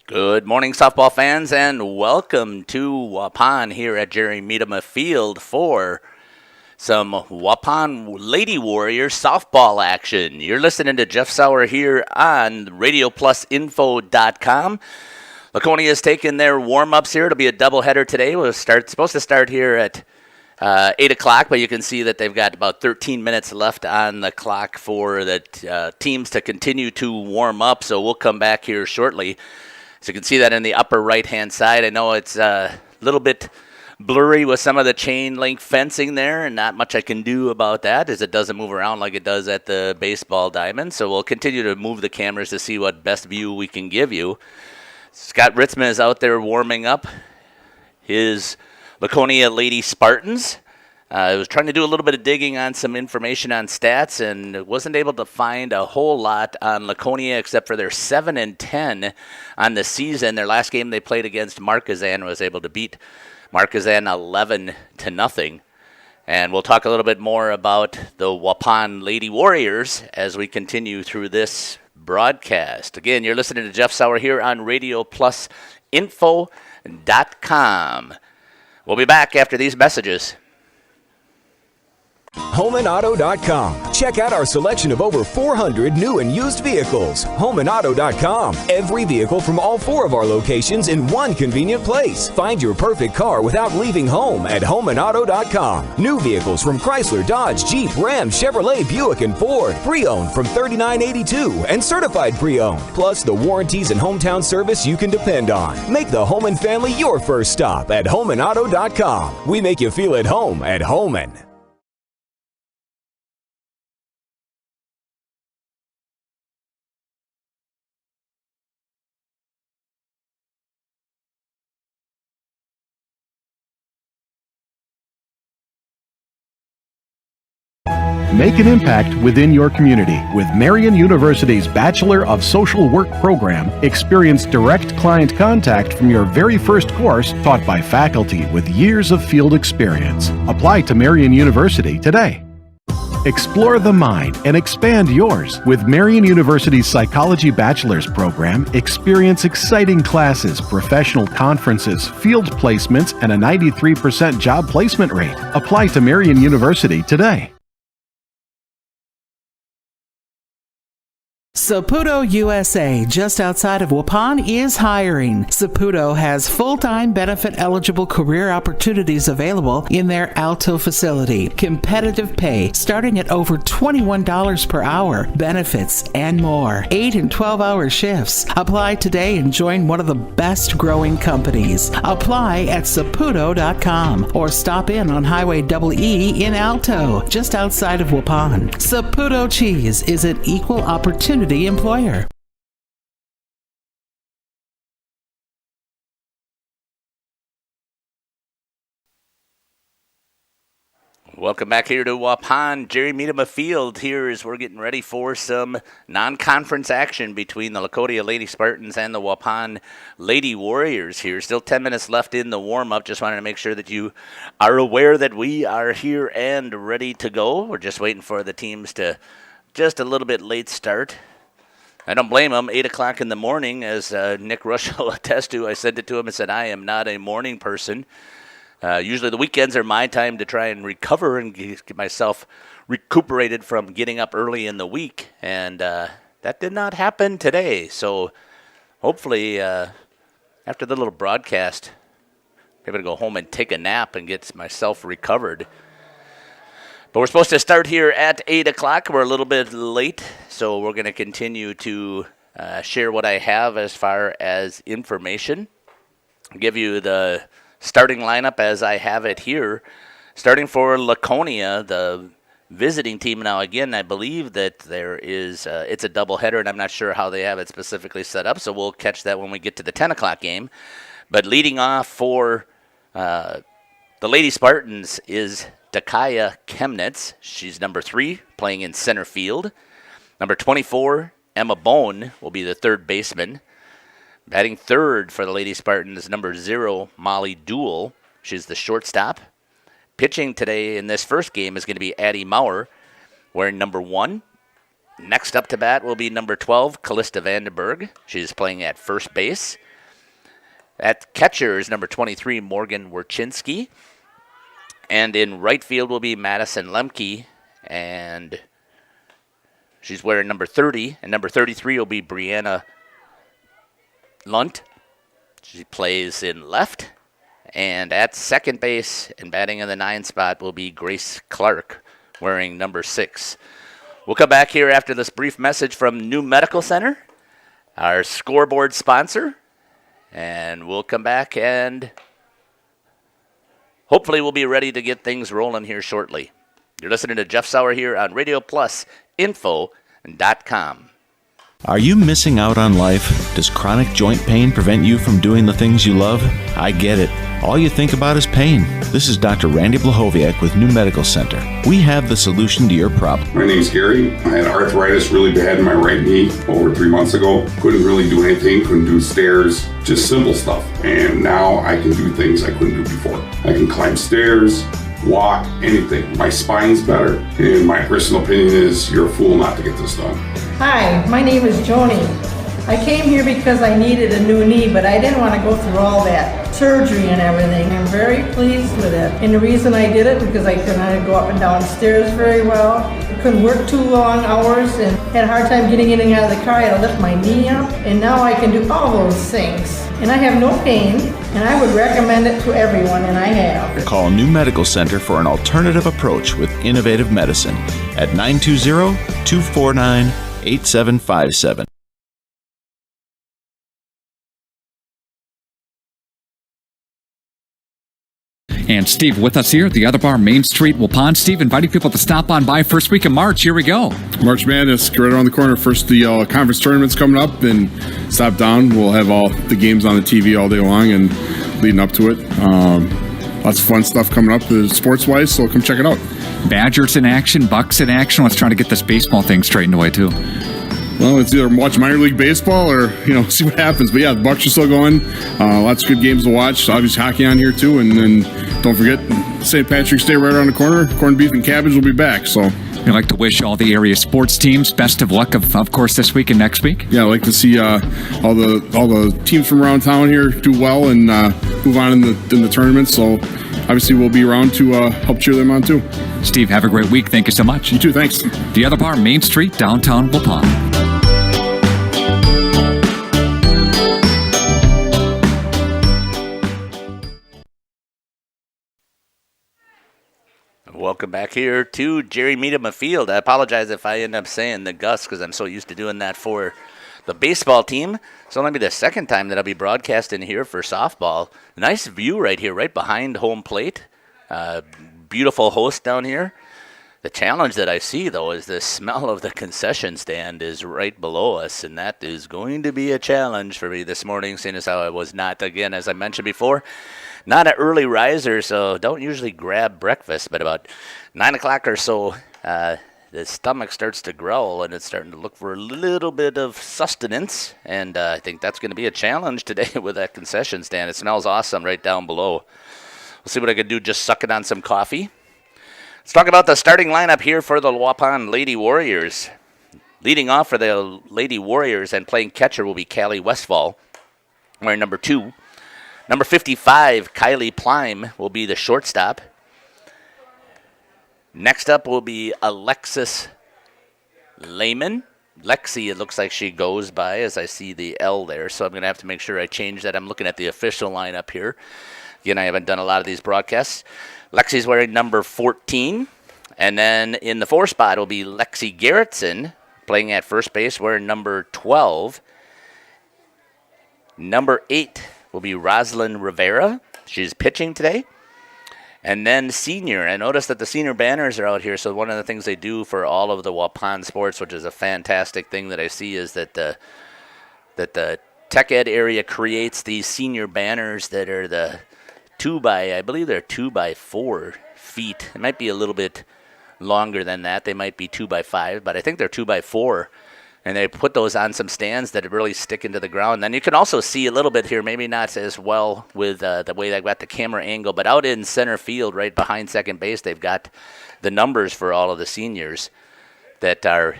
Good morning, softball fans, and welcome to Waupun here at Jerry Miedema Field for some Waupun Lady Warriors softball action. You're listening to Jeff Sauer here on RadioPlusInfo.com. Laconia is taking their warm-ups here. It'll be a doubleheader today. We're supposed to start here at 8 o'clock, but you can see that they've got about 13 minutes left on the clock for the teams to continue to warm up, so we'll come back here shortly. So you can see that in the upper right-hand side. I know it's a little bit blurry with some of the chain link fencing there, and not much I can do about that as it doesn't move around like it does at the baseball diamond. So we'll continue to move the cameras to see what best view we can give you. Scott Ritzman is out there warming up his Laconia Lady Spartans. I was trying to do a little bit of digging on some information on stats and wasn't able to find a whole lot on Laconia except for their 7-10 on the season. Their last game they played against Marquezan was able to beat Marquezan 11-0. And we'll talk a little bit more about the Waupun Lady Warriors as we continue through this broadcast. Again, you're listening to Jeff Sauer here on RadioPlusInfo.com. We'll be back after these messages. HomeandAuto.com. Check out our selection of over 400 new and used vehicles. HomeandAuto.com. Every vehicle from all 4 of our locations in one convenient place. Find your perfect car without leaving home at HomeandAuto.com. New vehicles from Chrysler, Dodge, Jeep, Ram, Chevrolet, Buick, and Ford. Pre-owned from $39.82 and certified pre-owned. Plus the warranties and hometown service you can depend on. Make the Homan family your first stop at HomeandAuto.com. We make you feel at home at Homan. Make an impact within your community with Marian University's Bachelor of Social Work program. Experience direct client contact from your very first course taught by faculty with years of field experience. Apply to Marian University today. Explore the mind and expand yours. With Marian University's Psychology Bachelor's program, experience exciting classes, professional conferences, field placements, and a 93% job placement rate. Apply to Marian University today. Saputo USA, just outside of Waupun, is hiring. Saputo has full-time benefit-eligible career opportunities available in their Alto facility. Competitive pay starting at over $21 per hour, benefits, and more. 8 and 12-hour shifts. Apply today and join one of the best-growing companies. Apply at Saputo.com or stop in on Highway EE in Alto, just outside of Waupun. Saputo Cheese is an equal opportunity employer. Welcome back here to Waupun. Jerry Miedema Field here as we're getting ready for some non-conference action between the Laconia Lady Spartans and the Waupun Lady Warriors here. Still 10 minutes left in the warm-up. Just wanted to make sure that you are aware that we are here and ready to go. We're just waiting for the teams to just a little bit late start. I don't blame him. 8 o'clock in the morning, as Nick Rush will attest to. I sent it to him and said, I am not a morning person. Usually the weekends are my time to try and recover and get myself recuperated from getting up early in the week. And that did not happen today. So hopefully after the little broadcast, I'm able to go home and take a nap and get myself recovered. But we're supposed to start here at 8 o'clock. We're a little bit late, so we're going to continue to share what I have as far as information. I'll give you the starting lineup as I have it here. Starting for Laconia, the visiting team. Now, again, I believe that there is it's a doubleheader, and I'm not sure how they have it specifically set up, so we'll catch that when we get to the 10 o'clock game. But leading off for the Lady Spartans is Dakaya Chemnitz. She's number 3, playing in center field. Number 24, Emma Bone, will be the third baseman. Batting third for the Lady Spartans, number 0, Molly Duell. She's the shortstop. Pitching today in this first game is going to be Addie Maurer, wearing number 1. Next up to bat will be number 12, Callista Vandenberg. She's playing at first base. At catcher is number 23, Morgan Werczynski. And in right field will be Madison Lemke, and she's wearing number 30, and number 33 will be Brianna Lunt. She plays in left. And at second base and batting in the 9 spot will be Grace Clark, wearing number 6. We'll come back here after this brief message from New Medical Center, our scoreboard sponsor, and we'll come back and hopefully we'll be ready to get things rolling here shortly. You're listening to Jeff Sauer here on Radio Plus Info.com. Are you missing out on life? Does chronic joint pain prevent you from doing the things you love? I get it. All you think about is pain. This is Dr. Randy Blahoviak with New Medical Center. We have the solution to your problem. My name's Gary. I had arthritis really bad in my right knee over 3 months ago. Couldn't really do anything, couldn't do stairs, just simple stuff. And now I can do things I couldn't do before. I can climb stairs, walk, anything. My spine's better. And my personal opinion is you're a fool not to get this done. Hi, my name is Joni. I came here because I needed a new knee, but I didn't want to go through all that surgery and everything. I'm very pleased with it. And the reason I did it because I couldn't go up and down stairs very well. I couldn't work too long hours and had a hard time getting in and out of the car. I had to lift my knee up. And now I can do all those things. And I have no pain, and I would recommend it to everyone, and I have. Call New Medical Center for an alternative approach with innovative medicine at 920-249-8757. And Steve with us here at the Other Bar, Main Street, Waupun. Steve, inviting people to stop on by first week of March. Here we go. March Madness, right around the corner. First, the conference tournament's coming up, and stop down. We'll have all the games on the TV all day long and leading up to it. Lots of fun stuff coming up sports-wise, so come check it out. Badgers in action, Bucks in action. Let's try to get this baseball thing straightened away, too. Well, it's either watch minor league baseball or, see what happens. But, yeah, the Bucks are still going. Lots of good games to watch. Obviously, hockey on here, too. And then don't forget, St. Patrick's Day right around the corner. Corned beef and cabbage will be back. So I'd like to wish all the area sports teams best of luck, of course, this week and next week. Yeah, I'd like to see all the teams from around town here do well and move on in the tournament. So obviously we'll be around to help cheer them on, too. Steve, have a great week. Thank you so much. You too. Thanks. The Other Bar, Main Street, downtown Waupun. Welcome back here to Jerry Meadham Field. I apologize if I end up saying the Gus because I'm so used to doing that for the baseball team. It's only be the second time that I'll be broadcasting here for softball. Nice view right here, right behind home plate. Beautiful host down here. The challenge that I see, though, is the smell of the concession stand is right below us, and that is going to be a challenge for me this morning, seeing as how I was not, again, as I mentioned before, not an early riser, so don't usually grab breakfast, but about 9 o'clock or so, the stomach starts to growl, and it's starting to look for a little bit of sustenance, and I think that's going to be a challenge today with that concession stand. It smells awesome right down below. We'll see what I can do, just suck it on some coffee. Let's talk about the starting lineup here for the Waupun Lady Warriors. Leading off for the Lady Warriors and playing catcher will be Callie Westfall, wearing number 2. Number 55, Kylie Plime, will be the shortstop. Next up will be Alexis Lehman. Lexi, it looks like she goes by as I see the L there, so I'm going to have to make sure I change that. I'm looking at the official lineup here. Again, I haven't done a lot of these broadcasts. Lexi's wearing number 14. And then in the 4 spot will be Lexi Garrettson, playing at first base, wearing number 12. Number 8 will be Rosalind Rivera. She's pitching today. And then senior. I noticed that the senior banners are out here, so one of the things they do for all of the Waupun sports, which is a fantastic thing that I see, is that the Tech Ed area creates these senior banners that are the 2 by 4 feet. It might be a little bit longer than that. They might be 2 by 5, but I think they're 2 by 4. And they put those on some stands that really stick into the ground. Then you can also see a little bit here, maybe not as well with the way they've got the camera angle, but out in center field right behind second base, they've got the numbers for all of the seniors that are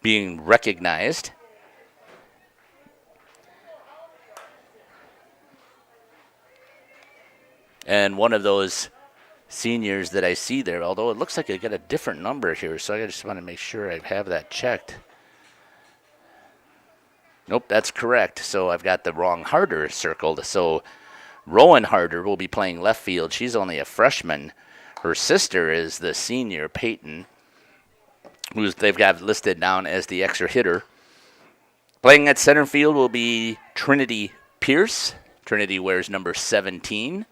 being recognized. And one of those seniors that I see there, although it looks like I got a different number here, so I just want to make sure I have that checked. Nope, that's correct. So I've got the wrong Harder circled. So Rowan Harder will be playing left field. She's only a freshman. Her sister is the senior, Peyton, who they've got listed down as the extra hitter. Playing at center field will be Trinity Pierce. Trinity wears number 17.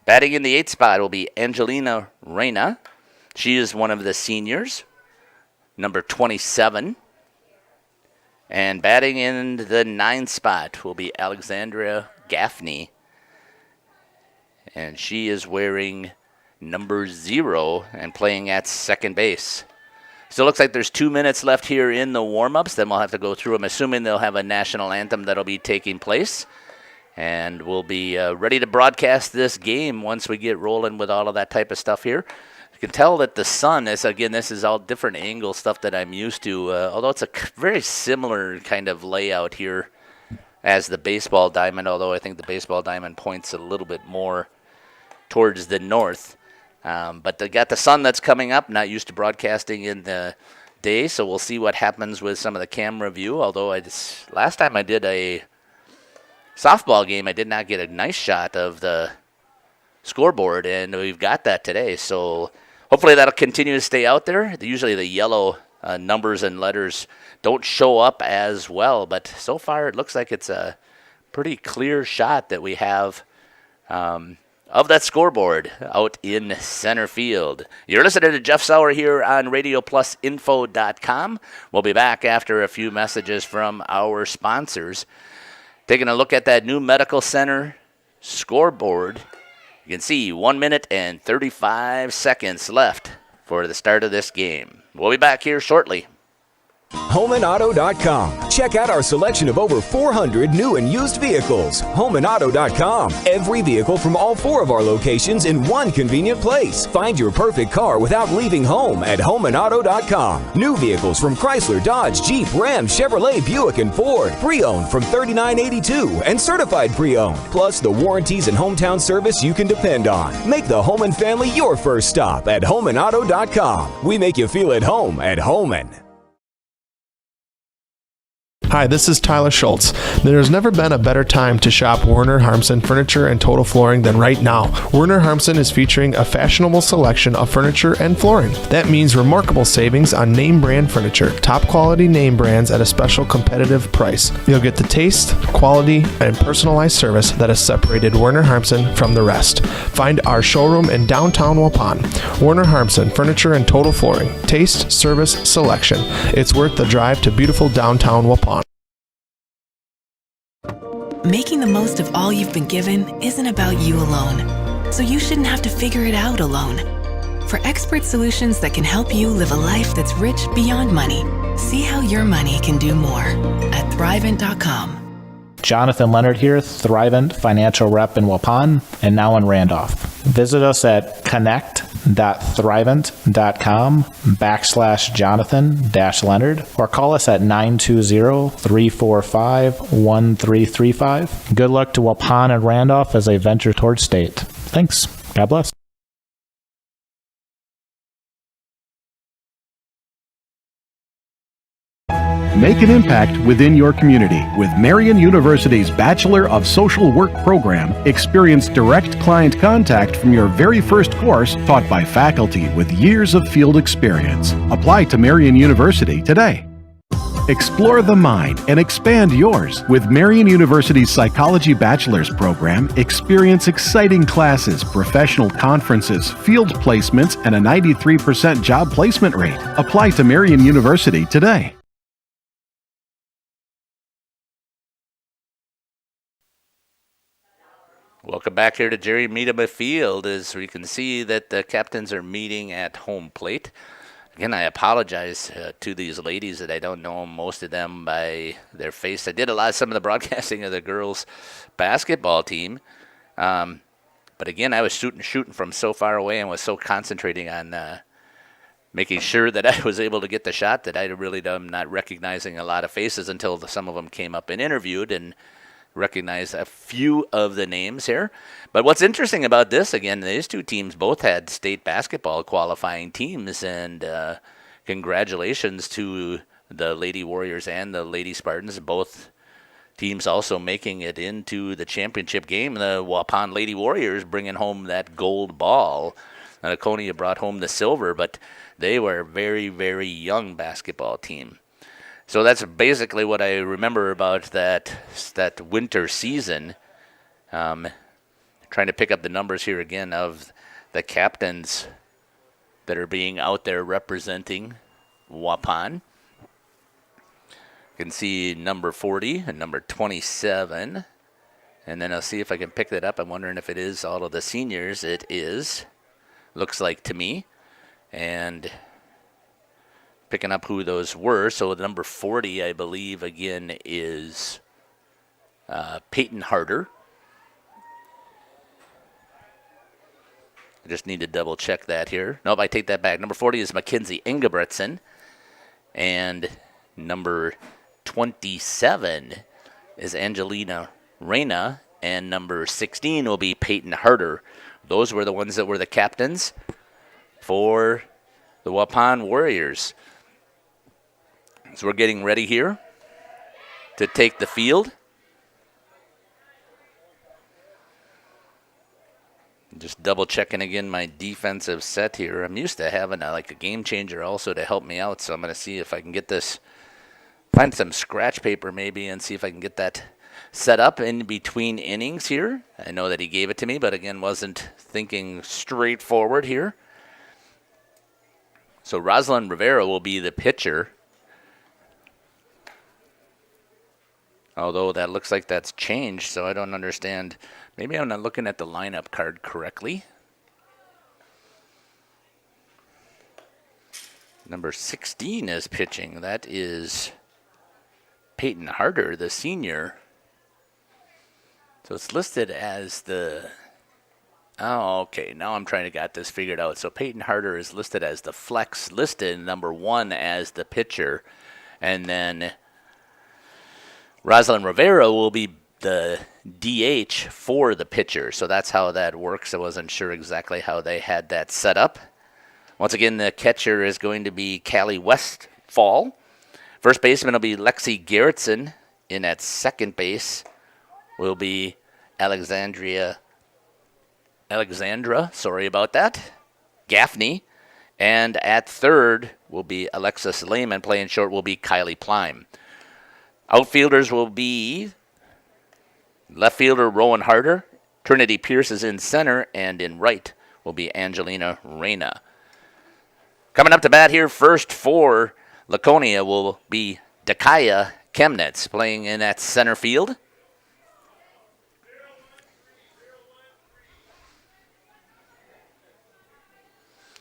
Batting in the 8th spot will be Angelina Reyna. She is one of the seniors, number 27. And batting in the 9th spot will be Alexandria Gaffney. And she is wearing number 0 and playing at second base. Still looks like there's 2 minutes left here in the warm-ups. Then we'll have to go through them, assuming they'll have a national anthem that'll be taking place. And we'll be ready to broadcast this game once we get rolling with all of that type of stuff here. You can tell that the sun is, again, this is all different angle stuff that I'm used to, although it's a very similar kind of layout here as the baseball diamond, although I think the baseball diamond points a little bit more towards the north. But they got the sun that's coming up, not used to broadcasting in the day, so we'll see what happens with some of the camera view, although last time I did a softball game, I did not get a nice shot of the scoreboard, and we've got that today. So hopefully that'll continue to stay out there. Usually the yellow numbers and letters don't show up as well, but so far it looks like it's a pretty clear shot that we have of that scoreboard out in center field. You're listening to Jeff Sauer here on RadioPlusInfo.com. We'll be back after a few messages from our sponsors. Taking a look at that new medical center scoreboard, you can see 1 minute and 35 seconds left for the start of this game. We'll be back here shortly. HomeandAuto.com. Check out our selection of over 400 new and used vehicles. HomeandAuto.com. Every vehicle from all 4 of our locations in one convenient place. Find your perfect car without leaving home at HomeandAuto.com. New vehicles from Chrysler, Dodge, Jeep, Ram, Chevrolet, Buick, and Ford. Pre-owned from $39.82 and certified pre-owned. Plus the warranties and hometown service you can depend on. Make the Homan family your first stop at HomeandAuto.com. We make you feel at home at Homan. Hi, this is Tyler Schultz. There has never been a better time to shop Werner Harmsen Furniture and Total Flooring than right now. Werner Harmsen is featuring a fashionable selection of furniture and flooring. That means remarkable savings on name brand furniture. Top quality name brands at a special competitive price. You'll get the taste, quality, and personalized service that has separated Werner Harmsen from the rest. Find our showroom in downtown Waupun. Werner Harmsen Furniture and Total Flooring. Taste, service, selection. It's worth the drive to beautiful downtown Waupun. Making the most of all you've been given isn't about you alone, so you shouldn't have to figure it out alone. For expert solutions that can help you live a life that's rich beyond money, see how your money can do more at Thrivent.com. Jonathan Leonard here, Thrivent Financial Rep in Waupun and now in Randolph. Visit us at connect.thrivent.com/Jonathan-Leonard or call us at 920-345-1335. Good luck to Waupun and Randolph as they venture towards state. Thanks. God bless. Make an impact within your community with Marian University's Bachelor of Social Work program. Experience direct client contact from your very first course taught by faculty with years of field experience. Apply to Marian University today. Explore the mind and expand yours. With Marian University's Psychology Bachelor's program, experience exciting classes, professional conferences, field placements, and a 93% job placement rate. Apply to Marian University today. Welcome back here to Jerry Meadema Field. As we can see that the captains are meeting at home plate. Again, I apologize to these ladies that I don't know most of them by their face. I did some of the broadcasting of the girls' basketball team. But again, I was shooting from so far away and was so concentrating on making sure that I was able to get the shot that I really am not recognizing a lot of faces until some of them came up and interviewed. And recognize a few of the names here. But what's interesting about this, again, these two teams both had state basketball qualifying teams, and congratulations to the Lady Warriors and the Lady Spartans, both teams also making it into the championship game. The Waupun Lady Warriors bringing home that gold ball. Laconia brought home the silver, but they were a very, very young basketball team. So that's basically what I remember about that winter season. Trying to pick up the numbers here again of the captains that are being out there representing Waupun. You can see number 40 and number 27. And then I'll see if I can pick that up. I'm wondering if it is all of the seniors. It is. Looks like to me. And picking up who those were. So the number 40, I believe, again, is Peyton Harder. I just need to double check that here. Nope, I take that back. Number 40 is Mackenzie Ingebretson. And number 27 is Angelina Reyna. And number 16 will be Peyton Harder. Those were the ones that were the captains for the Waupun Warriors. So we're getting ready here to take the field. Just double checking again my defensive set here. I'm used to having a game changer also to help me out, so I'm going to see if I can get this, find some scratch paper maybe and see if I can get that set up in between innings here. I know that he gave it to me, but again, wasn't thinking straightforward here. So Rosalind Rivera will be the pitcher. Although that looks like that's changed, so I don't understand. Maybe I'm not looking at the lineup card correctly. Number 16 is pitching. That is Peyton Harder, the senior. So it's listed as the... Oh, okay. Now I'm trying to get this figured out. So Peyton Harder is listed as the flex, listed number 1 as the pitcher. And then Rosalind Rivera will be the DH for the pitcher. So that's how that works. I wasn't sure exactly how they had that set up. Once again, the catcher is going to be Callie Westfall. First baseman will be Lexi Gerritsen. In at second base will be Alexandra, sorry about that, Gaffney. And at third will be Alexis Lehman. Playing short will be Kylie Plime. Outfielders will be left fielder Rowan Harder. Trinity Pierce is in center, and in right will be Angelina Reyna. Coming up to bat here first for Laconia will be Dakaya Chemnitz, playing in at center field.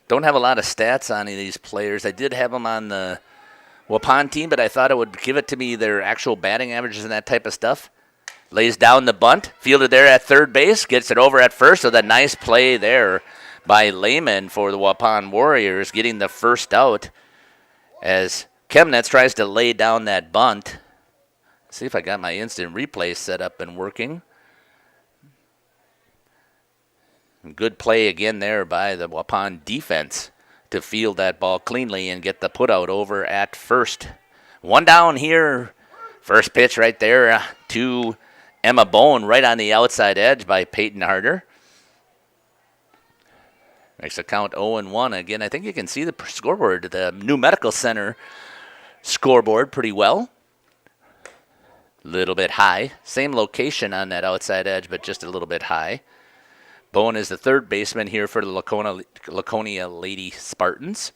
Don't have a lot of stats on any of these players. I did have them on the Waupun team, but I thought it would give it to me their actual batting averages and that type of stuff. Lays down the bunt, fielded there at third base, gets it over at first, so that nice play there by Lehman for the Waupun Warriors, getting the first out as Chemnitz tries to lay down that bunt. See if I got my instant replay set up and working. Good play again there by the Waupun defense to field that ball cleanly and get the putout over at first. One down here. First pitch right there to Emma Bone, right on the outside edge by Peyton Harder. Makes the count 0-1. Again, I think you can see the scoreboard, the new medical center scoreboard pretty well. Little bit high. Same location on that outside edge, but just a little bit high. Bowen is the third baseman here for the Laconia Lady Spartans.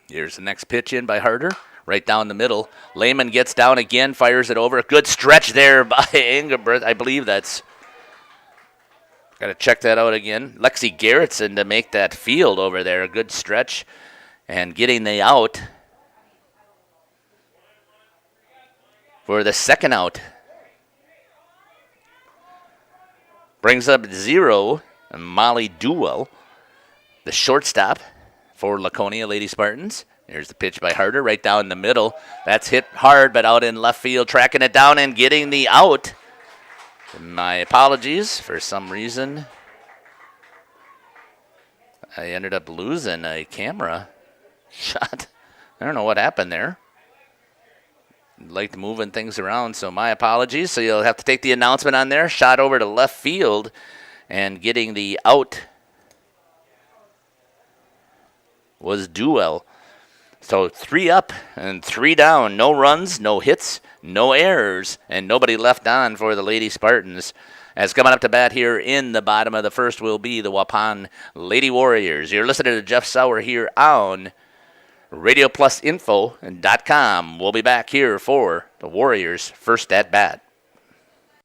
Here's the next pitch in by Harder. Right down the middle. Lehman gets down again, fires it over. Good stretch there by Ingebrigt. I believe that's... Got to check that out again. Lexi Gerritsen to make that field over there. A good stretch. And getting the out for the second out. Brings up 0, Molly Duell, the shortstop for Laconia Lady Spartans. Here's the pitch by Harder right down the middle. That's hit hard, but out in left field, tracking it down and getting the out. My apologies. For some reason, I ended up losing a camera shot. I don't know what happened there. Liked moving things around, so my apologies. So you'll have to take the announcement on there. Shot over to left field and getting the out was Duell. So 3 up and 3 down. No runs, no hits, no errors, and nobody left on for the Lady Spartans. As coming up to bat here in the bottom of the first will be the Waupun Lady Warriors. You're listening to Jeff Sauer here on RadioPlusInfo.com. We'll be back here for the Warriors' first at bat.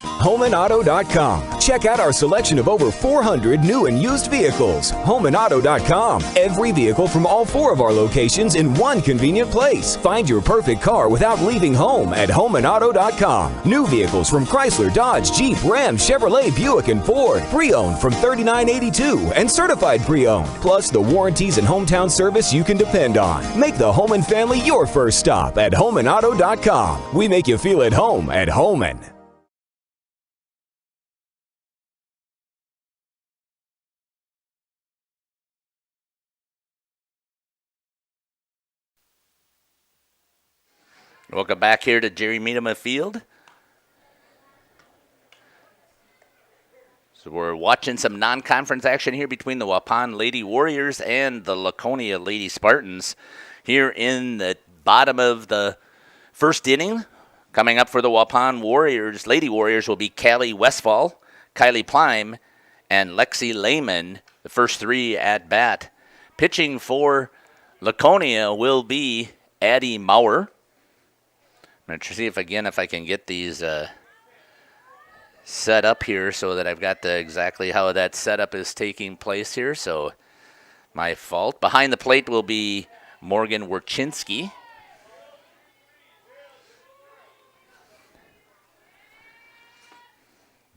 HomeAndAuto.com. Check out our selection of over 400 new and used vehicles. HomeAndAuto.com. Every vehicle from all 4 of our locations in one convenient place. Find your perfect car without leaving home at HomeAndAuto.com. New vehicles from Chrysler, Dodge, Jeep, Ram, Chevrolet, Buick, and Ford. Pre-owned from $39.82 and certified pre-owned. Plus the warranties and hometown service you can depend on. Make the Homan family your first stop at HomeAndAuto.com. We make you feel at home at Homan. Welcome back here to Jerry Miedema Field. So we're watching some non-conference action here between the Waupun Lady Warriors and the Laconia Lady Spartans here in the bottom of the first inning. Coming up for the Waupun Warriors, Lady Warriors, will be Callie Westfall, Kylie Plime, and Lexi Lehman, the first 3 at bat. Pitching for Laconia will be Addie Maurer. I'm going to see if I can get these set up here so that I've got exactly how that setup is taking place here. So my fault. Behind the plate will be Morgan Werchinski.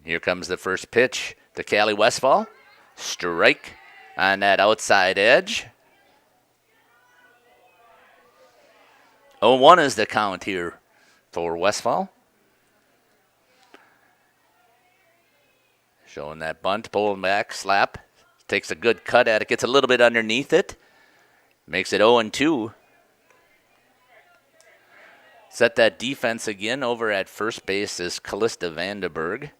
Here comes the first pitch to Callie Westfall. Strike on that outside edge. 0-1 is the count here for Westfall. Showing that bunt, pulling back, slap. Takes a good cut at it, gets a little bit underneath it. Makes it 0-2. Set that defense again over at first base is Callista Vandenberg.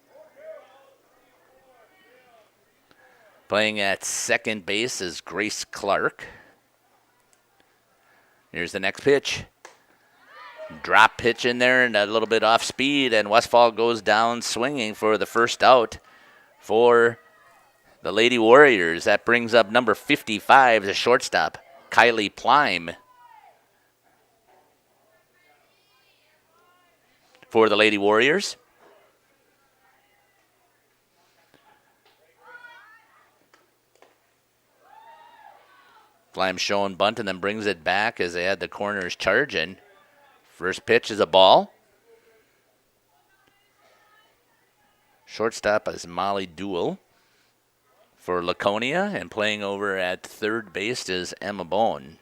Playing at second base is Grace Clark. Here's the next pitch. Drop pitch in there and a little bit off speed, and Westfall goes down swinging for the first out for the Lady Warriors. That brings up number 55, the shortstop, Kylie Plime. For the Lady Warriors. Plime showing bunt and then brings it back as they had the corners charging. First pitch is a ball. Shortstop is Molly Duell for Laconia, and playing over at third base is Emma Bone.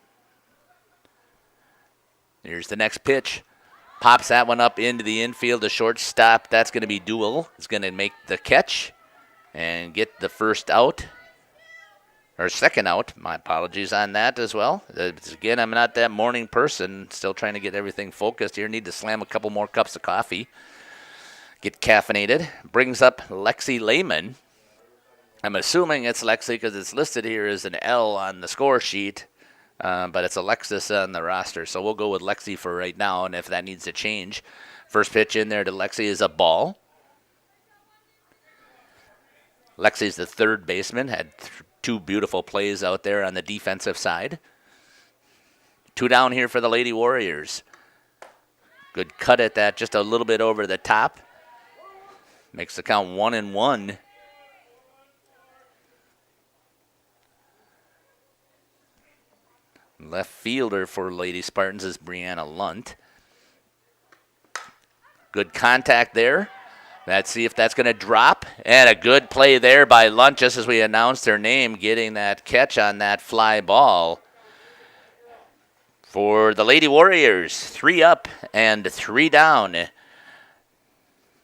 Here's the next pitch. Pops that one up into the infield. The shortstop, that's going to be Duell. Is going to make the catch and get the first out. Or second out. My apologies on that as well. Again, I'm not that morning person. Still trying to get everything focused here. Need to slam a couple more cups of coffee. Get caffeinated. Brings up Lexi Lehman. I'm assuming it's Lexi because it's listed here as an L on the score sheet. But it's Alexis on the roster. So we'll go with Lexi for right now. And if that needs to change. First pitch in there to Lexi is a ball. Lexi's the third baseman. Had 2 beautiful plays out there on the defensive side. 2 down here for the Lady Warriors. Good cut at that, just a little bit over the top. Makes the count 1-1. Left fielder for Lady Spartans is Brianna Lunt. Good contact there. Let's see if that's going to drop. And a good play there by Lunt, just as we announced her name, getting that catch on that fly ball For the Lady Warriors, 3 up and 3 down.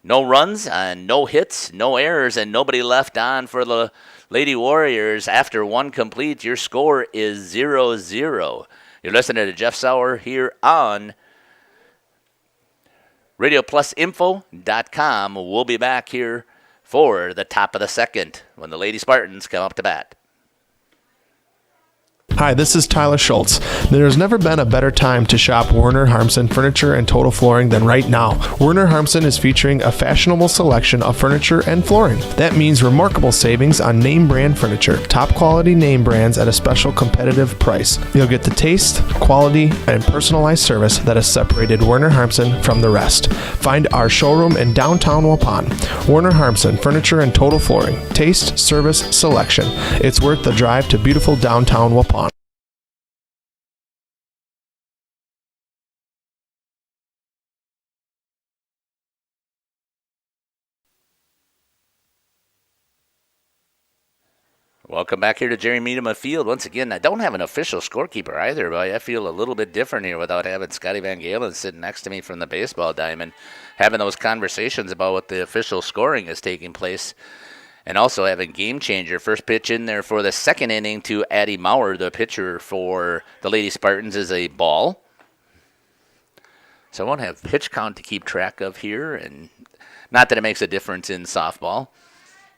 No runs and no hits, no errors, and nobody left on for the Lady Warriors. After 1 complete, your score is 0-0. You're listening to Jeff Sauer here on RadioPlusInfo.com. We'll be back here for the top of the second when the Lady Spartans come up to bat. Hi, this is Tyler Schultz. There's never been a better time to shop Werner Harmsen Furniture and Total Flooring than right now. Werner Harmsen is featuring a fashionable selection of furniture and flooring. That means remarkable savings on name brand furniture. Top quality name brands at a special competitive price. You'll get the taste, quality, and personalized service that has separated Werner Harmsen from the rest. Find our showroom in downtown Waupun. Werner Harmsen Furniture and Total Flooring. Taste, service, selection. It's worth the drive to beautiful downtown Waupun. Welcome back here to Jerry Meadema Field. Once again, I don't have an official scorekeeper either, but I feel a little bit different here without having Scotty Van Galen sitting next to me from the baseball diamond, having those conversations about what the official scoring is taking place, and also having Game Changer. First pitch in there for the second inning to Addie Maurer, the pitcher for the Lady Spartans, is a ball. So I won't have pitch count to keep track of here, and not that it makes a difference in softball.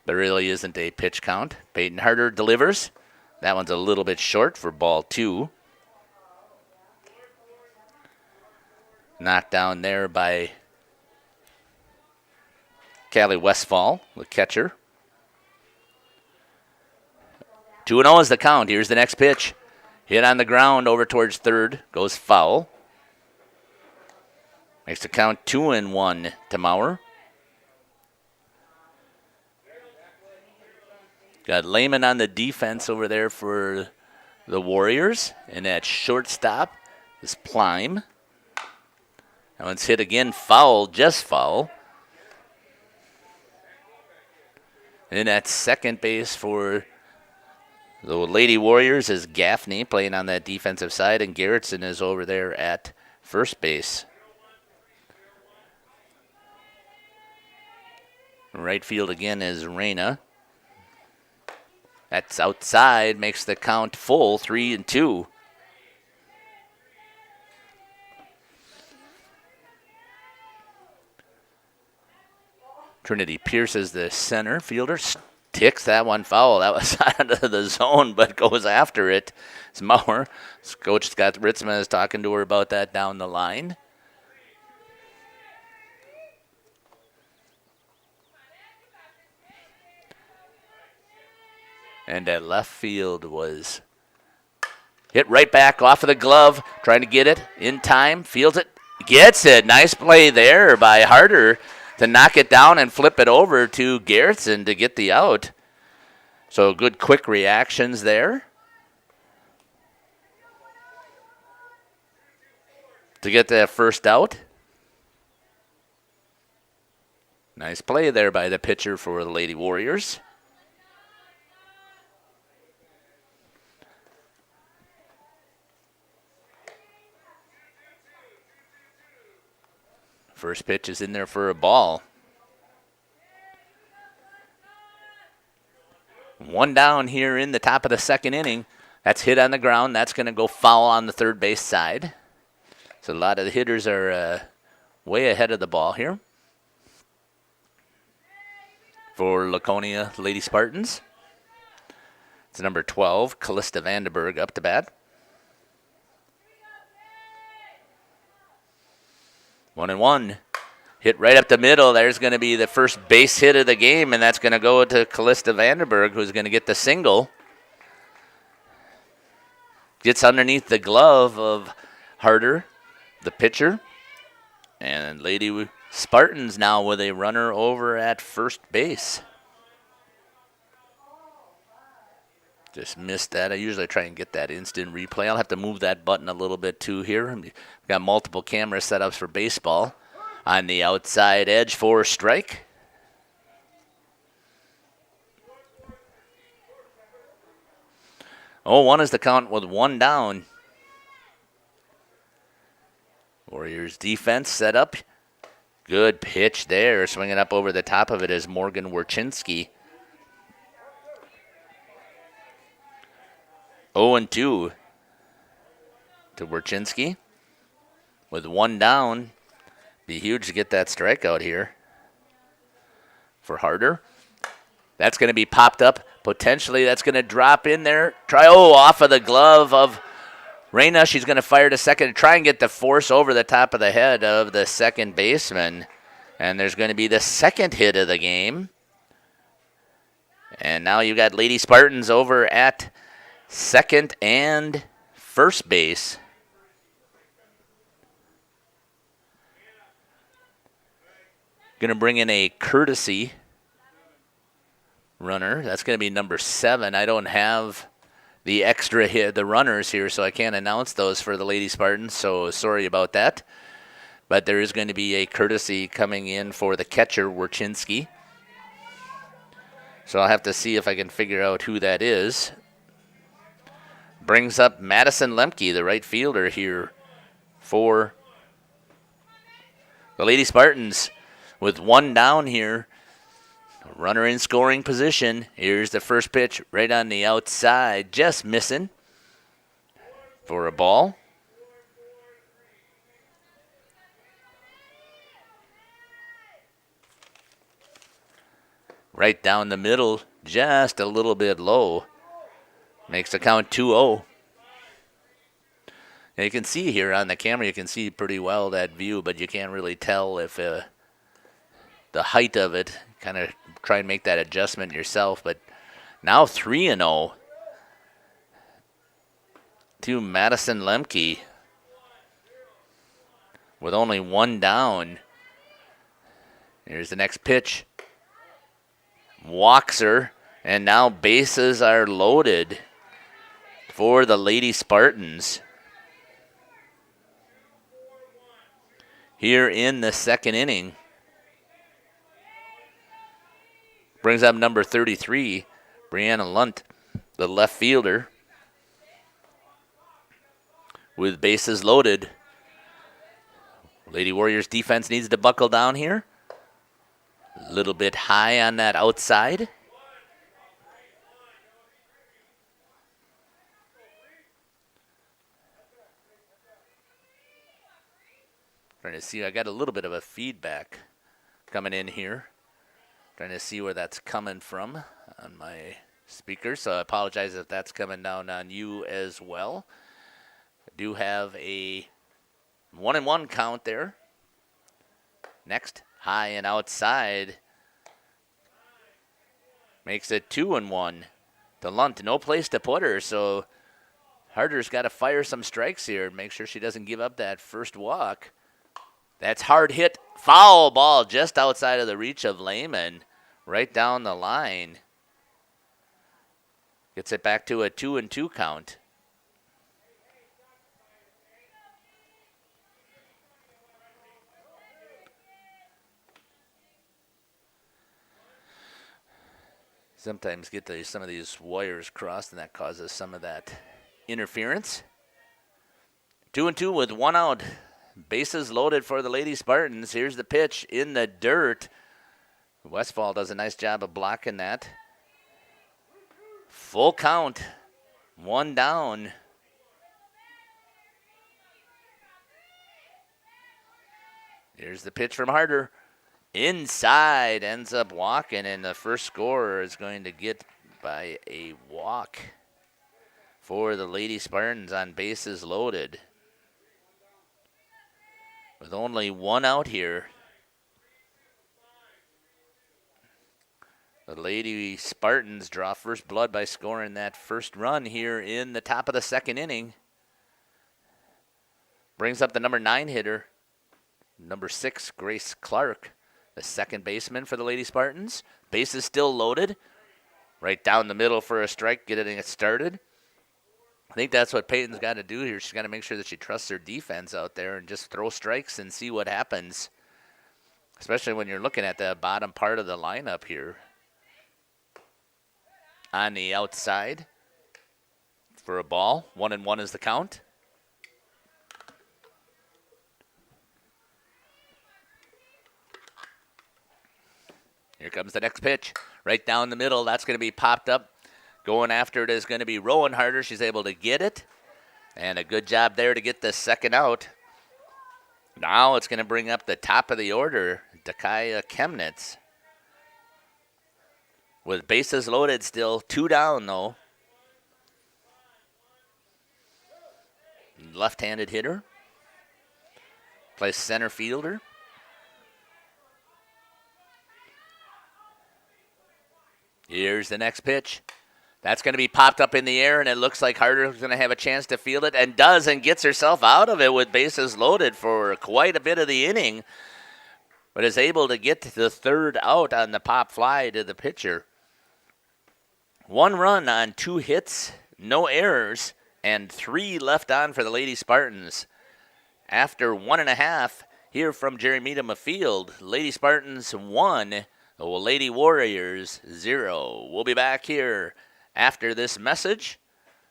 There really isn't a pitch count. Peyton Harder delivers. That one's a little bit short for ball 2. Knocked down there by Callie Westfall, the catcher. 2-0 is the count. Here's the next pitch. Hit on the ground over towards third. Goes foul. Makes the count 2-1 to Maurer. Got Lehman on the defense over there for the Warriors. And at shortstop is Plime. That one's hit again, foul, just foul. And at second base for the Lady Warriors is Gaffney playing on that defensive side, and Garrettson is over there at first base. Right field again is Reyna. That's outside, makes the count full, 3-2. Trinity Pierce is the center fielder. Ticks that one foul. That was out of the zone, but goes after it. It's Maurer. Coach Scott Ritzman is talking to her about that down the line. And at left field was hit right back off of the glove, trying to get it in time, fields it, gets it. Nice play there by Harder to knock it down and flip it over to Garrettson to get the out. So good quick reactions there to get that first out. Nice play there by the pitcher for the Lady Warriors. First pitch is in there for a ball. One down here in the top of the second inning. That's hit on the ground. That's going to go foul on the third base side. So a lot of the hitters are way ahead of the ball here for Laconia Lady Spartans. It's number 12, Callista Vandenberg, up to bat. 1-1. Hit right up the middle. There's going to be the first base hit of the game, and that's going to go to Callista Vandenberg, who's going to get the single. Gets underneath the glove of Harder, the pitcher. And Lady Spartans now with a runner over at first base. Just missed that. I usually try and get that instant replay. I'll have to move that button a little bit too here. We've got multiple camera setups for baseball. On the outside edge for strike. Oh, 1 is the count with 1 down. Warriors defense set up. Good pitch there. Swinging up over the top of it is Morgan Warchinski. 0-2 to Warchinski. With one down, be huge to get that strikeout here for Harder. That's going to be popped up. Potentially, that's going to drop in there. Off of the glove of Reyna. She's going to fire to second and try and get the force over the top of the head of the second baseman. And there's going to be the second hit of the game. And now you've got Lady Spartans over at second and first base. Going to bring in a courtesy runner. That's going to be number 7. I don't have the extra hit, the runners here, so I can't announce those for the Lady Spartans, so sorry about that. But there is going to be a courtesy coming in for the catcher, Warchinski. So I'll have to see if I can figure out who that is. Brings up Madison Lemke, the right fielder here for the Lady Spartans. With one down here, runner in scoring position. Here's the first pitch right on the outside, just missing for a ball. Right down the middle, just a little bit low. Makes the count 2-0. Now you can see here on the camera, you can see pretty well that view, but you can't really tell if the height of it. Kind of try and make that adjustment yourself. But now 3-0 to Madison Lemke with only one down. Here's the next pitch. Walks her, and now bases are loaded for the Lady Spartans here in the second inning. Brings up number 33, Brianna Lunt, the left fielder, with bases loaded. Lady Warriors defense needs to buckle down here. A little bit high on that outside. Trying to see, I got a little bit of a feedback coming in here. Trying to see where that's coming from on my speaker, so I apologize if that's coming down on you as well. I do have a 1-1 count there. Next, high and outside. Makes it 2-1 to Lunt. No place to put her, so Harder's got to fire some strikes here. Make sure she doesn't give up that first walk. That's hard hit. Foul ball just outside of the reach of Lehman. Right down the line. Gets it back to a 2-2 count. Sometimes get some of these wires crossed, and that causes some of that interference. 2-2 with one out. Bases loaded for the Lady Spartans. Here's the pitch in the dirt. Westfall does a nice job of blocking that. Full count. One down. Here's the pitch from Harder. Inside, ends up walking, and the first scorer is going to get by a walk for the Lady Spartans on bases loaded. With only one out here. The Lady Spartans draw first blood by scoring that first run here in the top of the second inning. Brings up the number 9 hitter, number 6, Grace Clark, the second baseman for the Lady Spartans. Bases still loaded. Right down the middle for a strike, getting it started. I think that's what Peyton's got to do here. She's got to make sure that she trusts her defense out there and just throw strikes and see what happens, especially when you're looking at the bottom part of the lineup here. On the outside for a ball. 1-1 is the count. Here comes the next pitch. Right down the middle. That's going to be popped up. Going after it is going to be Rowan Harder. She's able to get it. And a good job there to get the second out. Now it's going to bring up the top of the order, Dakaya Chemnitz. With bases loaded still, 2 down though. Left-handed hitter. Plays center fielder. Here's the next pitch. That's going to be popped up in the air, and it looks like Harder's going to have a chance to field it, and does, and gets herself out of it with bases loaded for quite a bit of the inning, but is able to get to the third out on the pop fly to the pitcher. 1 run on 2 hits, no errors, and 3 left on for the Lady Spartans. After 1.5 here from Jerry Meadham Field, Lady Spartans 1, the Lady Warriors 0. We'll be back here after this message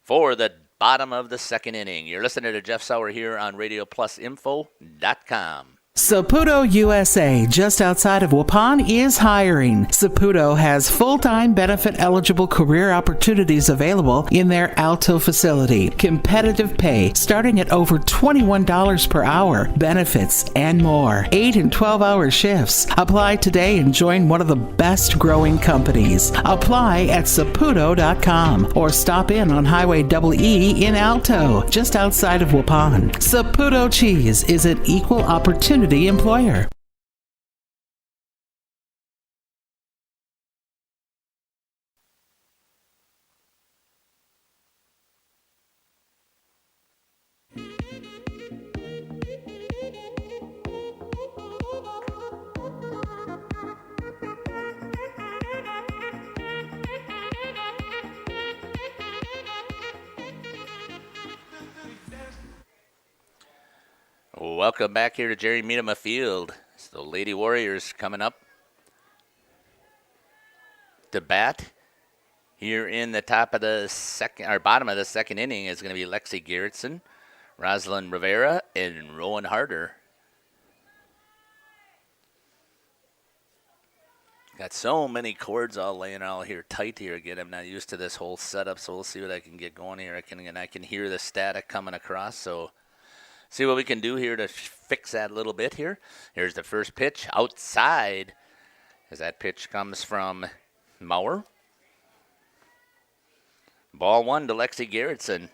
for the bottom of the second inning. You're listening to Jeff Sauer here on RadioPlusInfo.com. Saputo USA, just outside of Waupun, is hiring. Saputo has full-time benefit-eligible career opportunities available in their Alto facility. Competitive pay starting at over $21 per hour, benefits, and more. 8 and 12-hour shifts. Apply today and join one of the best growing companies. Apply at Saputo.com or stop in on Highway EE in Alto, just outside of Waupun. Saputo Cheese is an equal opportunity employer. Welcome back here to Jerry Meadham Field. It's the Lady Warriors coming up to bat. Here in the top of the second, or bottom of the second inning is going to be Lexi Gerritsen, Rosalind Rivera, and Rowan Harder. Got so many chords all laying all here tight here again. I'm not used to this whole setup, so we'll see what I can get going here. I can hear the static coming across, so see what we can do here to fix that a little bit here. Here's the first pitch outside, as that pitch comes from Maurer. Ball 1 to Lexi Gerritsen.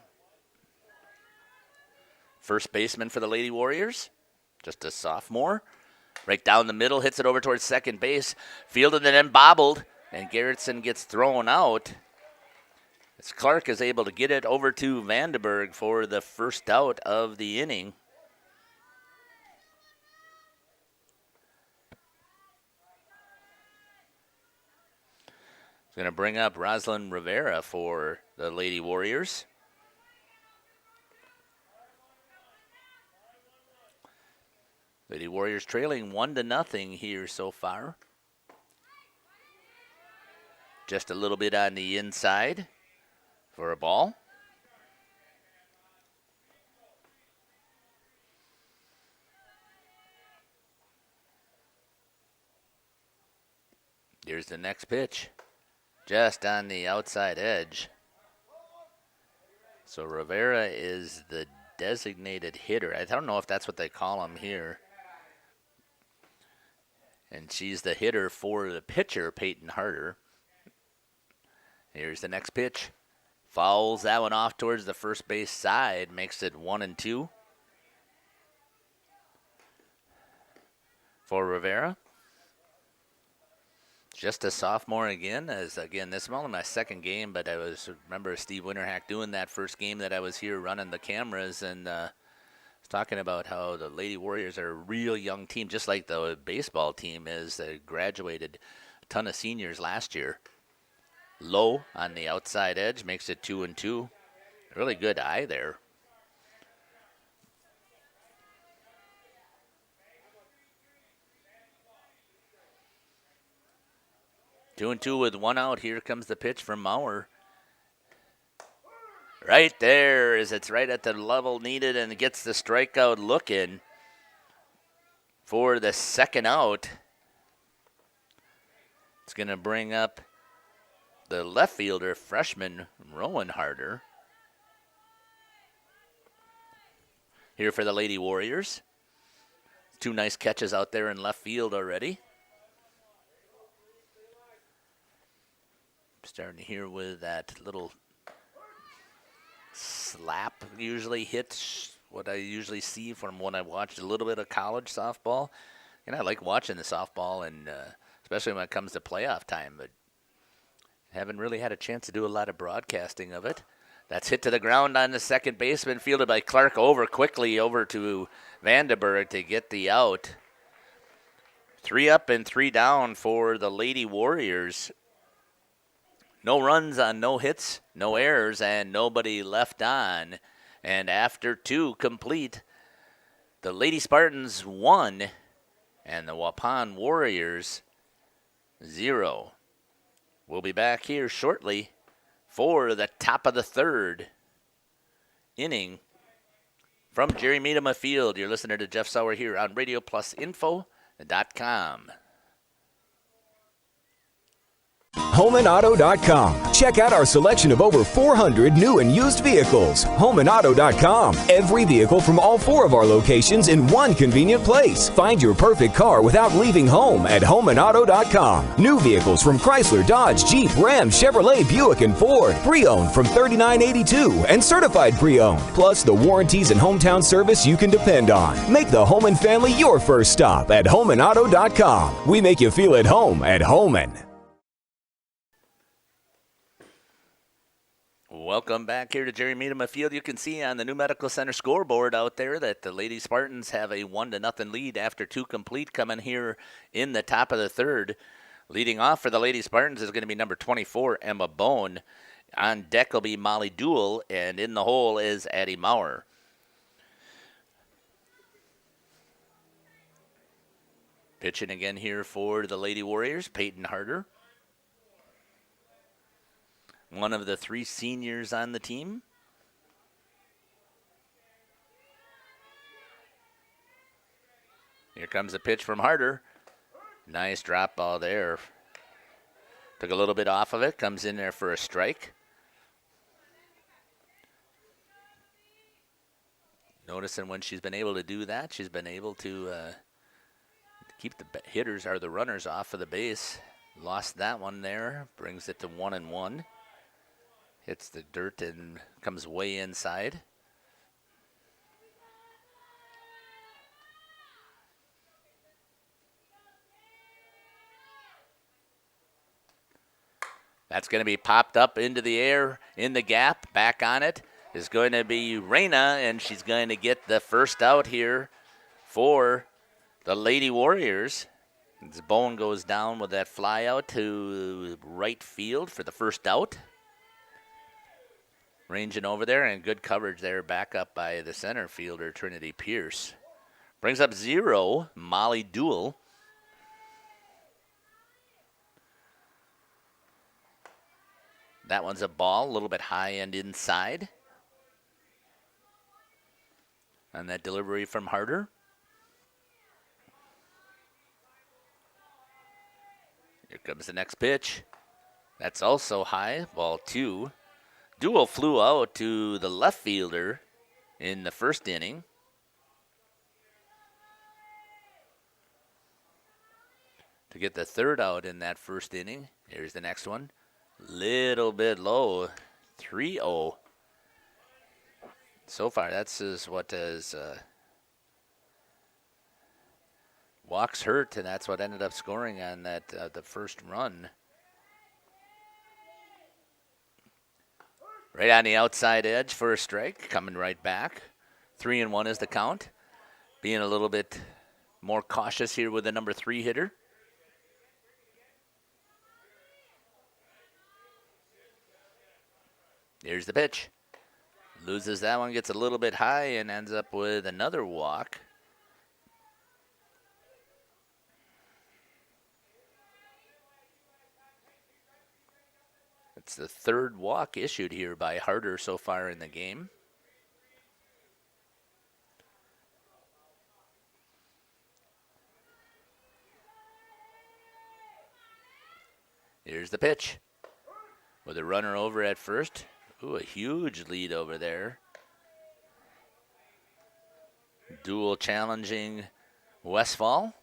First baseman for the Lady Warriors, just a sophomore. Right down the middle, hits it over towards second base. Fielded and then bobbled, and Gerritsen gets thrown out. As Clark is able to get it over to Vandenberg for the first out of the inning. He's going to bring up Rosalind Rivera for the Lady Warriors. Lady Warriors trailing 1-0 here so far. Just a little bit on the inside for a ball. Here's the next pitch. Just on the outside edge. So Rivera is the designated hitter. I don't know if that's what they call him here. And she's the hitter for the pitcher, Peyton Harder. Here's the next pitch. Fouls that one off towards the first base side. Makes it 1-2 for Rivera. Just a sophomore again. This is only my second game, but I remember Steve Winterhack doing that first game that I was here running the cameras, and was talking about how the Lady Warriors are a real young team, just like the baseball team is. They graduated a ton of seniors last year. Low on the outside edge, makes it 2-2. Really good eye there. Two and two with 1 out. Here comes the pitch from Maurer. Right there, as it's right at the level needed, and gets the strikeout look in for the second out. It's going to bring up the left fielder, freshman Rowan Harder. Here for the Lady Warriors. 2 nice catches out there in left field already. Starting here with that little slap usually hits, what I usually see from when I watched a little bit of college softball. And I like watching the softball, and especially when it comes to playoff time, but haven't really had a chance to do a lot of broadcasting of it. That's hit to the ground on the second baseman, fielded by Clark quickly over to Vandenberg to get the out. 3 up and 3 down for the Lady Warriors. No runs on no hits, no errors, and nobody left on. And after 2 complete, the Lady Spartans 1 and the Waupun Warriors 0. We'll be back here shortly for the top of the 3rd inning from Jerry Miedema Field. You're listening to Jeff Sauer here on RadioPlusInfo.com. HomeandAuto.com. Check out our selection of over 400 new and used vehicles. HomeandAuto.com. Every vehicle from all 4 of our locations in one convenient place. Find your perfect car without leaving home at HomeandAuto.com. New vehicles from Chrysler, Dodge, Jeep, Ram, Chevrolet, Buick, and Ford. Pre-owned from $39.82 and certified pre-owned. Plus the warranties and hometown service you can depend on. Make the Homan family your first stop at HomeandAuto.com. We make you feel at home at Homan. Welcome back here to Jerry Miedema Field. You can see on the new Medical Center scoreboard out there that the Lady Spartans have a 1-0 lead after 2 complete coming here in the top of the 3rd. Leading off for the Lady Spartans is going to be number 24, Emma Bone. On deck will be Molly Dool, and in the hole is Addie Maurer. Pitching again here for the Lady Warriors, Peyton Harder. One of the 3 seniors on the team. Here comes a pitch from Harder. Nice drop ball there. Took a little bit off of it. Comes in there for a strike. Noticing when she's been able to do that, she's been able to keep the hitters or the runners off of the base. Lost that one there. Brings it to 1-1. Hits the dirt and comes way inside. That's going to be popped up into the air in the gap. Back on it is going to be Reyna, and she's going to get the first out here for the Lady Warriors. This Bone goes down with that fly out to right field for the first out. Ranging over there, and good coverage there, back up by the center fielder, Trinity Pierce. Brings up 0, Molly Dool. That one's a ball, a little bit high and inside. And that delivery from Harder. Here comes the next pitch. That's also high, ball 2. Dool flew out to the left fielder in the first inning. To get the 3rd out in that first inning. Here's the next one. Little bit low. 3-0. So far, that's what has walks hurt, and that's what ended up scoring on that the first run. Right on the outside edge for a strike, coming right back. 3-1 is the count. Being a little bit more cautious here with the number 3 hitter. Here's the pitch. Loses that one, gets a little bit high, and ends up with another walk. It's the 3rd walk issued here by Harder so far in the game. Here's the pitch. With a runner over at first. Ooh, a huge lead over there. Dual challenging Westfall.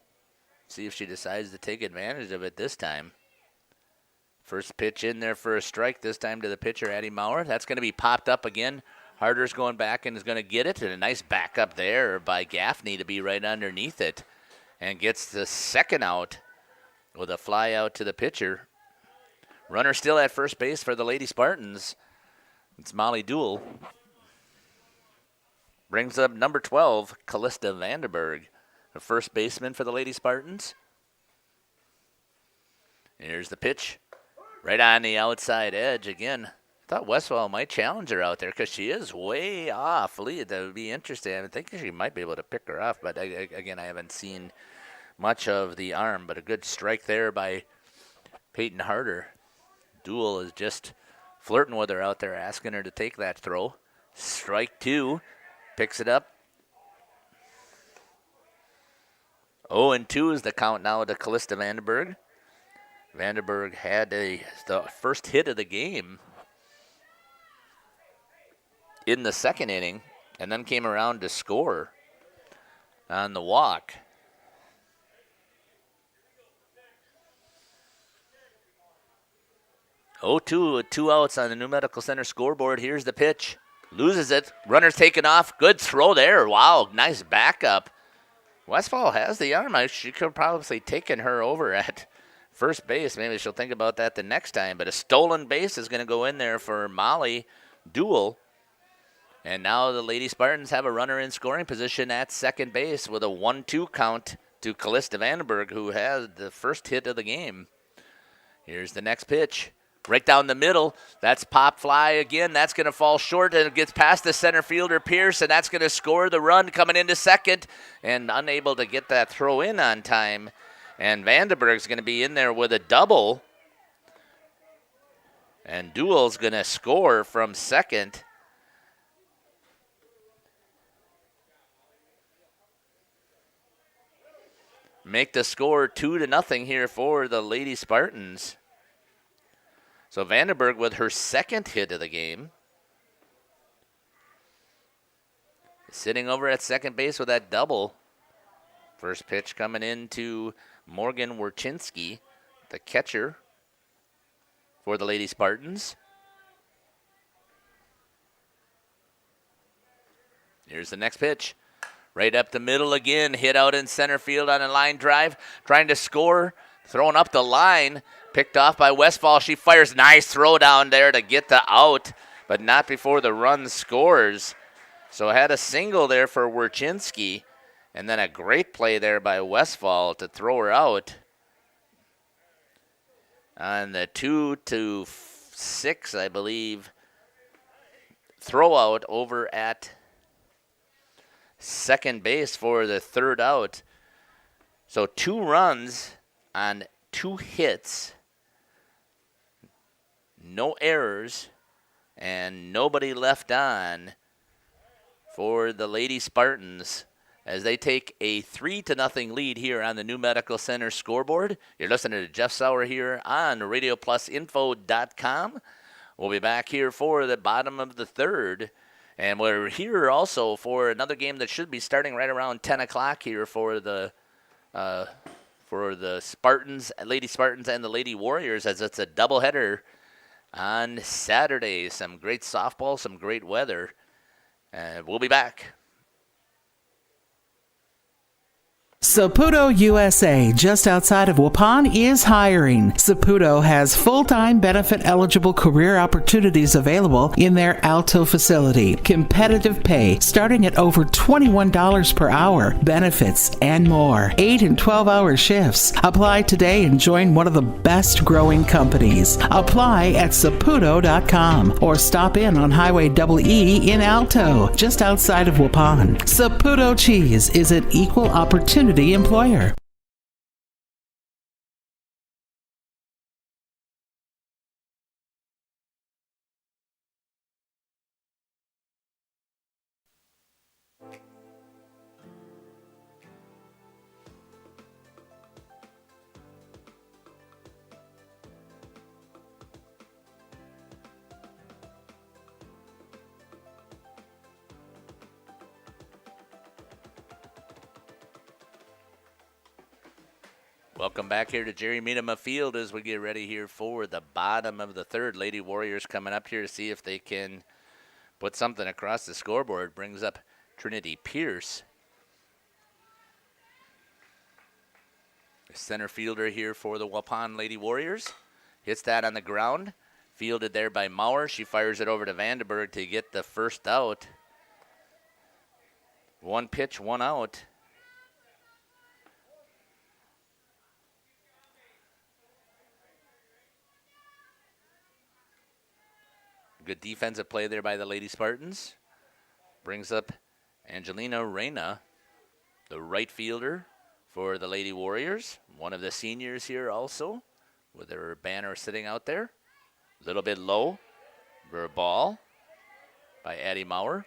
See if she decides to take advantage of it this time. First pitch in there for a strike, this time to the pitcher, Addie Maurer. That's going to be popped up again. Harder's going back and is going to get it. And a nice backup there by Gaffney to be right underneath it. And gets the second out with a fly out to the pitcher. Runner still at first base for the Lady Spartans. It's Molly Duell. Brings up number 12, Callista Vanderberg, the first baseman for the Lady Spartans. Here's the pitch. Right on the outside edge again. I thought Westfall might challenge her out there because she is way off lead. That would be interesting. I think she might be able to pick her off, but again, I haven't seen much of the arm. But a good strike there by Peyton Harder. Duell is just flirting with her out there, asking her to take that throw. Strike two. Picks it up. 0-2 is the count now to Callista Vanderberg. Vanderberg had the first hit of the game in the second inning and then came around to score on the walk. Oh, 2 with 2 outs on the New Medical Center scoreboard. Here's the pitch. Loses it. Runner's taken off. Good throw there. Wow, nice backup. Westfall has the arm. She could have probably taken her over at first base. Maybe she'll think about that the next time. But a stolen base is going to go in there for Molly Duell. And now the Lady Spartans have a runner in scoring position at second base with a 1-2 count to Callista Vandenberg, who had the first hit of the game. Here's the next pitch. Right down the middle. That's pop fly again. That's going to fall short, and it gets past the center fielder, Pierce, and that's going to score the run coming into second, and unable to get that throw in on time. And Vandenberg's going to be in there with a double. And Duell's going to score from second. Make the score 2-0 here for the Lady Spartans. So Vandenberg with her second hit of the game. Sitting over at second base with that double. First pitch coming in to Morgan Werchinski, the catcher for the Lady Spartans. Here's the next pitch. Right up the middle again. Hit out in center field on a line drive. Trying to score. Thrown up the line. Picked off by Westfall. She fires. Nice throw down there to get the out, but not before the run scores. So had a single there for Werchinski, and then a great play there by Westfall to throw her out. On the 2-6, I believe, throw out over at second base for the third out. So 2 runs on 2 hits. No errors, and nobody left on for the Lady Spartans as they take a 3-0 lead here on the New Medical Center scoreboard. You're listening to Jeff Sauer here on RadioPlusInfo.com. We'll be back here for the bottom of the third, and we're here also for another game that should be starting right around 10 o'clock here for the Spartans, Lady Spartans, and the Lady Warriors, as it's a doubleheader on Saturday. Some great softball, some great weather. And we'll be back. Saputo USA, just outside of Waupun, is hiring. Saputo has full-time benefit-eligible career opportunities available in their Alto facility. Competitive pay starting at over $21 per hour, benefits, and more. 8 and 12-hour shifts. Apply today and join one of the best-growing companies. Apply at Saputo.com or stop in on Highway EE in Alto, just outside of Waupun. Saputo Cheese is an equal opportunity employer. Welcome back here to Jerry Meadema Field as we get ready here for the bottom of the third. Lady Warriors coming up here to see if they can put something across the scoreboard. Brings up Trinity Pierce. Center fielder here for the Waupun Lady Warriors. Hits that on the ground. Fielded there by Maurer. She fires it over to Vandenberg to get the first out. One pitch, one out. Good defensive play there by the Lady Spartans. Brings up Angelina Reyna, the right fielder for the Lady Warriors. One of the seniors here also, with her banner sitting out there. A little bit low for a ball by Addie Maurer.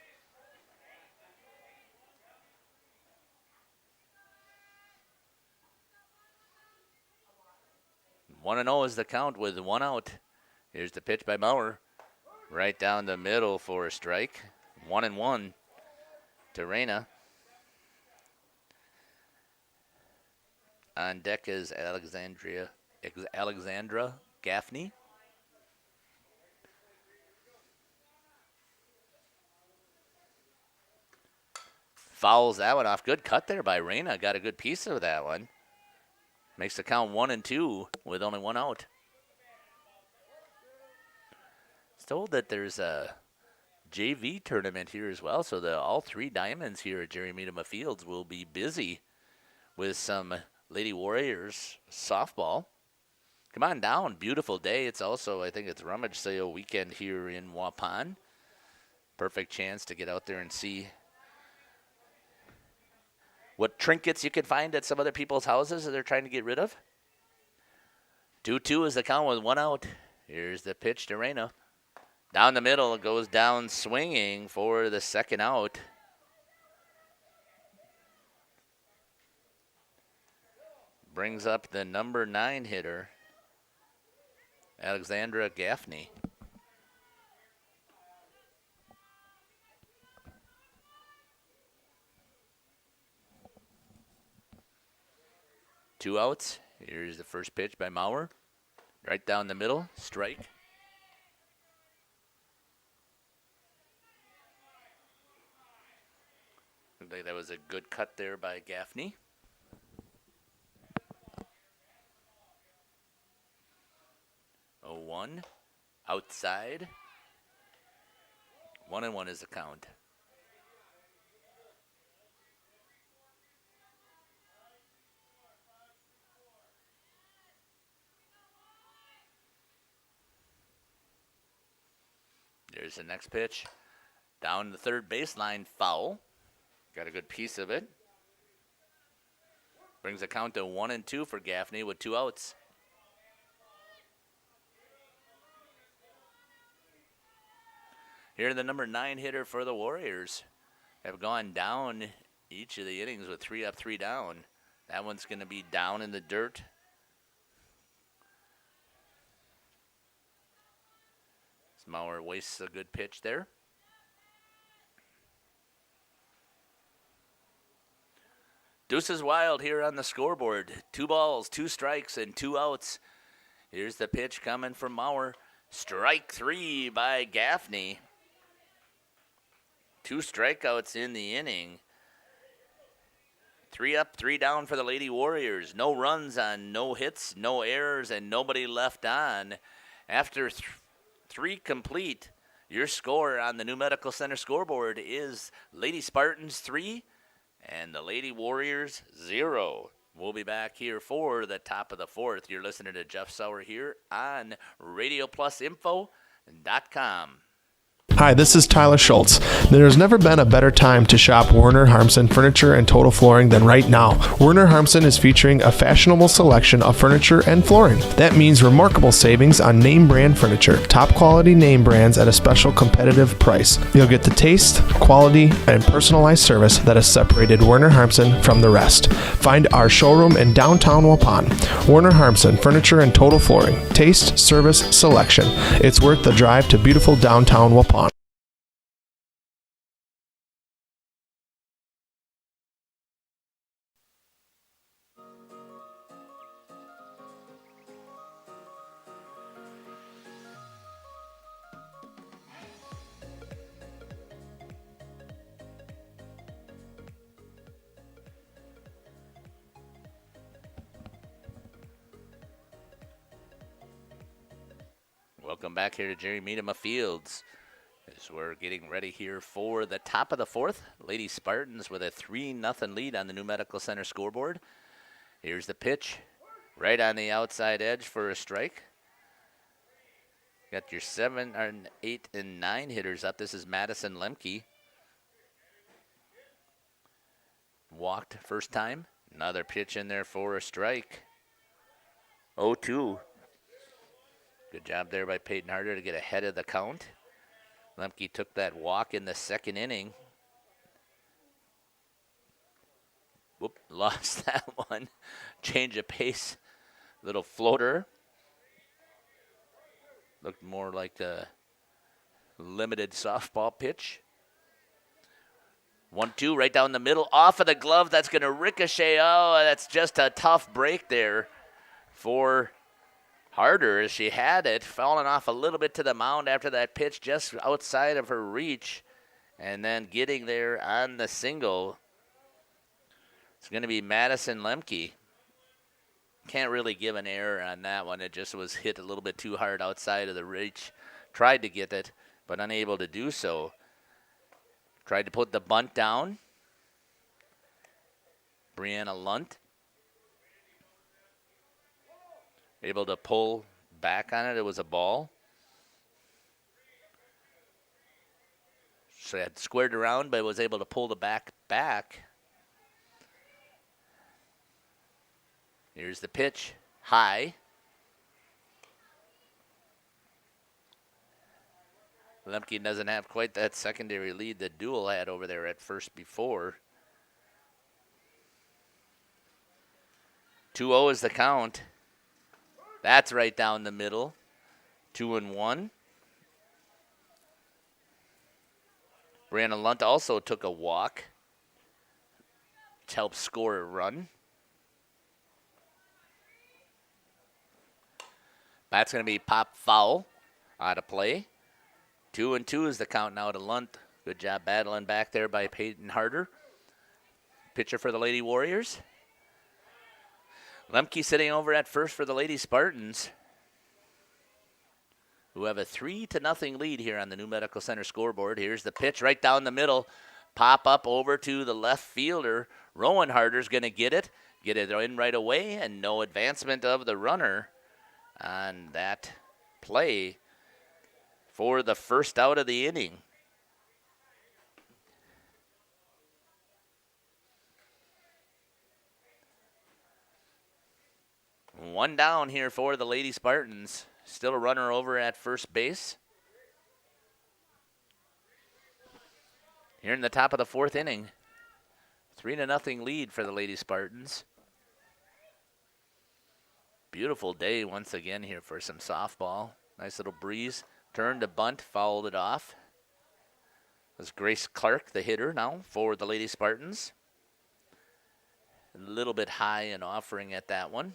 One and 0 is the count with one out. Here's the pitch by Maurer. Right down the middle for a strike. 1-1 to Reyna. On deck is Alexandra Gaffney. Fouls that one off. Good cut there by Reyna. Got a good piece of that one. Makes the count 1-2 with only one out. It's told that there's a JV tournament here as well, so all three diamonds here at Jerry Meadema Fields will be busy with some Lady Warriors softball. Come on down. Beautiful day. It's also, I think it's rummage sale weekend here in Waupun. Perfect chance to get out there and see what trinkets you can find at some other people's houses that they're trying to get rid of. 2-2 is the count with one out. Here's the pitch to Reyna. Down the middle, it goes down swinging for the second out. Brings up the number 9 hitter, Alexandra Gaffney. Two outs. Here's the first pitch by Maurer. Right down the middle, strike. Looked like that was a good cut there by Gaffney. Oh, 1 outside. 1-1 is the count. There's the next pitch. Down the third baseline, foul. Got a good piece of it. Brings the count to 1-2 for Gaffney with two outs. Here, the number 9 hitter for the Warriors have gone down each of the innings with 3 up, 3 down. That one's going to be down in the dirt. Maurer wastes a good pitch there. Deuces wild here on the scoreboard. 2 balls, 2 strikes, and 2 outs. Here's the pitch coming from Maurer. Strike 3 by Gaffney. 2 strikeouts in the inning. 3 up, 3 down for the Lady Warriors. No runs on no hits, no errors, and nobody left on. After 3 complete, your score on the New Medical Center scoreboard is Lady Spartans 3 and the Lady Warriors 0. We'll be back here for the top of the 4th. You're listening to Jeff Sauer here on RadioPlusInfo.com. Hi, this is Tyler Schultz. There has never been a better time to shop Werner Harmsen Furniture and Total Flooring than right now. Werner Harmsen is featuring a fashionable selection of furniture and flooring. That means remarkable savings on name brand furniture. Top quality name brands at a special competitive price. You'll get the taste, quality, and personalized service that has separated Werner Harmsen from the rest. Find our showroom in downtown Waupun. Werner Harmsen Furniture and Total Flooring. Taste, service, selection. It's worth the drive to beautiful downtown Waupun. Welcome back here to Jerry Miedema Fields as we're getting ready here for the top of the fourth. Lady Spartans with a 3-0 lead on the New Medical Center scoreboard. Here's the pitch, right on the outside edge for a strike. Got your 7, 8, and 9 hitters up. This is Madison Lemke. Walked first time. Another pitch in there for a strike. 0-2. Good job there by Peyton Harder to get ahead of the count. Lemke took that walk in the second inning. Whoop, lost that one. Change of pace. Little floater. Looked more like a limited softball pitch. 1-2 right down the middle. Off of the glove. That's going to ricochet. Oh, that's just a tough break there for Harder as she had it. Falling off a little bit to the mound after that pitch just outside of her reach. And then getting there on the single. It's going to be Madison Lemke. Can't really give an error on that one. It just was hit a little bit too hard outside of the reach. Tried to get it, but unable to do so. Tried to put the bunt down. Brianna Lunt. Able to pull back on it. It was a ball. So had squared around, but was able to pull the back. Here's the pitch. High. Lemke doesn't have quite that secondary lead that Duel had over there at first before. 2-0 is the count. That's right down the middle. 2-1. Brianna Lunt also took a walk to help score a run. That's going to be pop foul out of play. 2-2 is the count now to Lunt. Good job battling back there by Peyton Harder. Pitcher for the Lady Warriors. Lemke sitting over at first for the Lady Spartans, who have a 3-0 lead here on the New Medical Center scoreboard. Here's the pitch right down the middle. Pop up over to the left fielder. Rowan Harder's going to get it in right away, and no advancement of the runner on that play for the first out of the inning. One down here for the Lady Spartans. Still a runner over at first base. Here in the top of the fourth inning. 3-0 lead for the Lady Spartans. Beautiful day once again here for some softball. Nice little breeze. Turned to bunt, fouled it off. That's Grace Clark, the hitter now for the Lady Spartans. A little bit high in offering at that one.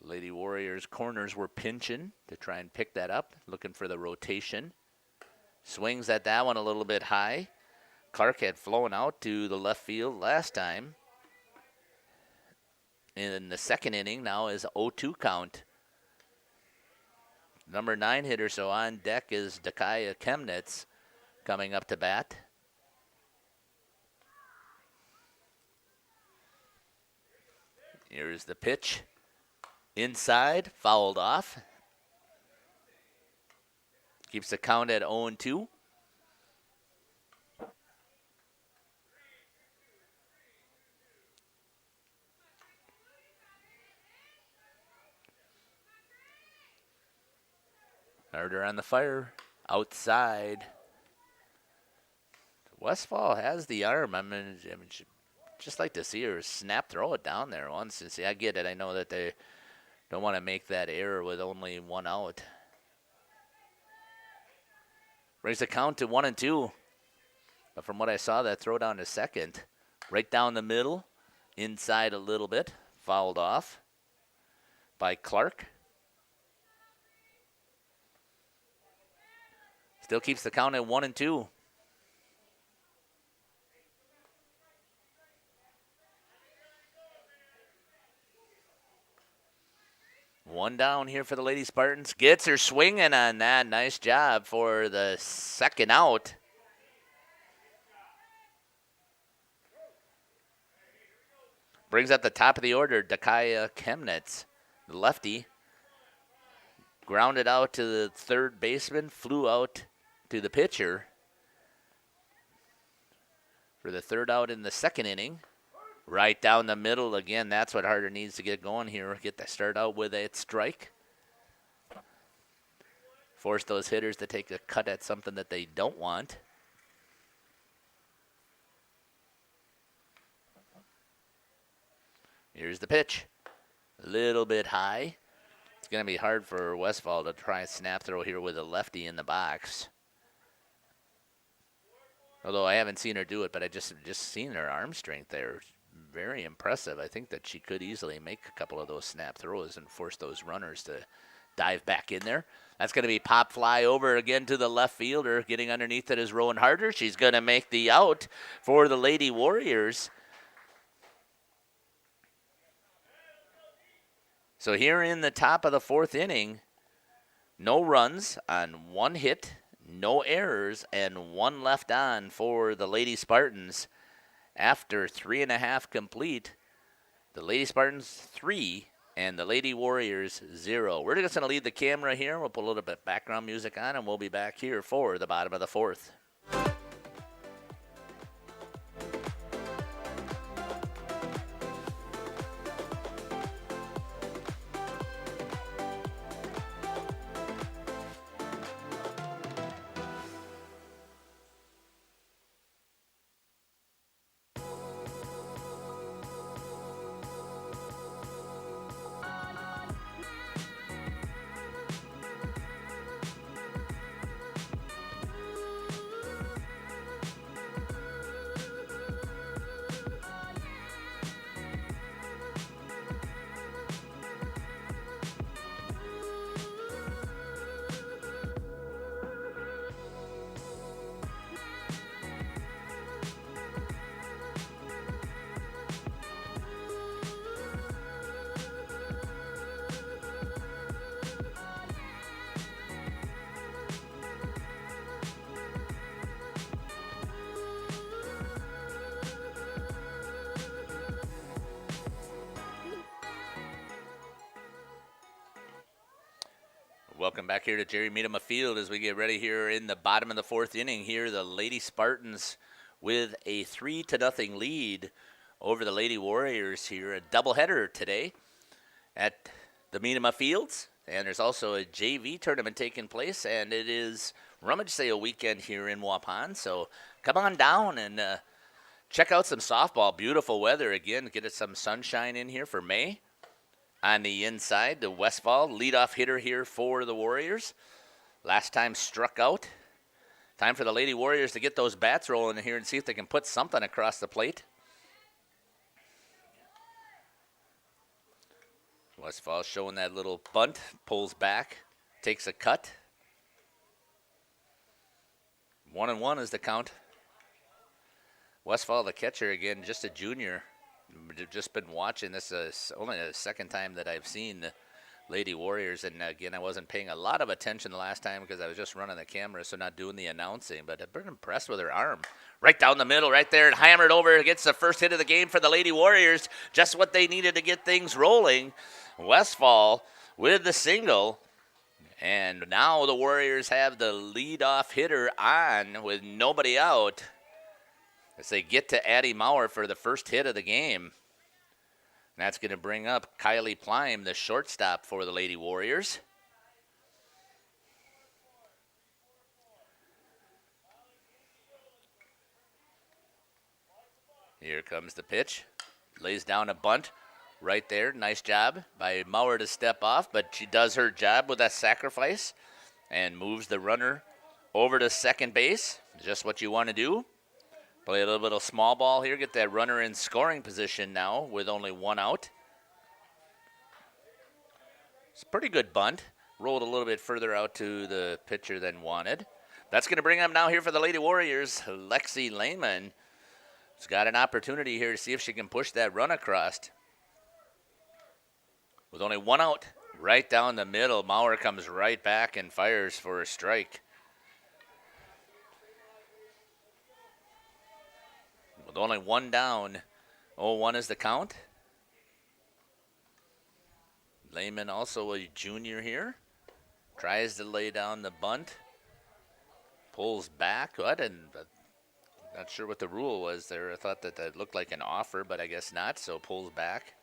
Lady Warriors corners were pinching to try and pick that up, looking for the rotation. Swings at that one a little bit high. Clark had flown out to the left field last time. In the second inning now is 0-2 count. Number 9 hitter, so on deck is Dakaya Chemnitz coming up to bat. Here's the pitch. Inside, fouled off. Keeps the count at 0-2. Harder on the fire. Outside. Westfall has the arm. I mean, just like to see her snap throw it down there once. And see, I get it. I know that they don't want to make that error with only one out. Brings the count to 1-2. But from what I saw, that throw down to second. Right down the middle. Inside a little bit. Fouled off by Clark. Still keeps the count at 1-2. One down here for the Lady Spartans. Gets her swinging on that. Nice job for the second out. Brings up the top of the order, Dakaya Chemnitz, the lefty. Grounded out to the third baseman, flew out to the pitcher for the third out in the second inning. Right down the middle again. That's what Harder needs to get going here. Get that start out with a strike. Force those hitters to take a cut at something that they don't want. Here's the pitch. A little bit high. It's going to be hard for Westfall to try a snap throw here with a lefty in the box. Although I haven't seen her do it, but I just seen her arm strength there. Very impressive. I think that she could easily make a couple of those snap throws and force those runners to dive back in there. That's going to be pop fly over again to the left fielder. Getting underneath it is Rowan Harder. She's going to make the out for the Lady Warriors. So here in the top of the fourth inning, no runs on one hit, no errors, and one left on for the Lady Spartans. After 3.5 complete, the Lady Spartans 3 and the Lady Warriors 0. We're just going to leave the camera here. We'll put a little bit of background music on, and we'll be back here for the bottom of the fourth. Welcome back here to Jerry Meadema Field as we get ready here in the bottom of the fourth inning. Here, the Lady Spartans with a 3-0 lead over the Lady Warriors here. A doubleheader today at the Meadema Fields. And there's also a JV tournament taking place, and it is rummage sale weekend here in Waupun. So come on down and check out some softball. Beautiful weather again. Get us some sunshine in here for May. On the inside, the Westfall leadoff hitter here for the Warriors. Last time struck out. Time for the Lady Warriors to get those bats rolling in here and see if they can put something across the plate. Westfall showing that little bunt, pulls back, takes a cut. 1-1 is the count. Westfall, the catcher again, just a junior. Just been watching. This is only the second time that I've seen the Lady Warriors. And again, I wasn't paying a lot of attention the last time because I was just running the camera, so not doing the announcing. But I've been impressed with her arm. Right down the middle, right there, and hammered over. Gets the first hit of the game for the Lady Warriors. Just what they needed to get things rolling. Westfall with the single. And now the Warriors have the leadoff hitter on with nobody out, as they get to Addie Maurer for the first hit of the game. And that's going to bring up Kylie Plime, the shortstop for the Lady Warriors. Here comes the pitch. Lays down a bunt right there. Nice job by Maurer to step off, but she does her job with that sacrifice and moves the runner over to second base. Just what you want to do. Play a little bit of small ball here. Get that runner in scoring position now with only one out. It's a pretty good bunt. Rolled a little bit further out to the pitcher than wanted. That's going to bring up now here for the Lady Warriors, Lexi Lehman. She's got an opportunity here to see if she can push that run across. With only one out, Right down the middle. Maurer comes right back and fires for a strike. With only one down, 0-1 is the count. Lehman, also a junior here, tries to lay down the bunt. Pulls back. Well, not sure what the rule was there. I thought that looked like an offer, but I guess not, so pulls back.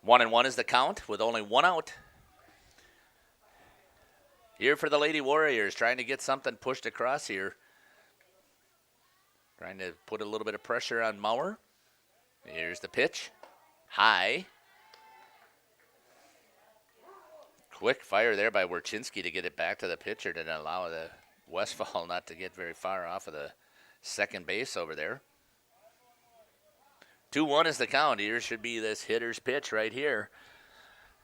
1-1 is the count with only one out. Here for the Lady Warriors, trying to get something pushed across here. Trying to put a little bit of pressure on Maurer. Here's the pitch. High. Quick fire there by Werchinski to get it back to the pitcher to allow the Westfall not to get very far off of the second base over there. 2-1 is the count. Here should be this hitter's pitch right here.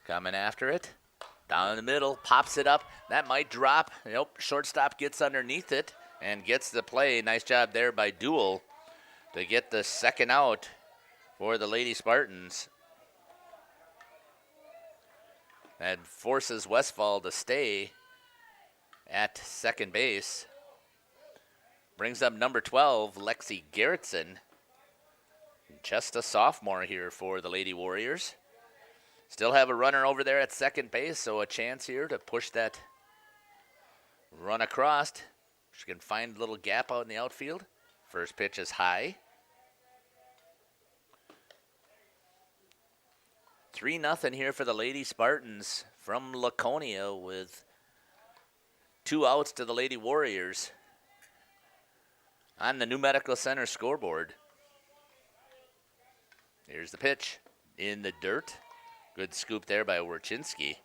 Coming after it. Down the middle, pops it up. That might drop. Nope, shortstop gets underneath it and gets the play. Nice job there by Duell to get the second out for the Lady Spartans. That forces Westfall to stay at second base. Brings up number 12, Lexi Gerritsen. Just a sophomore here for the Lady Warriors. Still have a runner over there at second base, so a chance here to push that run across. She can find a little gap out in the outfield. First pitch is high. 3-0 here for the Lady Spartans from Laconia with 2 outs to the Lady Warriors on the New Medical Center scoreboard. Here's the pitch in the dirt. Good scoop there by Werchinski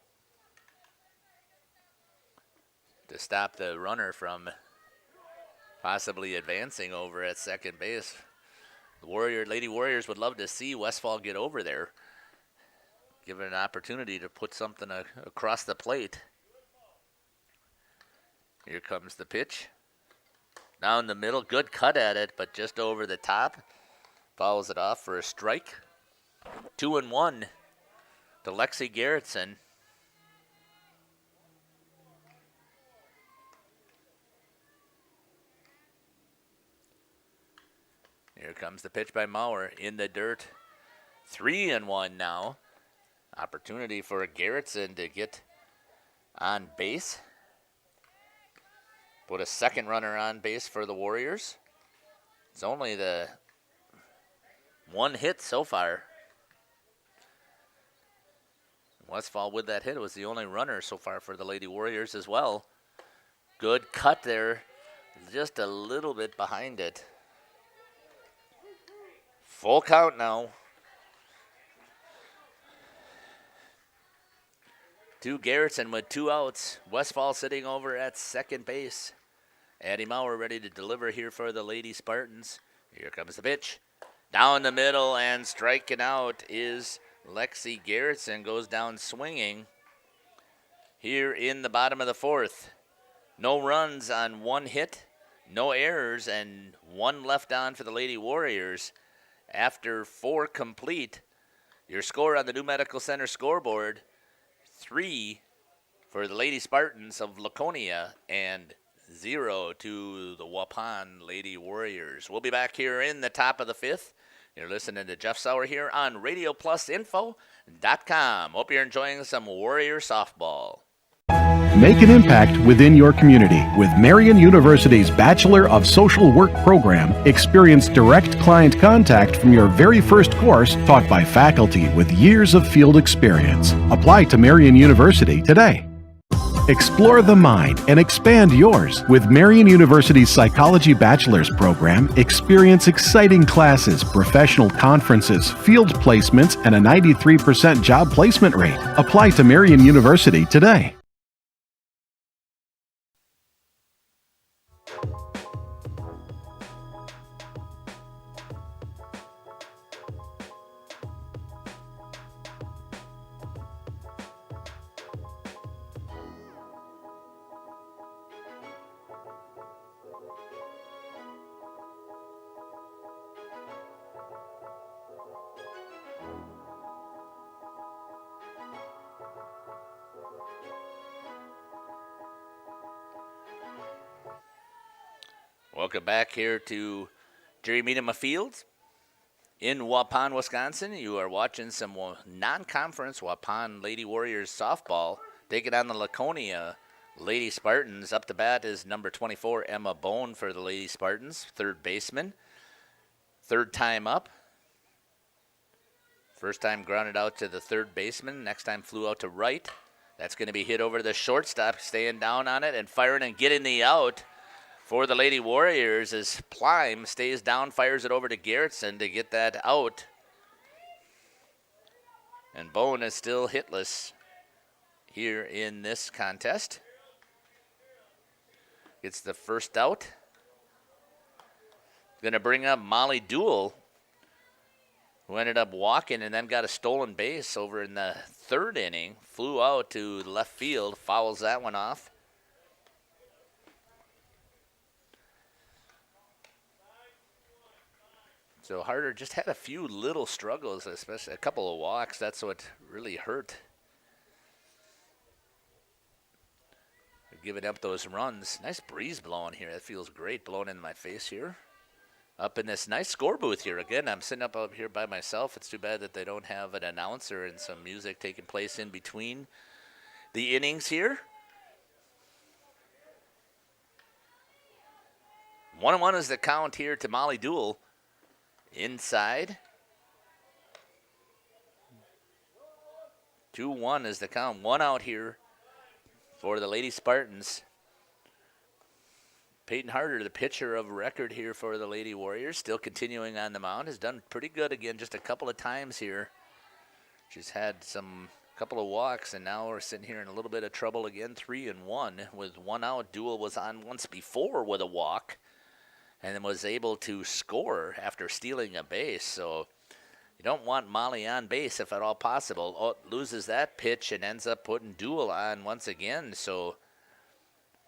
to stop the runner from possibly advancing over at second base. The Lady Warriors would love to see Westfall get over there. Give it an opportunity to put something across the plate. Here comes the pitch. Down the middle, good cut at it, but just over the top. Fouls it off for a strike. 2-1 to Lexi Gerritsen. Here comes the pitch by Maurer in the dirt. 3-1 now. Opportunity for Gerritsen to get on base. Put a second runner on base for the Warriors. It's only the one hit so far. Westfall with that hit was the only runner so far for the Lady Warriors as well. Good cut there, just a little bit behind it. Full count now. To Gerritsen with 2 outs. Westfall sitting over at second base. Addie Maurer ready to deliver here for the Lady Spartans. Here comes the pitch. Down the middle and striking out is Lexi Gerritsen. Goes down swinging here in the bottom of the 4th. No runs on 1 hit, no errors, and 1 left on for the Lady Warriors. After 4 complete, your score on the New Medical Center scoreboard, 3 for the Lady Spartans of Laconia and 0 to the Waupun Lady Warriors. We'll be back here in the top of the 5th. You're listening to Jeff Sauer here on RadioPlusInfo.com. Hope you're enjoying some Warrior softball. Make an impact within your community with Marian University's Bachelor of Social Work program. Experience direct client contact from your very first course, taught by faculty with years of field experience. Apply to Marian University today. Explore the mind and expand yours. With Marian University's Psychology Bachelor's program, experience exciting classes, professional conferences, field placements, and a 93% job placement rate. Apply to Marian University today. Welcome back here to Jerry Miedema Field in Waupun, Wisconsin. You are watching some non-conference Waupun Lady Warriors softball taking on the Laconia Lady Spartans. Up to bat is number 24, Emma Bone for the Lady Spartans, third baseman. Third time up. First time grounded out to the third baseman. Next time flew out to right. That's going to be hit over to the shortstop, staying down on it and firing and getting the out for the Lady Warriors as Plime stays down, fires it over to Garrettson to get that out. And Bone is still hitless here in this contest. Gets the first out. Going to bring up Molly Duell, who ended up walking and then got a stolen base over in the third inning. Flew out to left field, fouls that one off. So Harder just had a few little struggles, especially a couple of walks. That's what really hurt. Giving up those runs. Nice breeze blowing here. That feels great, blowing in my face here. Up in this nice score booth here. Again, I'm sitting up here by myself. It's too bad that they don't have an announcer and some music taking place in between the innings here. 1-1 is the count here to Molly Duell. Inside. 2-1 is the count. One out here for the Lady Spartans. Peyton Harder, the pitcher of record here for the Lady Warriors, still continuing on the mound, has done pretty good again just a couple of times here. She's had some couple of walks, and now we're sitting here in a little bit of trouble again, 3-1 with one out. Duell was on once before with a walk, and then was able to score after stealing a base. So you don't want Molly on base if at all possible. Oh, loses that pitch and ends up putting Duell on once again. So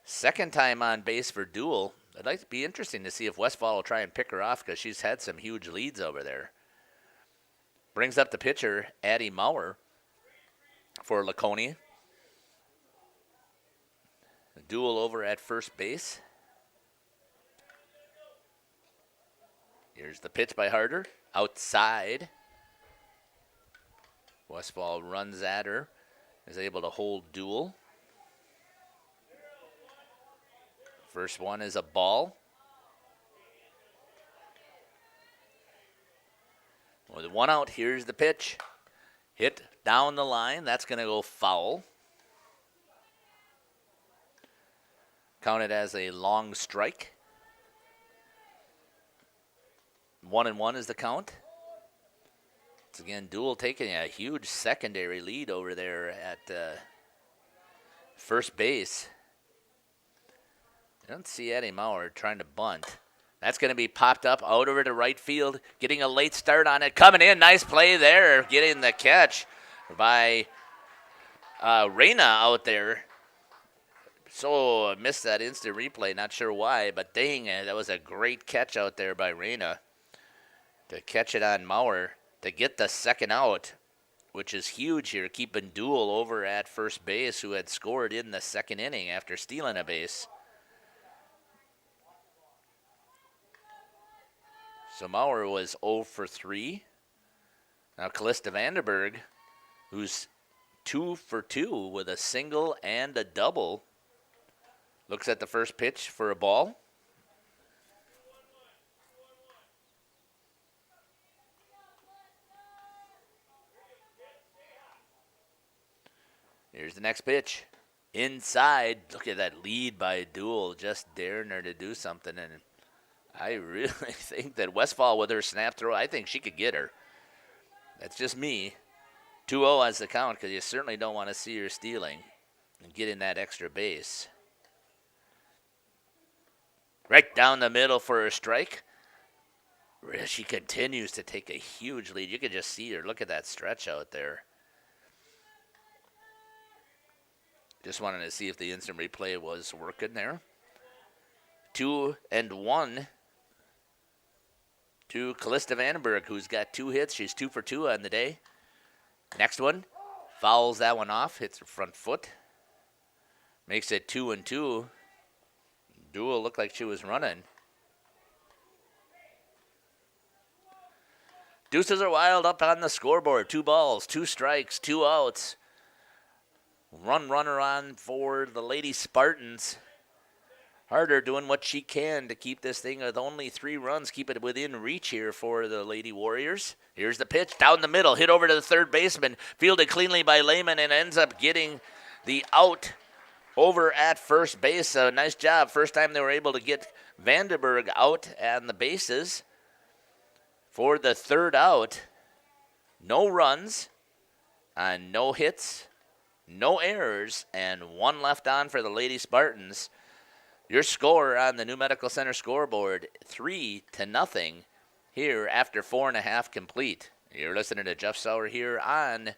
second time on base for Duell. I'd like to be interesting to see if Westfall will try and pick her off because she's had some huge leads over there. Brings up the pitcher, Addie Maurer, for Laconia. Duell over at first base. Here's the pitch by Harder. Outside. Westfall runs at her. Is able to hold Duell. First one is a ball. With one out, here's the pitch. Hit down the line. That's going to go foul. Counted as a long strike. 1-1 is the count. Once again, Duell taking a huge secondary lead over there at first base. I don't see Addie Maurer trying to bunt. That's going to be popped up out over to right field, getting a late start on it. Coming in, nice play there, getting the catch by Reyna out there. So missed that instant replay, not sure why, but dang, that was a great catch out there by Reyna to catch it on Maurer to get the second out, which is huge here, keeping Duell over at first base, who had scored in the second inning after stealing a base. So Maurer was 0 for 3. Now Callista Vanderberg, who's 2 for 2 with a single and a double, looks at the first pitch for a ball. Here's the next pitch. Inside. Look at that lead by Duell, just daring her to do something. And I really think that Westfall with her snap throw, I think she could get her. That's just me. 2-0 as the count, because you certainly don't want to see her stealing and getting that extra base. Right down the middle for a strike. She continues to take a huge lead. You can just see her. Look at that stretch out there. Just wanted to see if the instant replay was working there. 2-1 to Callista Vandenberg, who's got 2 hits. She's 2 for 2 on the day. Next one, fouls that one off, hits her front foot. Makes it 2-2. Duell looked like she was running. Deuces are wild up on the scoreboard. 2 balls, 2 strikes, 2 outs. Runner on for the Lady Spartans. Harder doing what she can to keep this thing with only 3 runs, keep it within reach here for the Lady Warriors. Here's the pitch down the middle, hit over to the third baseman, fielded cleanly by Lehman and ends up getting the out over at first base. A nice job. First time they were able to get Vandenberg out and the bases for the third out. No runs, no hits, no errors, and 1 left on for the Lady Spartans. Your score on the New Medical Center scoreboard, 3-0 here after 4.5 complete. You're listening to Jeff Sauer here on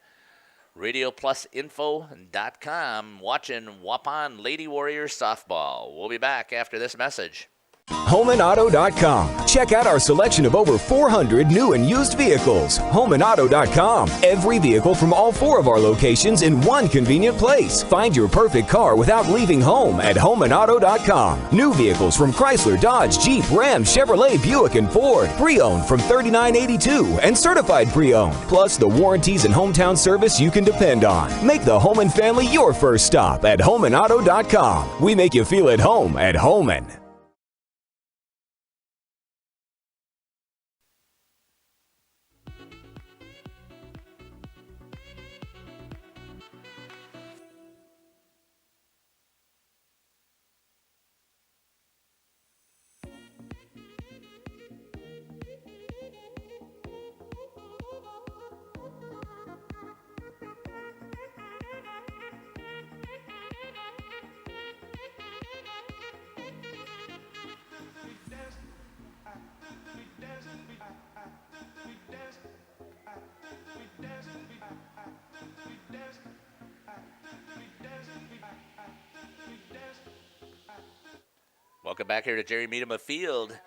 RadioPlusInfo.com, watching Waupun Lady Warriors softball. We'll be back after this message. HomeandAuto.com. Check out our selection of over 400 new and used vehicles. HomeandAuto.com. Every vehicle from all 4 of our locations in one convenient place. Find your perfect car without leaving home at HomeandAuto.com. New vehicles from Chrysler, Dodge, Jeep, Ram, Chevrolet, Buick, and Ford. Pre-owned from $39.82 and certified pre-owned. Plus the warranties and hometown service you can depend on. Make the Homan family your first stop at HomeandAuto.com. We make you feel at home at Homan. Welcome back here to Jerry Meadema Field.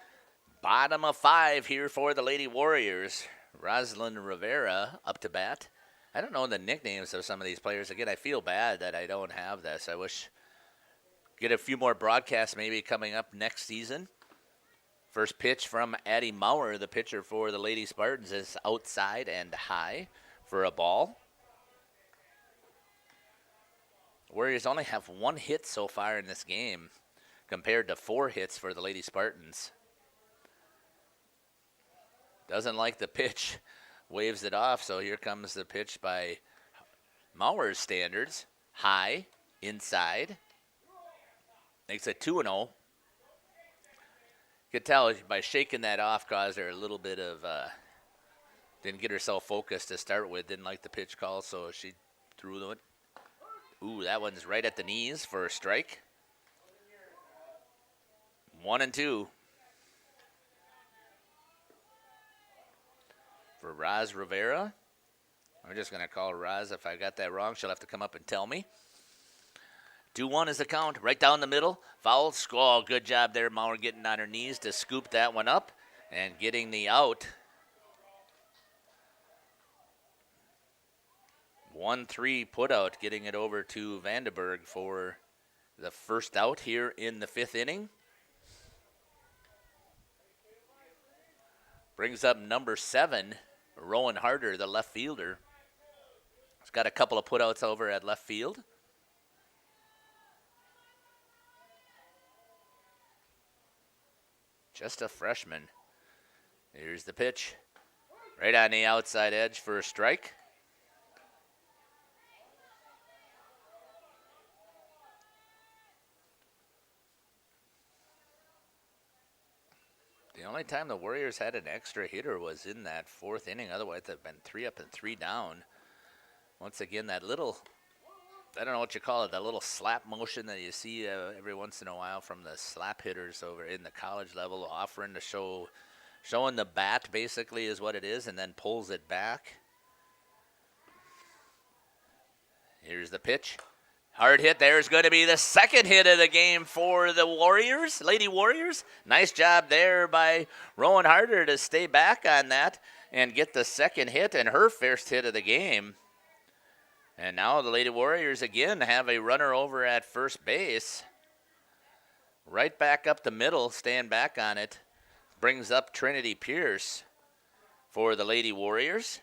Bottom of 5 here for the Lady Warriors. Rosalind Rivera up to bat. I don't know the nicknames of some of these players. Again, I feel bad that I don't have this. I wish get a few more broadcasts maybe coming up next season. First pitch from Addie Maurer, the pitcher for the Lady Spartans, is outside and high for a ball. Warriors only have 1 hit so far in this game, compared to 4 hits for the Lady Spartans. Doesn't like the pitch, waves it off, so here comes the pitch by Maurer's standards. High, inside. Makes it 2-0. Could tell by shaking that off caused her a little bit of, didn't get herself focused to start with, didn't like the pitch call, so she threw it. Ooh, that one's right at the knees for a strike. 1-2 for Roz Rivera. I'm just going to call Roz. If I got that wrong, she'll have to come up and tell me. 2-1 is the count. Right down the middle. Foul. Score. Good job there. Maurer getting on her knees to scoop that one up and getting the out. 1-3 put out, getting it over to Vandenberg for the first out here in the 5th inning. Brings up number 7, Rowan Harder, the left fielder. He's got a couple of putouts over at left field. Just a freshman. Here's the pitch. Right on the outside edge for a strike. The only time the Warriors had an extra hitter was in that 4th inning. Otherwise, they've been 3 up and 3 down. Once again, that little, I don't know what you call it, that little slap motion that you see every once in a while from the slap hitters over in the college level, offering to showing the bat basically is what it is, and then pulls it back. Here's the pitch. Hard hit. There's going to be the second hit of the game for the Warriors, Lady Warriors. Nice job there by Rowan Harder to stay back on that and get the second hit and her first hit of the game. And now the Lady Warriors again have a runner over at first base. Right back up the middle, staying back on it. Brings up Trinity Pierce for the Lady Warriors.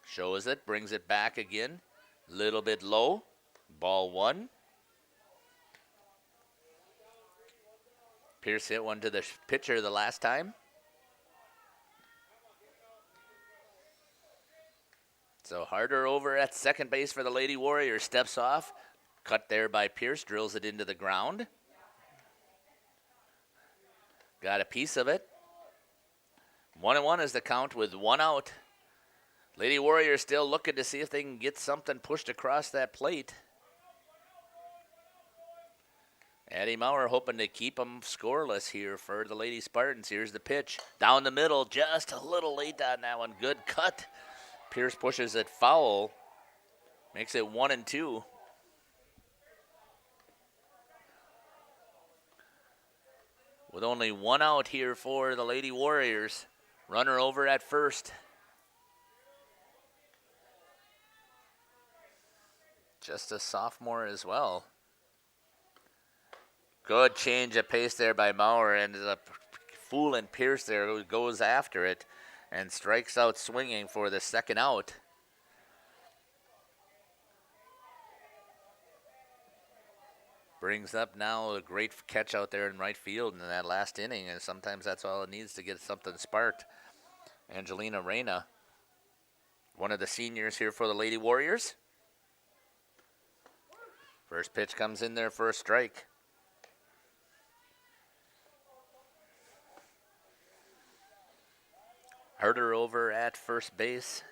Shows it, brings it back again. Little bit low. Ball 1. Pierce hit one to the pitcher the last time. So Harder over at second base for the Lady Warriors. Steps off. Cut there by Pierce. Drills it into the ground. Got a piece of it. 1-1 is the count with 1 out. Lady Warriors still looking to see if they can get something pushed across that plate. Addie Maurer hoping to keep them scoreless here for the Lady Spartans. Here's the pitch. Down the middle, just a little late on that one. Good cut. Pierce pushes it foul. Makes it 1-2. With only 1 out here for the Lady Warriors. Runner over at first. Just a sophomore as well. Good change of pace there by Maurer. Ended up fooling Pierce there, who goes after it and strikes out swinging for the second out. Brings up now a great catch out there in right field in that last inning, and sometimes that's all it needs to get something sparked. Angelina Reyna, one of the seniors here for the Lady Warriors. First pitch comes in there for a strike. Herder over at first base.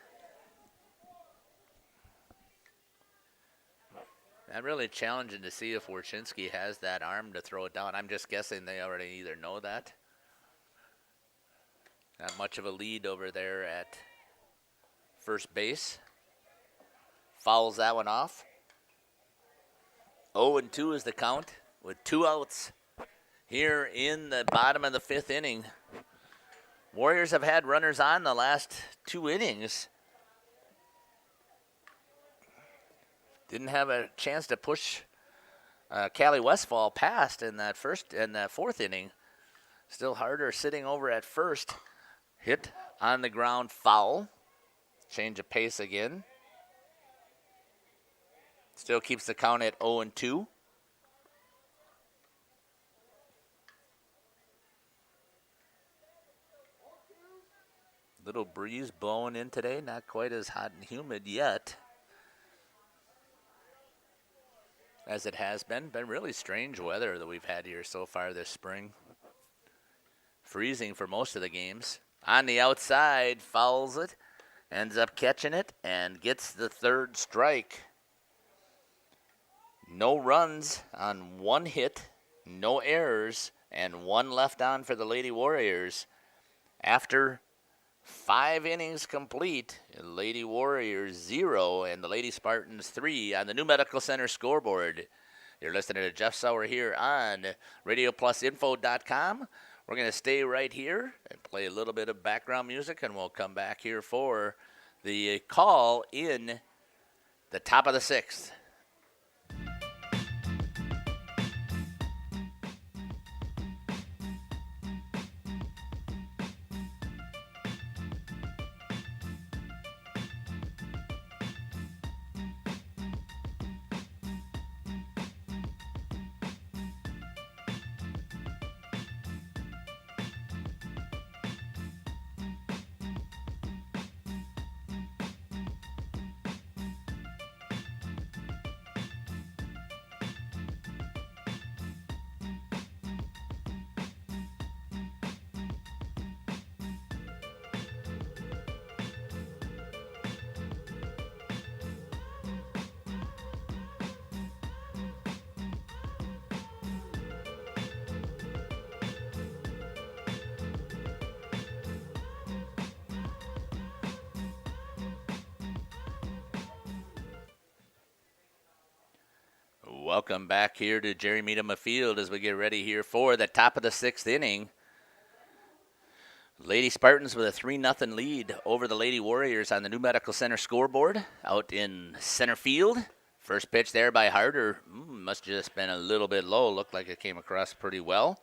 I'm really challenging to see if Warchinski has that arm to throw it down. I'm just guessing they already either know that. Not much of a lead over there at first base. Fouls that one off. 0-2 is the count with 2 outs here in the bottom of the 5th inning. Warriors have had runners on the last 2 innings. Didn't have a chance to push Callie Westfall past in that 4th inning. Still Harder sitting over at first. Hit on the ground, foul. Change of pace again. Still keeps the count at 0-2. Little breeze blowing in today, not quite as hot and humid yet as it has been. Been really strange weather that we've had here so far this spring. Freezing for most of the games. On the outside, fouls it, ends up catching it, and gets the 3rd strike. No runs on 1 hit, no errors, and 1 left on for the Lady Warriors. After 5 innings complete, Lady Warriors 0 and the Lady Spartans 3 on the New Medical Center scoreboard. You're listening to Jeff Sauer here on RadioPlusInfo.com. We're going to stay right here and play a little bit of background music, and we'll come back here for the call in the top of the 6th. Welcome back here to Jerry Miedema Field as we get ready here for the top of the 6th inning. Lady Spartans with a 3-0 lead over the Lady Warriors on the New Medical Center scoreboard out in center field. First pitch there by Harder. Must have just been a little bit low. Looked like it came across pretty well.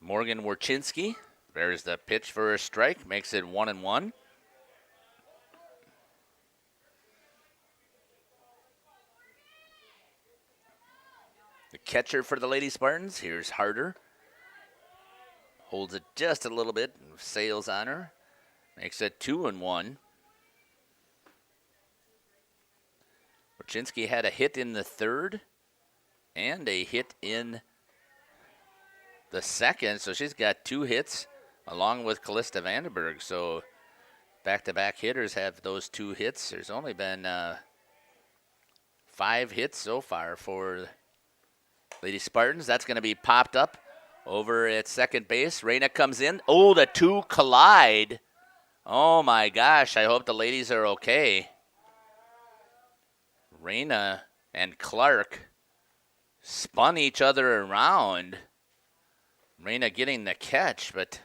Morgan Warchinski. There's the pitch for a strike. Makes it 1-1. The catcher for the Lady Spartans, here's Harder. Holds it just a little bit, sails on her. Makes it 2-1. Warchinski had a hit in the third and a hit in the second, so she's got 2 hits along with Callista Vandenberg. So back-to-back hitters have those 2 hits. There's only been 5 hits so far for Lady Spartans. That's going to be popped up over at second base. Reyna comes in. Oh, the 2 collide. Oh, my gosh. I hope the ladies are okay. Reyna and Clark spun each other around. Reyna getting the catch, but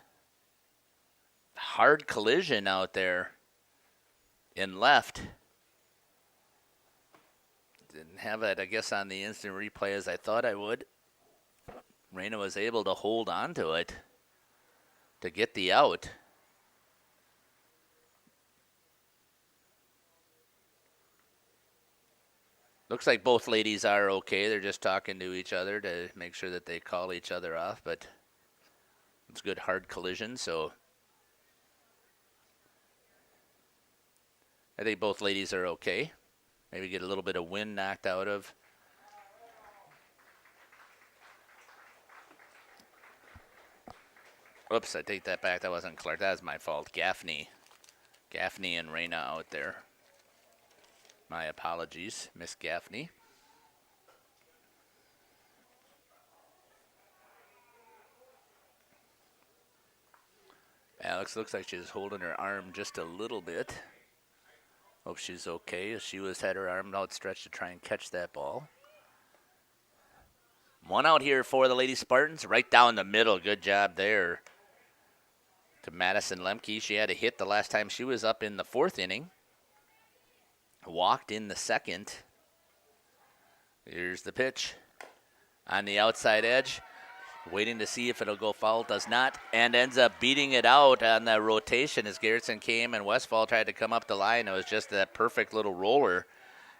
hard collision out there in left. Didn't have it, I guess, on the instant replay as I thought I would. Reyna was able to hold on to it to get the out. Looks like both ladies are okay. They're just talking to each other to make sure that they call each other off, but it's good hard collision, so I think both ladies are okay. Maybe get a little bit of wind knocked out of. Oops, I take that back. That wasn't Clark. That was my fault. Gaffney and Reyna out there. My apologies, Miss Gaffney. Alex looks like she's holding her arm just a little bit. Hope she's okay. She had her arm outstretched to try and catch that ball. 1 out here for the Lady Spartans, right down the middle. Good job there to Madison Lemke. She had a hit the last time she was up in the 4th inning. Walked in the 2nd. Here's the pitch on the outside edge. Waiting to see if it'll go foul. Does not, and ends up beating it out on the rotation as Garrettson came and Westfall tried to come up the line. It was just that perfect little roller.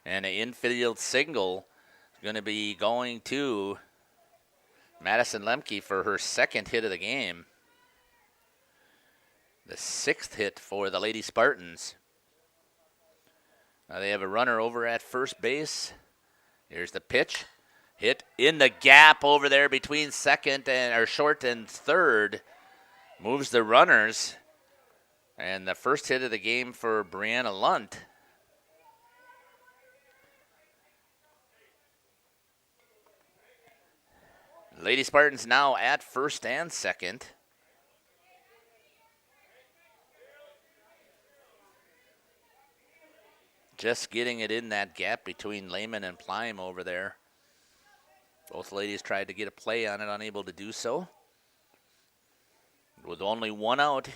And an infield single is going to be going to Madison Lemke for her 2nd hit of the game. The 6th hit for the Lady Spartans. Now they have a runner over at first base. Here's the pitch. Hit in the gap over there between short and 3rd. Moves the runners. And the first hit of the game for Brianna Lunt. Lady Spartans now at first and 2nd. Just getting it in that gap between Lehman and Plime over there. Both ladies tried to get a play on it, unable to do so. With only 1 out,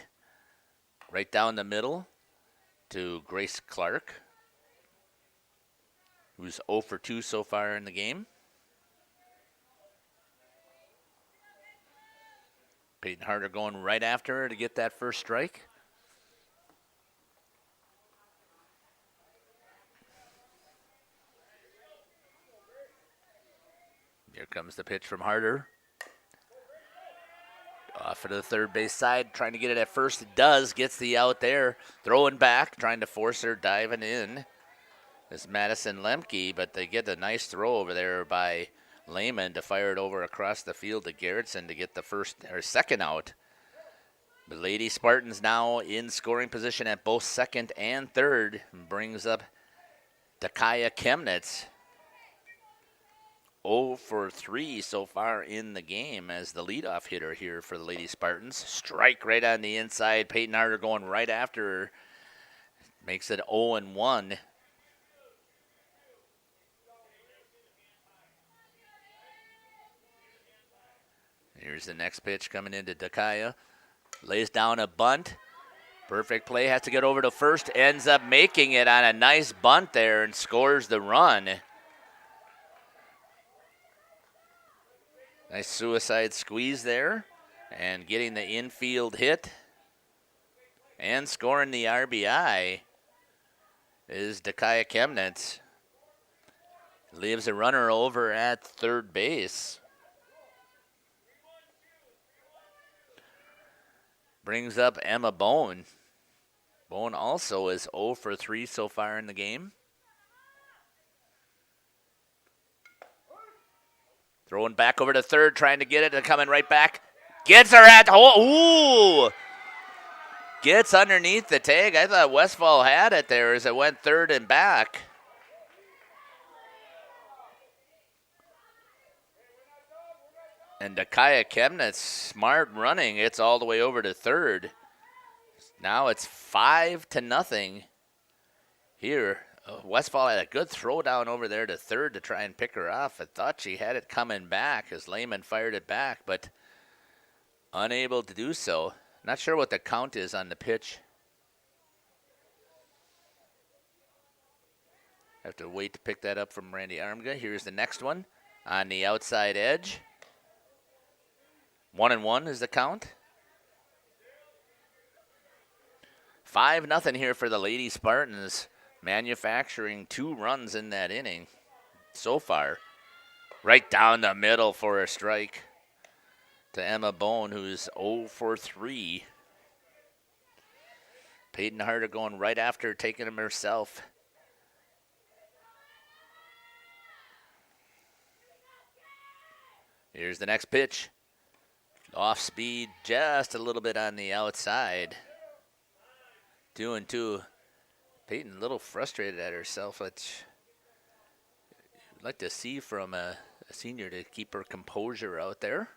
right down the middle to Grace Clark, who's 0 for 2 so far in the game. Peyton Harder going right after her to get that first strike. Here comes the pitch from Harder. Off to the third base side, trying to get it at first. It does, gets the out there. Throwing back, trying to force her diving in. This Madison Lemke, but they get a nice throw over there by Lehman to fire it over across the field to Garrettson to get the 2nd out. The Lady Spartans now in scoring position at both 2nd and 3rd. Brings up Dakaya Chemnitz. 0 for 3 so far in the game as the leadoff hitter here for the Lady Spartans. Strike right on the inside. Peyton Harder going right after her. Makes it 0-1. Here's the next pitch coming into Dakaya. Lays down a bunt. Perfect play. Has to get over to first. Ends up making it on a nice bunt there and scores the run. Nice suicide squeeze there. And getting the infield hit and scoring the RBI is Dakaya Chemnitz. Leaves a runner over at third base. Brings up Emma Bone. Bone also is 0 for 3 so far in the game. Throwing back over to third, trying to get it, and coming right back. Gets her at ooh! Gets underneath the tag. I thought Westfall had it there as it went third and back. And Dakaya Chemnitz, smart running. It's all the way over to third. Now it's 5-0 here. Westfall had a good throw down over there to third to try and pick her off. I thought she had it coming back as Lehman fired it back, but unable to do so. Not sure what the count is on the pitch. Have to wait to pick that up from Randy Armga. Here's the next one on the outside edge. 1-1 is the count. 5-0 here for the Lady Spartans, manufacturing 2 runs in that inning so far. Right down the middle for a strike to Emma Bone, who's 0 for 3. Peyton Harder going right after, taking him herself. Here's the next pitch. Off speed, just a little bit on the outside. 2-2. Peyton a little frustrated at herself, which I'd like to see from a senior to keep her composure out there.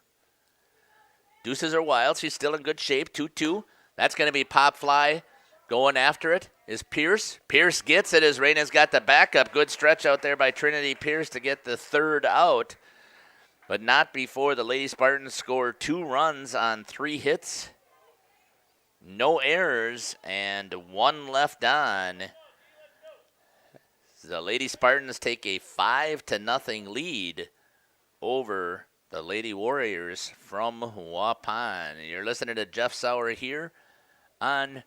Deuces are wild. She's still in good shape. 2-2. That's going to be pop fly. Going after it is Pierce. Pierce gets it as Reyna's got the backup. Good stretch out there by Trinity Pierce to get the third out. But not before the Lady Spartans score 2 runs on 3 hits. No errors and 1 left on. The Lady Spartans take a 5-0 lead over the Lady Warriors from Waupun. You're listening to Jeff Sauer here on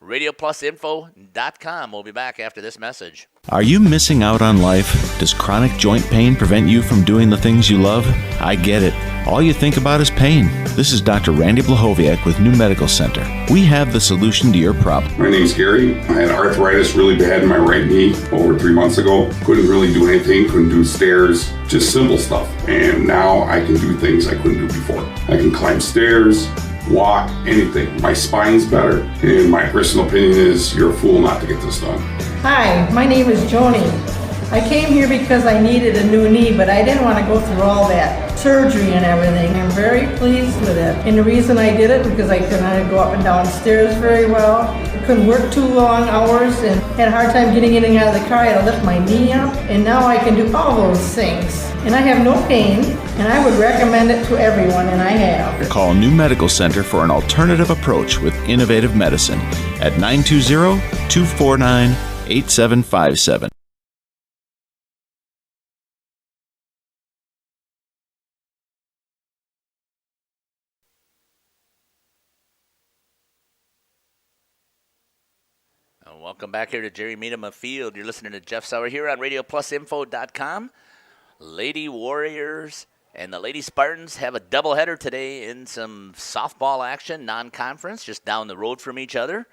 RadioPlusInfo.com. We'll be back after this message. Are you missing out on life? Does chronic joint pain prevent you from doing the things you love? I get it. All you think about is pain. This is Dr. Randy Blahoviak with New Medical Center. We have the solution to your problem. My name's Gary. I had arthritis really bad in my right knee over 3 months ago. Couldn't really do anything, couldn't do stairs, just simple stuff. And now I can do things I couldn't do before. I can climb stairs, walk, anything. My spine's better. And my personal opinion is you're a fool not to get this done. Hi, my name is Joni. I came here because I needed a new knee, but I didn't want to go through all that surgery and everything. I'm very pleased with it. And the reason I did it because I couldn't go up and down stairs very well. I couldn't work 2 long hours and had a hard time getting in and out of the car. I had to lift my knee up. And now I can do all those things. And I have no pain, and I would recommend it to everyone, and I have. Call New Medical Center for an alternative approach with innovative medicine at 920-249-8757. Welcome back here to Jerry Meadema Field. You're listening to Jeff Sauer here on RadioPlusInfo.com. Lady Warriors and the Lady Spartans have a doubleheader today in some softball action, non-conference, just down the road from each other.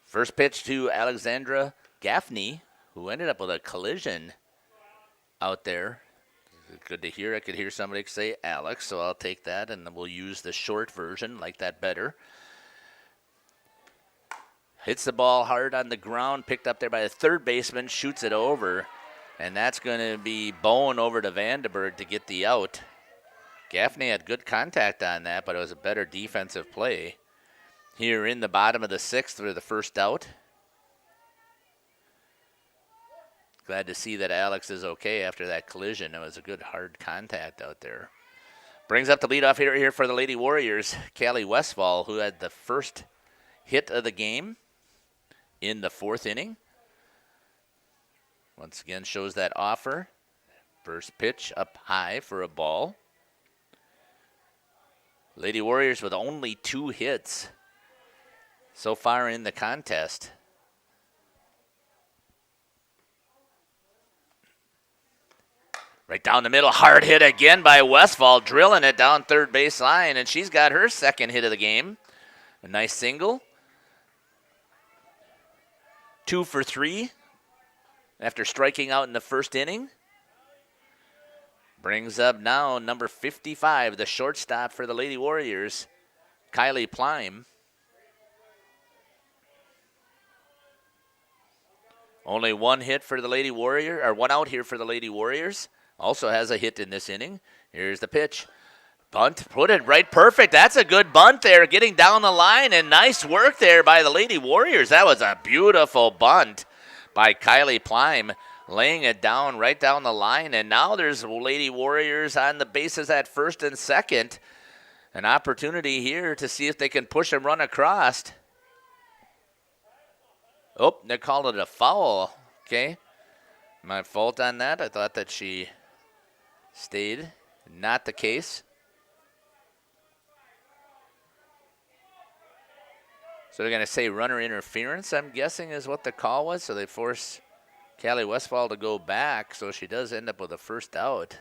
First pitch to Alexandra Gaffney, who ended up with a collision out there. Good to hear. I could hear somebody say Alex, so I'll take that, and then we'll use the short version, like that better. Hits the ball hard on the ground, picked up there by the third baseman, shoots it over, and that's going to be Bone over to Vandenberg to get the out. Gaffney had good contact on that, but it was a better defensive play. Here in the bottom of the 6th for the first out. Glad to see that Alex is okay after that collision. It was a good hard contact out there. Brings up the leadoff here for the Lady Warriors, Callie Westfall, who had the first hit of the game in the 4th inning. Once again shows that offer. First pitch up high for a ball. Lady Warriors with only 2 hits so far in the contest. Right down the middle, hard hit again by Westfall, drilling it down third base line, and she's got her second hit of the game. A nice single. 2 for 3 after striking out in the first inning. Brings up now number 55, the shortstop for the Lady Warriors, Kylie Plime. Only 1 hit for the Lady Warrior, or 1 out here for the Lady Warriors. Also has a hit in this inning. Here's the pitch. Bunt, put it right perfect. That's a good bunt there, getting down the line, and nice work there by the Lady Warriors. That was a beautiful bunt by Kylie Plime, laying it down right down the line. And now there's Lady Warriors on the bases at first and second. An opportunity here to see if they can push and run across. Oh, they called it a foul. Okay. My fault on that. I thought that she stayed. Not the case. So they're going to say runner interference, I'm guessing, is what the call was. So they force Callie Westfall to go back. So she does end up with a first out.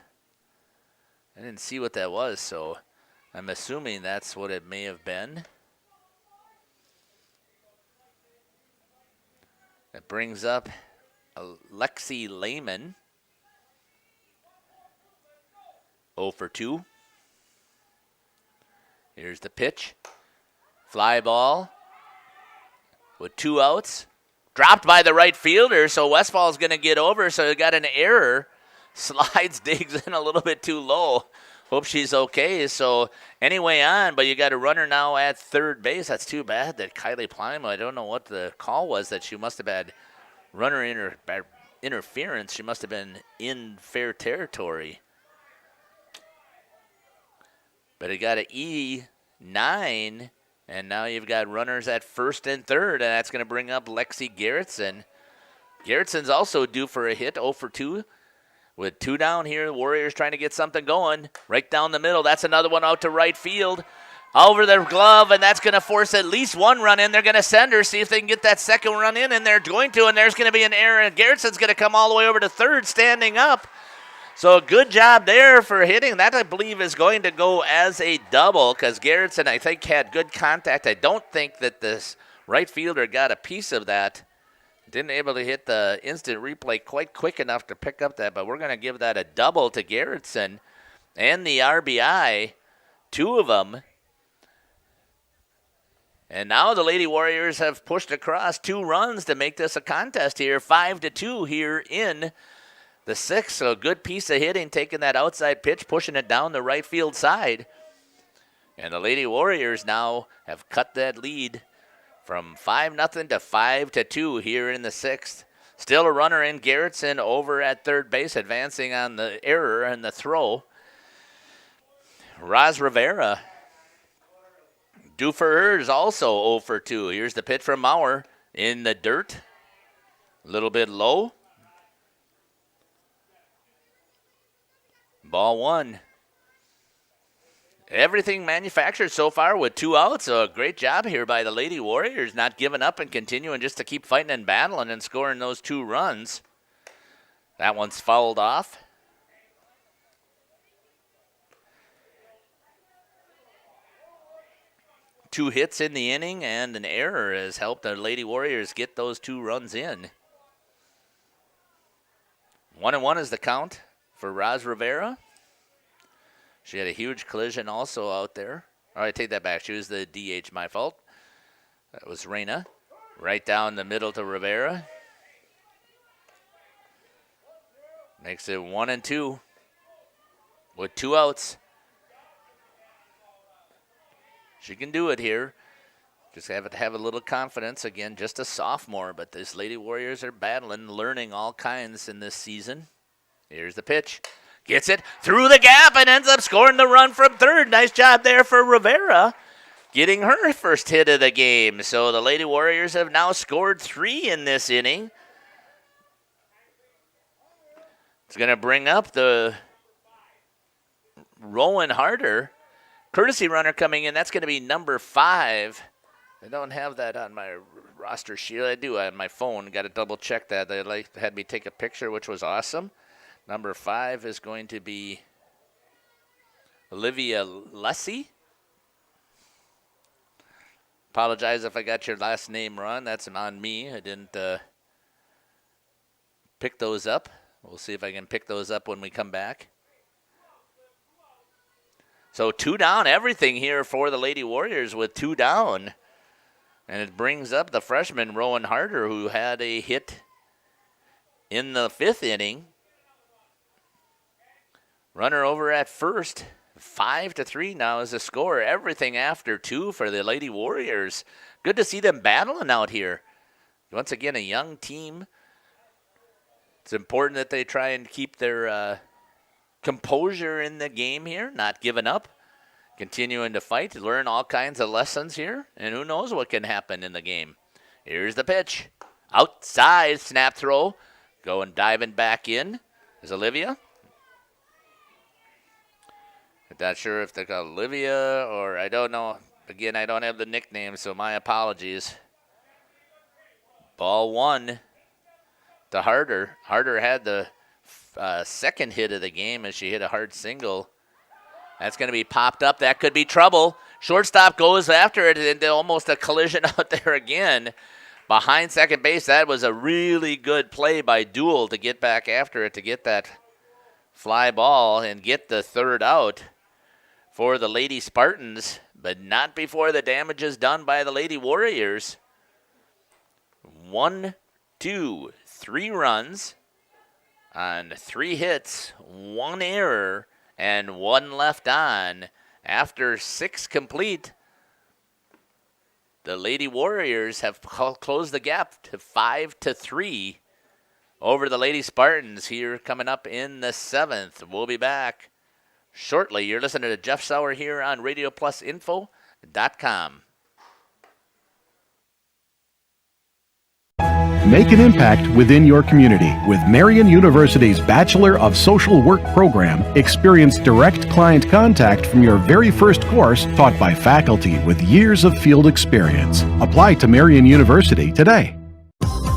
I didn't see what that was, so I'm assuming that's what it may have been. That brings up Lexi Lehman. 0 for 2. Here's the pitch. Fly ball with 2 outs. Dropped by the right fielder, so Westfall's going to get over, so they got an error. Slides, digs in a little bit too low. Hope she's okay. So anyway on, but you got a runner now at third base. That's too bad that Kylie Plime, I don't know what the call was, that she must have had runner interference. She must have been in fair territory. But it got an E9, and now you've got runners at first and third, and that's going to bring up Lexi Garrettson. Garrettson's also due for a hit, 0 for 2. With 2 down here, the Warriors trying to get something going. Right down the middle, that's another one out to right field. Over their glove, and that's going to force at least 1 run in. They're going to send her, see if they can get that second run in, and they're going to, and there's going to be an error, and Garrettson's going to come all the way over to third, standing up. So good job there for hitting. That, I believe, is going to go as a double because Garrettson, I think, had good contact. I don't think that this right fielder got a piece of that. Didn't able to hit the instant replay quite quick enough to pick up that, but we're going to give that a double to Garrettson. And the RBI, 2 of them. And now the Lady Warriors have pushed across 2 runs to make this a contest here, 5-2 here in the 6th. So a good piece of hitting, taking that outside pitch, pushing it down the right field side. And the Lady Warriors now have cut that lead from 5-0 to 5-2 here in the 6th. Still a runner in Garrettson over at third base, advancing on the error and the throw. Roz Rivera, due for hers, also 0 for 2. Here's the pitch from Maurer in the dirt. A little bit low. Ball 1. Everything manufactured so far with 2 outs. So a great job here by the Lady Warriors, not giving up and continuing just to keep fighting and battling and scoring those 2 runs. That one's fouled off. Two hits in the inning and an error has helped the Lady Warriors get those 2 runs in. 1-1 is the count for Roz Rivera. She had a huge collision also out there. All right, take that back. She was the DH, my fault. That was Reyna. Right down the middle to Rivera. Makes it 1-2 with 2 outs. She can do it here. Just have to have a little confidence. Again, just a sophomore, but these Lady Warriors are battling, learning all kinds in this season. Here's the pitch. Gets it through the gap and ends up scoring the run from third. Nice job there for Rivera, getting her first hit of the game. So the Lady Warriors have now scored 3 in this inning. It's going to bring up the Rowan Harder Courtesy runner coming in. That's going to be number 5. I don't have that on my roster sheet. I do on my phone. Got to double check that. They had me take a picture, which was awesome. Number 5 is going to be Olivia Lessie. Apologize if I got your last name wrong. That's on me. I didn't pick those up. We'll see if I can pick those up when we come back. So 2 down, everything here for the Lady Warriors with 2 down. And it brings up the freshman, Rowan Harder, who had a hit in the 5th inning. Runner over at first. 5-3 now is the score. Everything after 2 for the Lady Warriors. Good to see them battling out here. Once again, a young team. It's important that they try and keep their composure in the game here, not giving up, continuing to fight, learn all kinds of lessons here, and who knows what can happen in the game. Here's the pitch. Outside snap throw. Diving back in is Olivia. Not sure if they're called Olivia or I don't know. Again, I don't have the nickname, so my apologies. Ball 1 to Harder. Harder had the second hit of the game as she hit a hard single. That's going to be popped up. That could be trouble. Shortstop goes after it, and almost a collision out there again. Behind second base, that was a really good play by Duell to get back after it, to get that fly ball and get the 3rd out for the Lady Spartans, but not before the damage is done by the Lady Warriors. 1, 2, 3 runs on 3 hits, 1 error, and 1 left on. After 6 complete, the Lady Warriors have closed the gap to 5-3 over the Lady Spartans here coming up in the 7th. We'll be back shortly. You're listening to Jeff Sauer here on RadioPlusInfo.com. Make an impact within your community with Marian University's Bachelor of Social Work program. Experience direct client contact from your very first course, taught by faculty with years of field experience. Apply to Marian University today.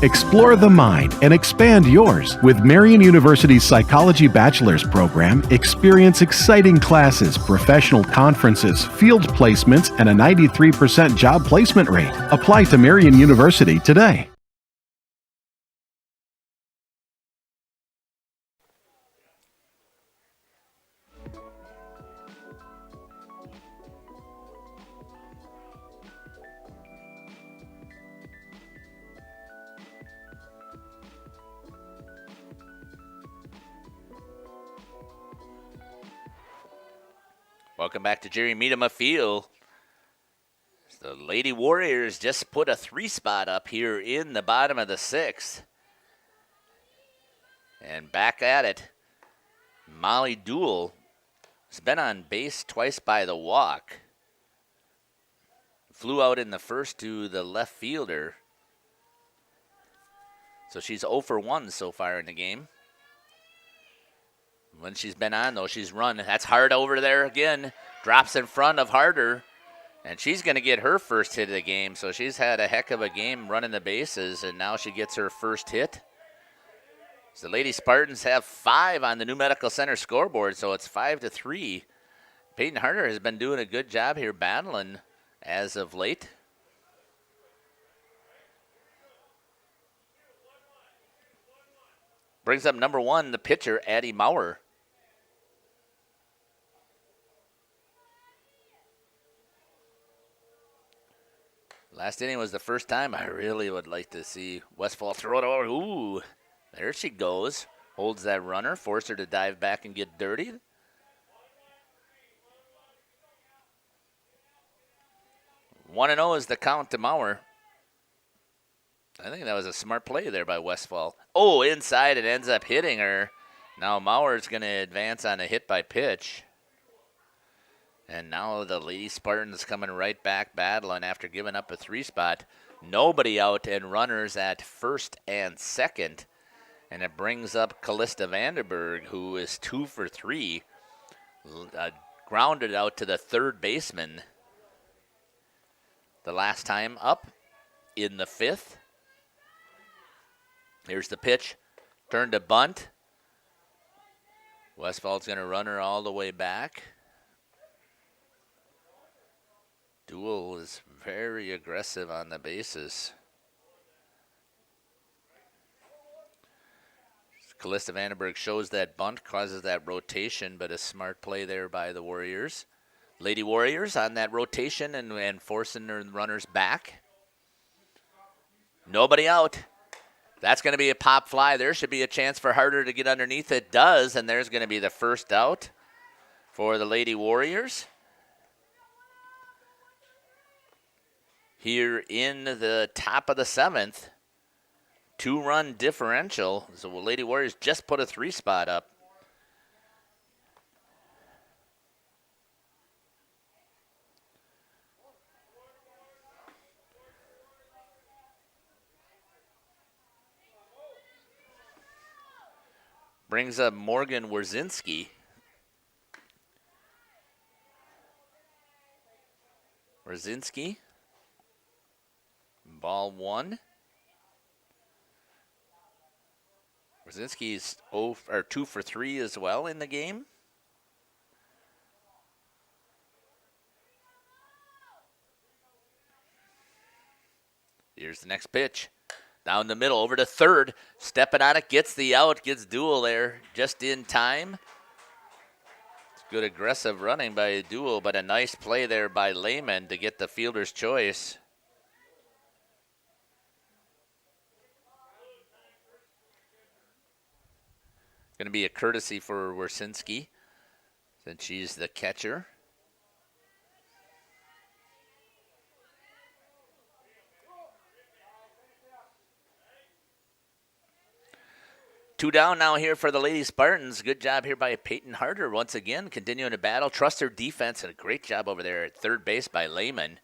Explore the mind and expand yours. With Marian University's Psychology Bachelor's program, experience exciting classes, professional conferences, field placements, and a 93% job placement rate. Apply to Marian University today. Welcome back to Jerry Miedema Field. The Lady Warriors just put a 3 spot up here in the bottom of the 6th. And back at it, Molly Duell has been on base twice by the walk. Flew out in the first to the left fielder. So she's 0 for 1 so far in the game. When she's been on, though, she's run. That's Hard over there again. Drops in front of Harder. And she's going to get her first hit of the game. So she's had a heck of a game running the bases, and now she gets her first hit. So the Lady Spartans have 5 on the New Medical Center scoreboard, so it's 5-3. Peyton Harder has been doing a good job here battling as of late. Brings up number 1, the pitcher, Addie Maurer. Last inning was the first time I really would like to see Westfall throw it over. Ooh, there she goes. Holds that runner, force her to dive back and get dirty. One and 0 is the count to Maurer. I think that was a smart play there by Westfall. Oh, inside, it ends up hitting her. Now Maurer's going to advance on a hit by pitch. And now the Lady Spartans coming right back battling after giving up a 3 spot. Nobody out and runners at first and second. And it brings up Callista Vanderberg, who is 2 for 3. A grounded out to the third baseman the last time up in the fifth. Here's the pitch. Turn to bunt. Westfall's going to run her all the way back. Duel is very aggressive on the bases. Callista Vandenberg shows that bunt, causes that rotation, but a smart play there by the Warriors. Lady Warriors on that rotation and forcing their runners back. Nobody out. That's going to be a pop fly. There should be a chance for Harder to get underneath. It does, and there's going to be the first out for the Lady Warriors. Here in the top of the seventh, 2-run differential. So Lady Warriors just put a 3 spot up. Brings up Morgan Wierzinski. Wierzinski. Ball 1. Wierzinski's 2 for 3 as well in the game. Here's the next pitch. Down the middle, over to third. Stepping on it, gets the out, gets Duel there just in time. It's good aggressive running by Duel, but a nice play there by Lehman to get the fielder's choice. Going to be a courtesy for Wierzinski since she's the catcher. Two down now here for the Lady Spartans. Good job here by Peyton Harder once again, continuing to battle. Trust her defense, and a great job over there at third base by Lehman.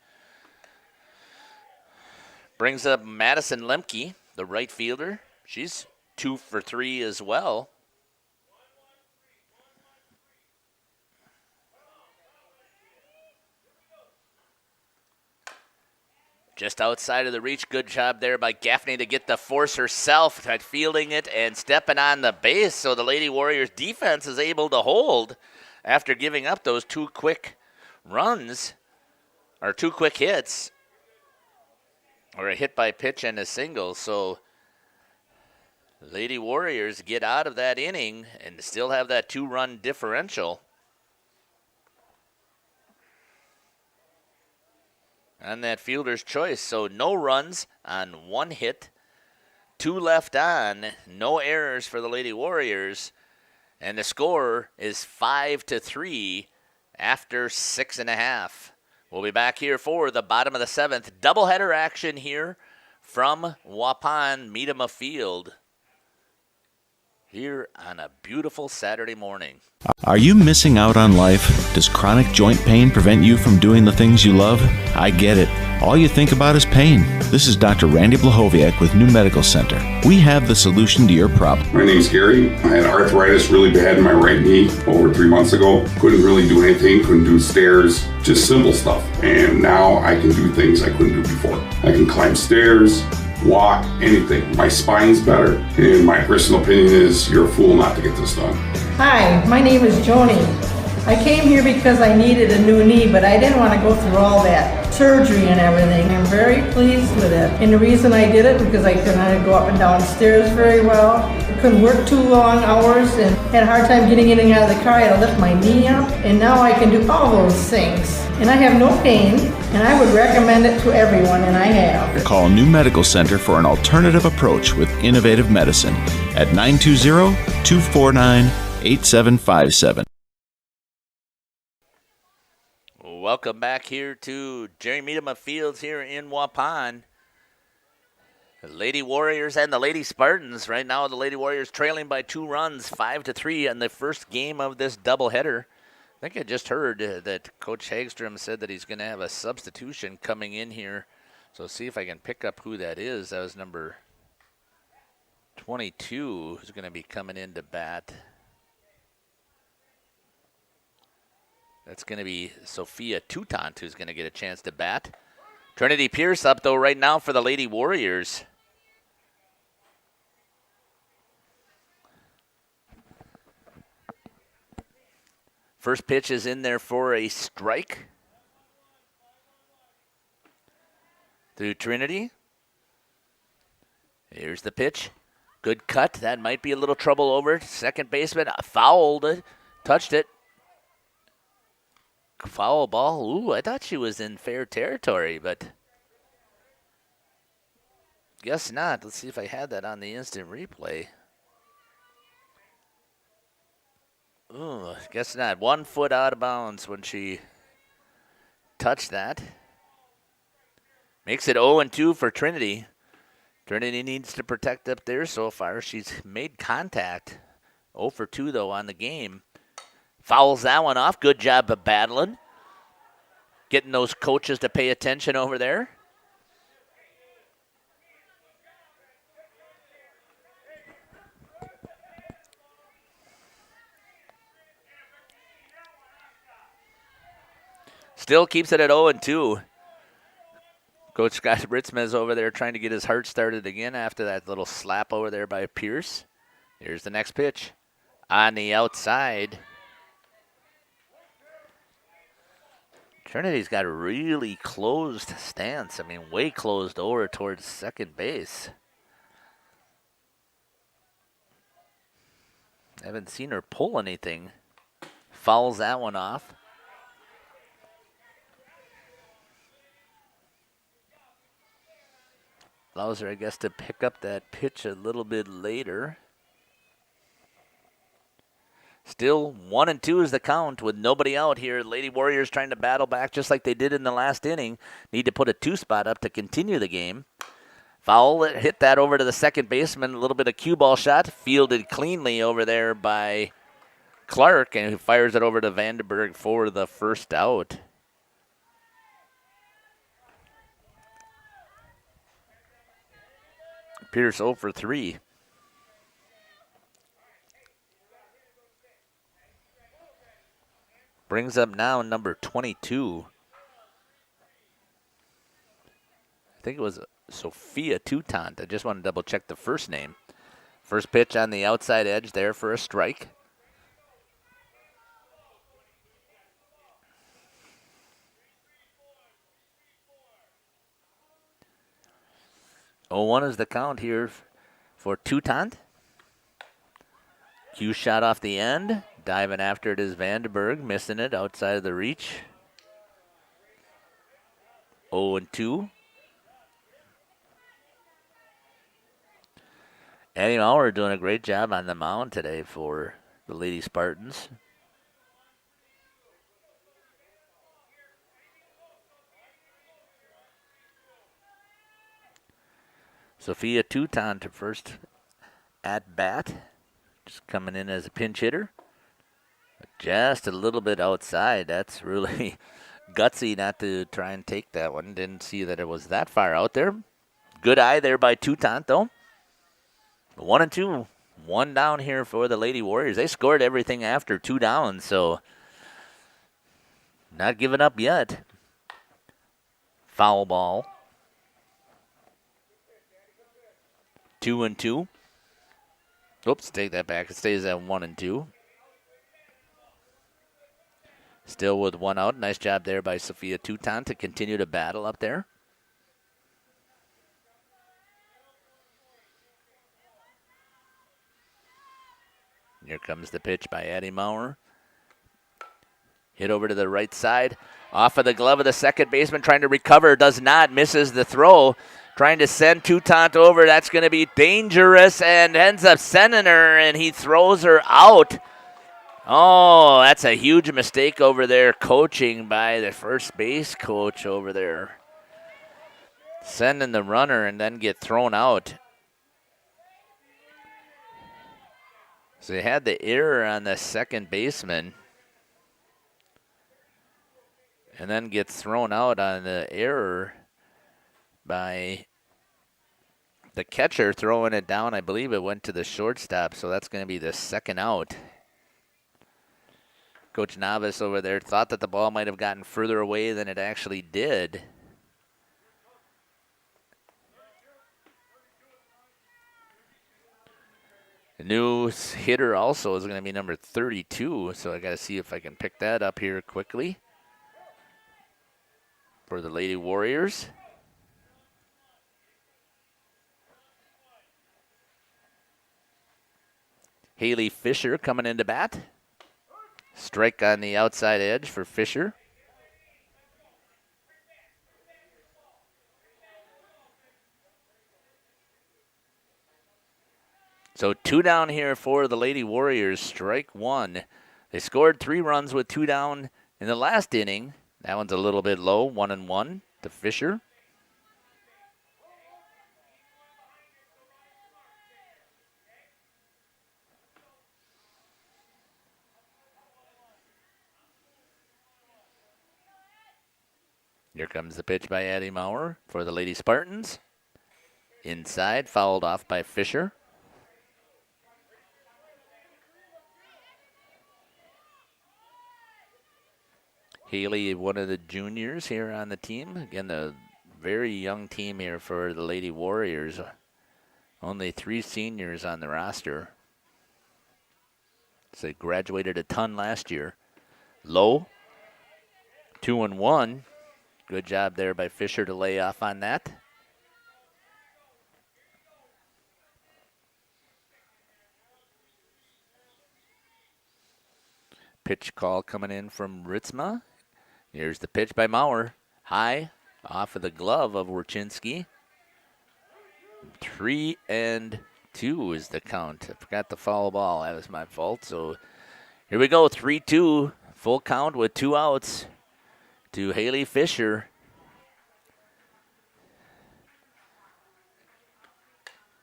Brings up Madison Lemke, the right fielder. She's 2 for 3 as well. Just outside of the reach. Good job there by Gaffney to get the force herself, fielding it and stepping on the base. So the Lady Warriors defense is able to hold after giving up those 2 quick runs, or 2 quick hits, or a hit by pitch and a single. So Lady Warriors get out of that inning and still have that 2-run differential. On that fielder's choice. So no runs on 1 hit, 2 left on, no errors for the Lady Warriors, and the score is 5-3 after 6.5. We'll be back here for the bottom of the 7th. Doubleheader action here from Waupun Miedema Field here on a beautiful Saturday morning. Are you missing out on life? Does chronic joint pain prevent you from doing the things you love? I get it. All you think about is pain. This is Dr. Randy Blahoviak with New Medical Center. We have the solution to your problem. My name's Gary. I had arthritis really bad in my right knee over 3 months ago. Couldn't really do anything, couldn't do stairs, just simple stuff. And now I can do things I couldn't do before. I can climb stairs, walk, anything. My spine's better. And my personal opinion is you're a fool not to get this done. Hi, my name is Joni. I came here because I needed a new knee, but I didn't want to go through all that surgery and everything. I'm very pleased with it. And the reason I did it because I couldn't go up and down stairs very well. I couldn't work 2 long hours and had a hard time getting in and out of the car. I had to lift my knee up. And now I can do all those things. And I have no pain, and I would recommend it to everyone, and I have. Call New Medical Center for an alternative approach with innovative medicine at 920-249-8757. Welcome back here to Jerry Miedema Fields here in Waupun. The Lady Warriors and the Lady Spartans. Right now, the Lady Warriors trailing by 2 runs, 5-3 in the first game of this doubleheader. I think I just heard that Coach Hagstrom said that he's going to have a substitution coming in here. So see if I can pick up who that is. That was number 22 who's going to be coming in to bat. That's going to be Sophia Toutant who's going to get a chance to bat. Trinity Pierce up, though, right now for the Lady Warriors. First pitch is in there for a strike. To Trinity. Here's the pitch. Good cut. That might be a little trouble over. Second baseman fouled it. Touched it. Foul ball. Ooh, I thought she was in fair territory, but guess not. Let's see if I had that on the instant replay. Ooh, guess not. 1 foot out of bounds when she touched that. Makes it 0-2 for Trinity. Trinity needs to protect up there so far. She's made contact. 0 for 2, though, on the game. Fouls that one off. Good job of battling. Getting those coaches to pay attention over there. Still keeps it at 0-2. Coach Scott Ritzman is over there trying to get his heart started again after that little slap over there by Pierce. Here's the next pitch. On the outside. Trinity's got a really closed stance. I mean, way closed over towards second base. Haven't seen her pull anything. Fouls that one off. Allows her, I guess, to pick up that pitch a little bit later. Still 1-2 is the count with nobody out here. Lady Warriors trying to battle back just like they did in the last inning. Need to put a 2-spot up to continue the game. Foul hit that over to the second baseman. A little bit of cue ball shot. Fielded cleanly over there by Clark, and who fires it over to Vandenberg for the first out. Pierce 0 for 3. Brings up now number 22. I think it was Sophia Toutant. I just want to double check the first name. First pitch on the outside edge there for a strike. Oh, 1 is the count here for Toutant. Cue shot off the end. Diving after it is Vandenberg, missing it outside of the reach. 0-2. Addie Maurer doing a great job on the mound today for the Lady Spartans. Sophia Toutant to first at bat. Just coming in as a pinch hitter. Just a little bit outside. That's really gutsy not to try and take that one. Didn't see that it was that far out there. Good eye there by Toutant, though. 1-2. 1 down here for the Lady Warriors. They scored everything after 2 down, so not giving up yet. Foul ball. 2-2. Oops, take that back. It stays at 1-2. Still with 1 out. Nice job there by Sophia Toutant to continue to battle up there. Here comes the pitch by Addie Maurer. Hit over to the right side. Off of the glove of the second baseman, trying to recover. Does not. Misses the throw. Trying to send Toutant over. That's going to be dangerous and ends up sending her, and he throws her out. Oh, that's a huge mistake over there, coaching by the first base coach over there. Sending the runner and then get thrown out. So they had the error on the second baseman. And then gets thrown out on the error by the catcher throwing it down. I believe it went to the shortstop, so that's going to be the second out. Coach Novice over there thought that the ball might have gotten further away than it actually did. The new hitter also is going to be number 32, so I got to see if I can pick that up here quickly for the Lady Warriors. Haley Fisher coming into bat. Strike on the outside edge for Fisher. So 2 down here for the Lady Warriors, strike 1. They scored 3 runs with 2 down in the last inning. That one's a little bit low, 1-1 to Fisher. Here comes the pitch by Addie Maurer for the Lady Spartans. Inside, fouled off by Fisher. Haley, one of the juniors here on the team. Again, a very young team here for the Lady Warriors. Only 3 seniors on the roster. So they graduated a ton last year. Low, 2-1. Good job there by Fisher to lay off on that. Pitch call coming in from Ritzma. Here's the pitch by Maurer. High, off of the glove of Warchinski. 3-2 is the count. I forgot the foul ball. That was my fault. So here we go, 3-2. Full count with 2 outs to Haley Fisher.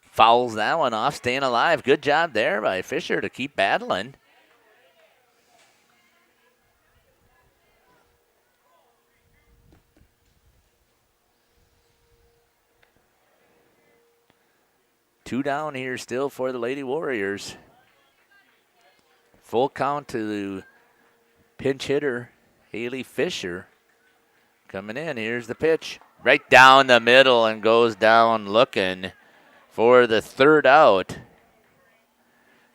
Fouls that one off, staying alive. Good job there by Fisher to keep battling. Two down here still for the Lady Warriors. Full count to the pinch hitter, Haley Fisher. Coming in, here's the pitch. Right down the middle and goes down looking for the 3rd out.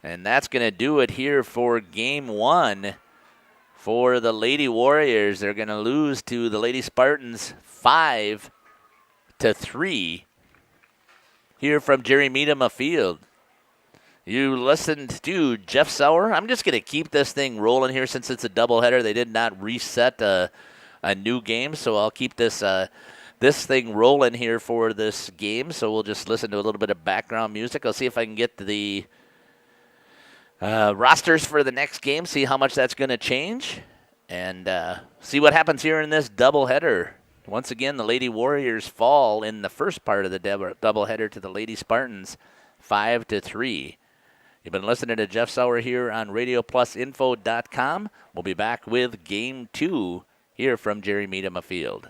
And that's going to do it here for game 1 for the Lady Warriors. They're going to lose to the Lady Spartans 5-3. Here from Jerry Miedema Field. You listened to Jeff Sauer. I'm just going to keep this thing rolling here since it's a doubleheader. They did not reset a new game, so I'll keep this this thing rolling here for this game. So we'll just listen to a little bit of background music. I'll see if I can get the rosters for the next game, see how much that's going to change, and see what happens here in this doubleheader. Once again, the Lady Warriors fall in the first part of the doubleheader to the Lady Spartans, 5-3. You've been listening to Jeff Sauer here on RadioPlusInfo.com. We'll be back with Game 2 here from Jerry Miedema Field.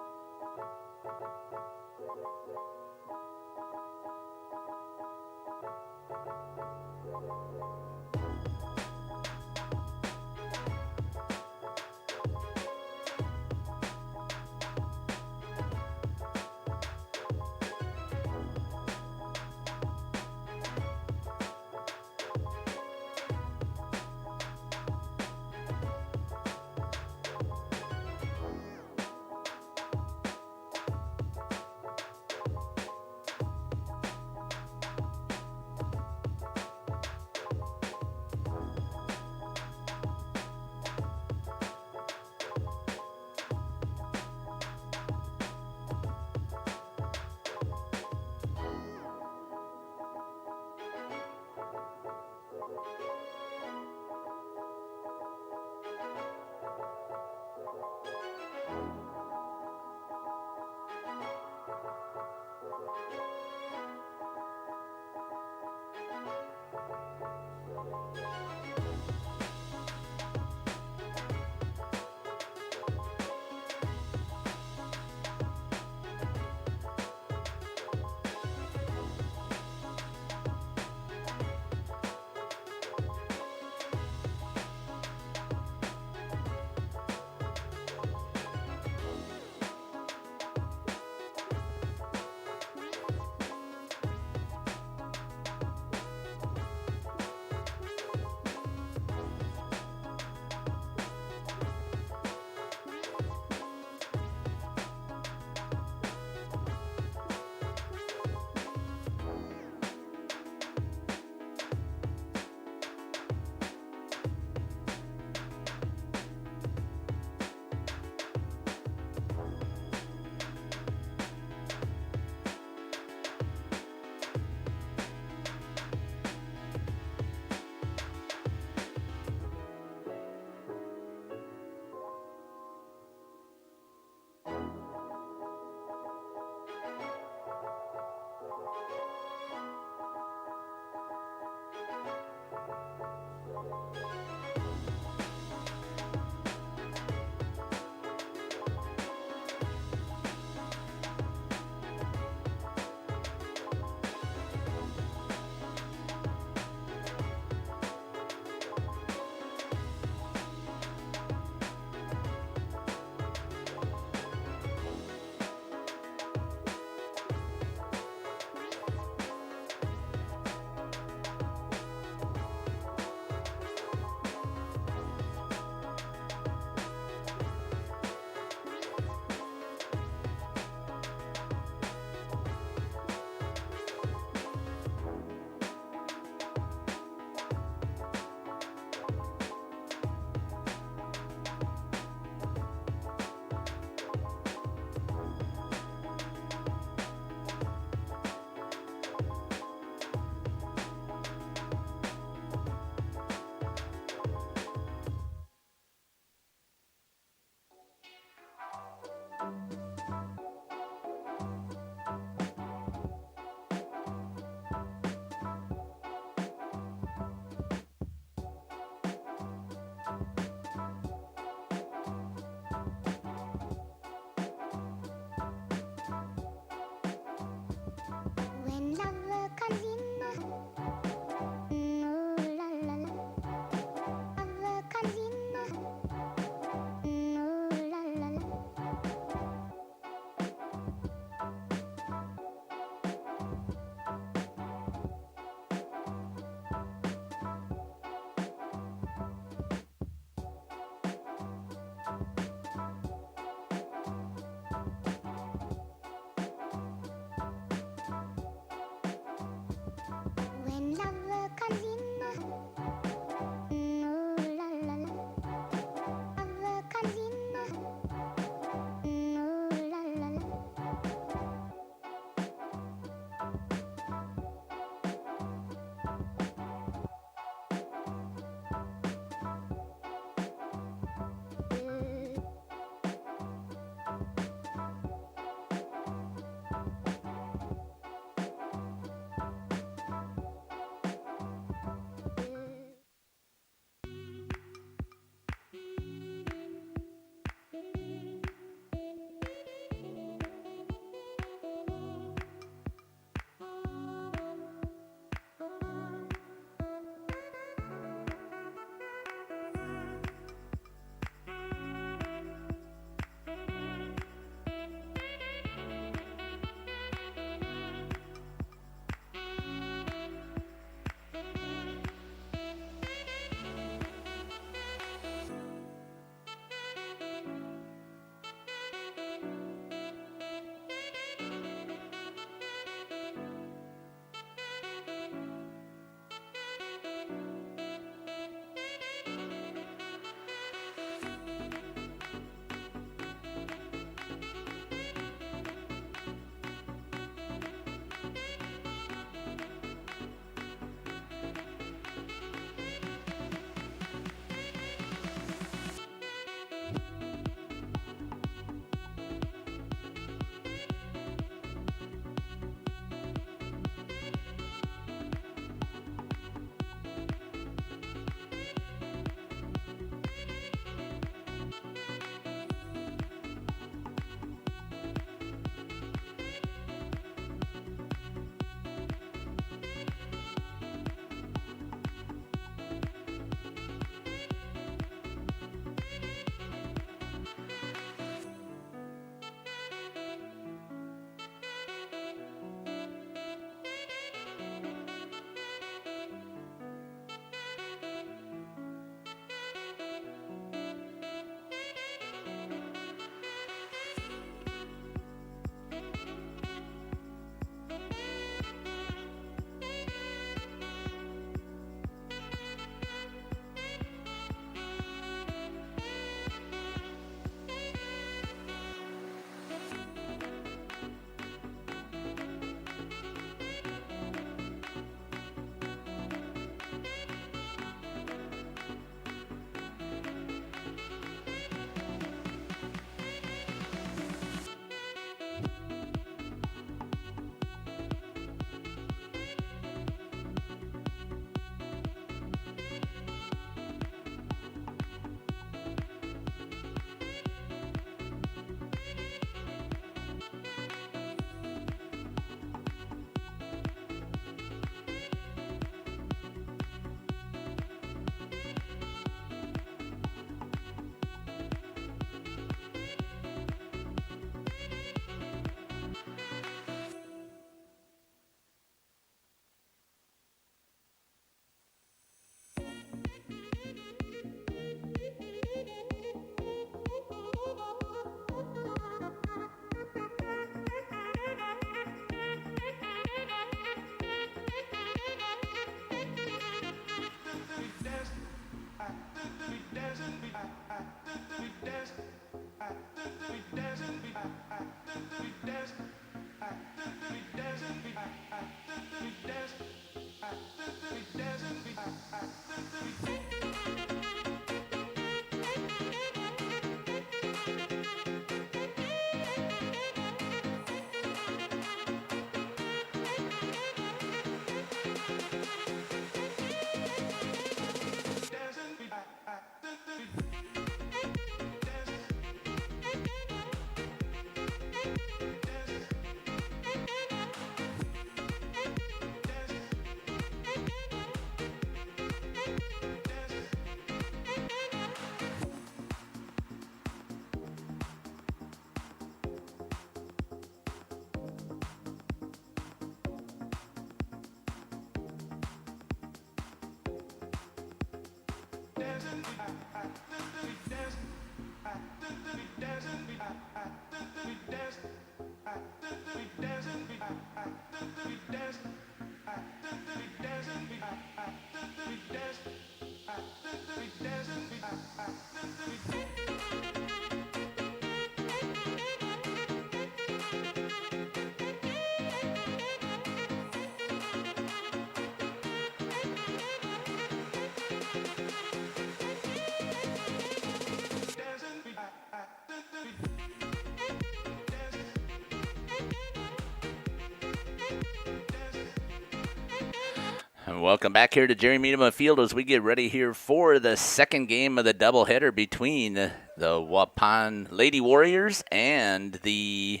And welcome back here to Jerry Meadema Field as we get ready here for the second game of the doubleheader between the Waupun Lady Warriors and the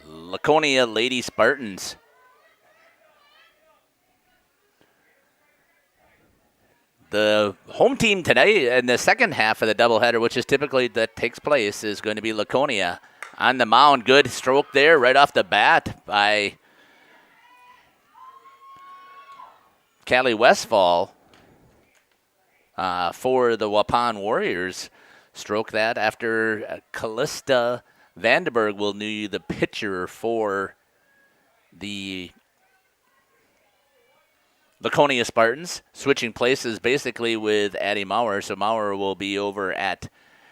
Laconia Lady Spartans. The home team today in the second half of the doubleheader, which is typically that takes place, is going to be Laconia. On the mound, good stroke there right off the bat by Callie Westfall for the Waupun Warriors. Stroke that after Callista Vandenberg will be the pitcher for the Laconia Spartans. Switching places basically with Addie Maurer, so Maurer will be over at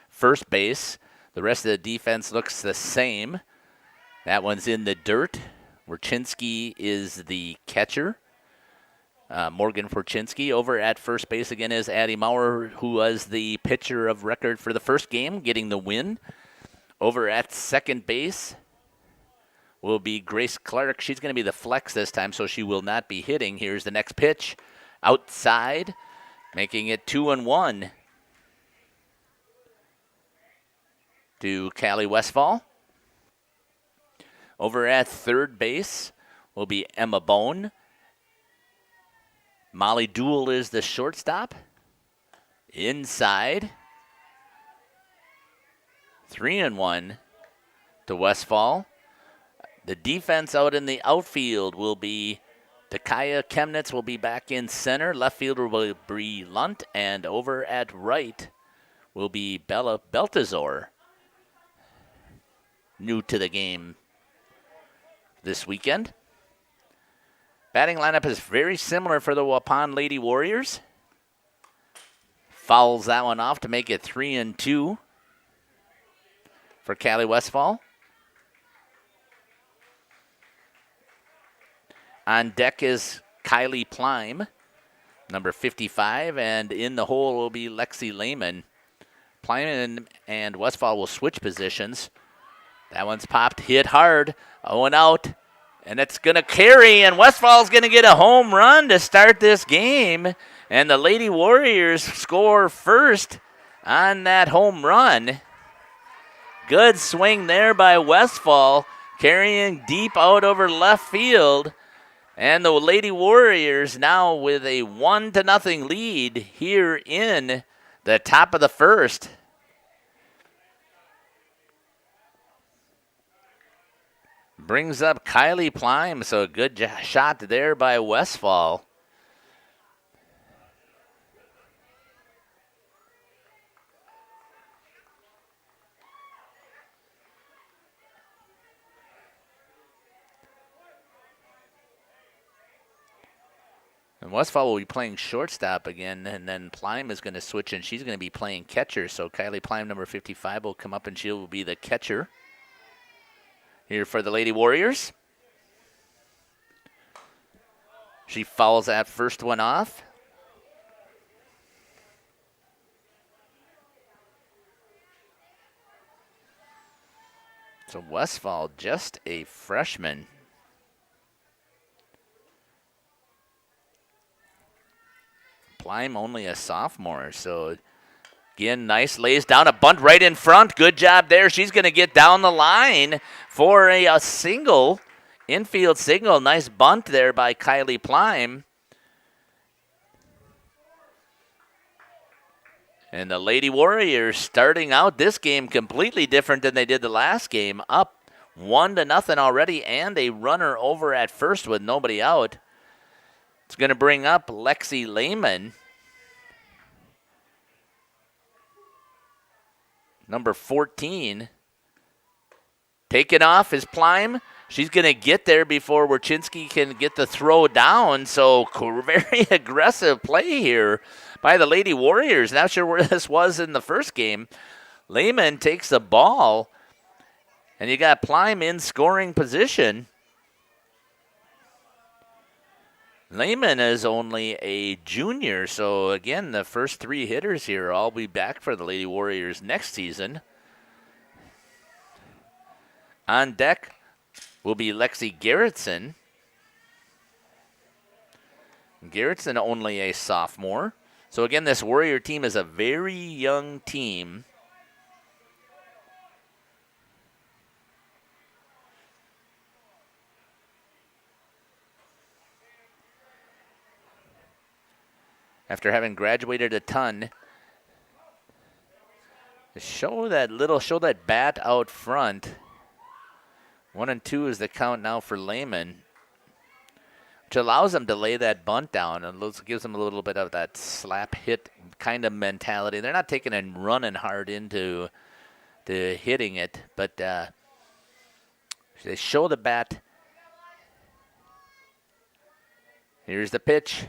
first base. The rest of the defense looks the same. That one's in the dirt. Wierczynski is the catcher. Morgan Forchinsky over at first base again is Addie Maurer, who was the pitcher of record for the first game, getting the win. Over at second base will be Grace Clark. She's going to be the flex this time, so she will not be hitting. Here's the next pitch. Outside, making it 2-1 to Callie Westfall. Over at third base will be Emma Bone. Molly Dool is the shortstop. Inside. 3-1 to Westfall. The defense out in the outfield will be Takaya Chemnitz will be back in center. Left fielder will be Lunt. And over at right will be Bella Beltazor. New to the game this weekend. Batting lineup is very similar for the Waupun Lady Warriors. Fouls that one off to make it 3-2 for Callie Westfall. On deck is Kylie Plime, number 55, and in the hole will be Lexi Lehman. Plime and Westfall will switch positions. That one's popped, hit hard, 0 out. And it's going to carry, and Westfall's going to get a home run to start this game. And the Lady Warriors score first on that home run. Good swing there by Westfall, carrying deep out over left field. And the Lady Warriors now with a 1-0 lead here in the top of the first. Brings up Kylie Plime, so a good shot there by Westfall. And Westfall will be playing shortstop again, and then Plime is going to switch, and she's going to be playing catcher. So Kylie Plime, number 55, will come up, and she will be the catcher here for the Lady Warriors. She fouls that first one off. So Westfall, just a freshman. Plime only a sophomore, so again, nice, lays down a bunt right in front. Good job there. She's going to get down the line for a single, infield single. Nice bunt there by Kylie Plime. And the Lady Warriors starting out this game completely different than they did the last game. Up 1-0 already, and a runner over at first with nobody out. It's going to bring up Lexi Lehman. number 14. Taken off is Plime. She's going to get there before Wierczynski can get the throw down. So very aggressive play here by the Lady Warriors. Not sure where this was in the first game. Lehman takes the ball, and you got Plime in scoring position. Lehman is only a junior, so again, the first 3 hitters here all be back for the Lady Warriors next season. On deck will be Lexi Gerritsen. Gerritsen only a sophomore. So again, this Warrior team is a very young team. After having graduated a ton, show that bat out front. 1 and 2 is the count now for Lehman, which allows them to lay that bunt down and gives them a little bit of that slap hit kind of mentality. They're not taking and running hard into hitting it, but they show the bat. Here's the pitch.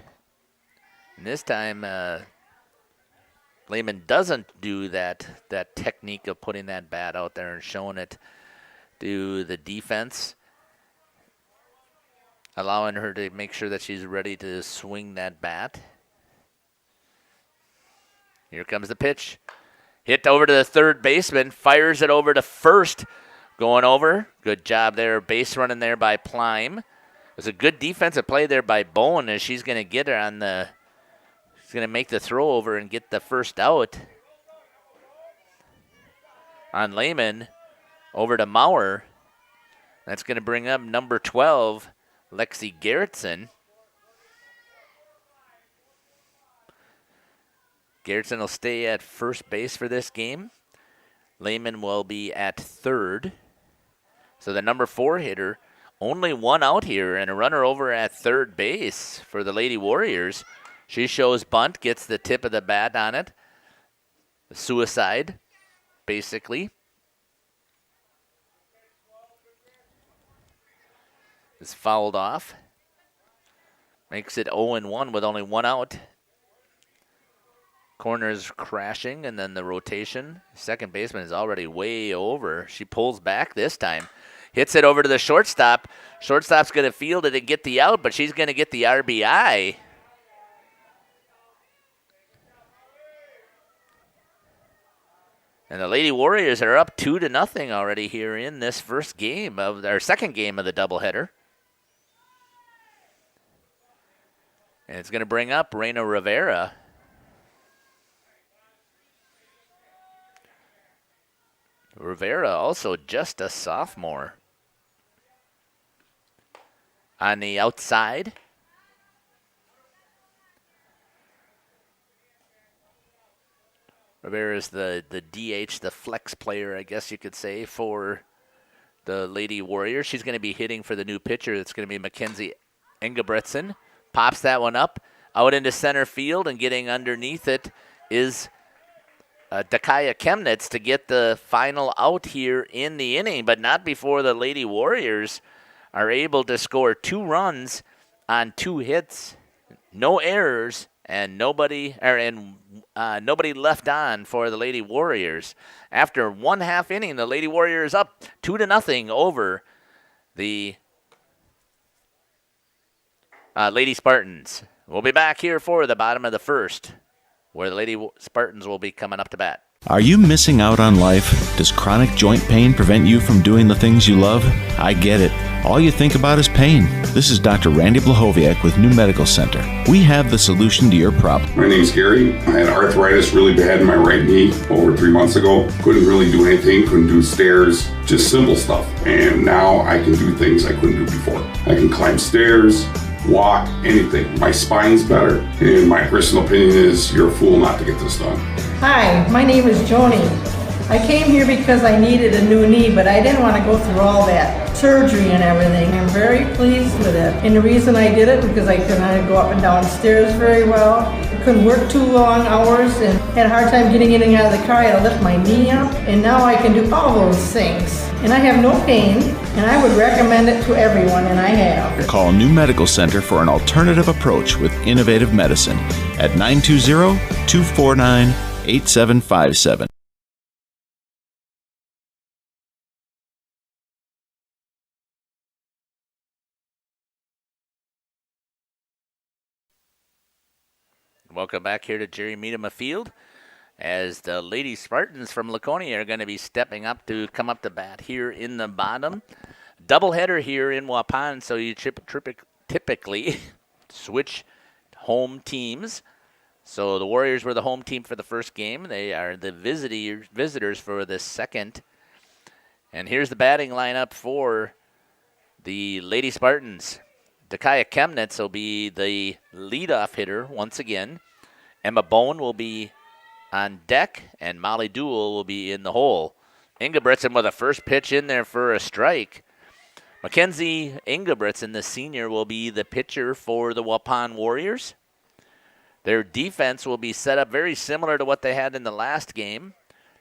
And this time, Lehman doesn't do that technique of putting that bat out there and showing it to the defense, allowing her to make sure that she's ready to swing that bat. Here comes the pitch. Hit over to the third baseman, fires it over to first, going over. Good job there, base running there by Plime. It was a good defensive play there by Bowen as she's going to get her on the... She's going to make the throw over and get the first out on Lehman. Over to Maurer. That's going to bring up number 12, Lexi Gerritsen. Gerritsen will stay at first base for this game. Lehman will be at third. So the number 4 hitter, only 1 out here and a runner over at third base for the Lady Warriors. She shows bunt, gets the tip of the bat on it. Suicide, basically. Is fouled off. Makes it 0-1 with only 1 out. Corners crashing, and then the rotation. Second baseman is already way over. She pulls back this time. Hits it over to the shortstop. Shortstop's going to field it and get the out, but she's going to get the RBI. And the Lady Warriors are up 2-0 already here in this first game of our second game of the doubleheader. And it's going to bring up Reina Rivera. Rivera also just a sophomore. On the outside, Rivera is the DH, the flex player, I guess you could say, for the Lady Warriors. She's going to be hitting for the new pitcher. It's going to be Mackenzie Engebretson. Pops that one up, out into center field, and getting underneath it is Dakaya Chemnitz to get the final out here in the inning, but not before the Lady Warriors are able to score 2 runs on 2 hits, no errors, and nobody left on for the Lady Warriors. After 1/2 inning, the Lady Warriors up 2-0 over the Lady Spartans. We'll be back here for the bottom of the first, where the Lady Spartans will be coming up to bat. Are you missing out on life? Does chronic joint pain prevent you from doing the things you love? I get it. All you think about is pain. This is Dr. Randy Blahoviak with New Medical Center. We have the solution to your problem. My name's Gary. I had arthritis really bad in my right knee over 3 months ago. Couldn't really do anything, couldn't do stairs, just simple stuff. And now I can do things I couldn't do before. I can climb stairs, walk, anything. My spine's better. And my personal opinion is you're a fool not to get this done. Hi, my name is Joni. I came here because I needed a new knee, but I didn't want to go through all that surgery and everything. I'm very pleased with it. And the reason I did it because I couldn't go up and down stairs very well. I couldn't work too long hours and had a hard time getting in and out of the car. I had to lift my knee up. And now I can do all those things. And I have no pain, and I would recommend it to everyone, and I have. Call New Medical Center for an alternative approach with innovative medicine at 920-249-8757. Welcome back here to Jerry Miedema Field, as the Lady Spartans from Laconia are going to be stepping up to come up to bat here in the bottom. Doubleheader here in Waupun, so you typically switch home teams. So the Warriors were the home team for the first game. They are the visitors for the second. And here's the batting lineup for the Lady Spartans. Dakaya Chemnitz will be the leadoff hitter once again. Emma Bone will be on deck, and Molly Duell will be in the hole. Ingebrigtsen with a first pitch in there for a strike. Mackenzie Ingebrigtsen, the senior, will be the pitcher for the Waupun Warriors. Their defense will be set up very similar to what they had in the last game.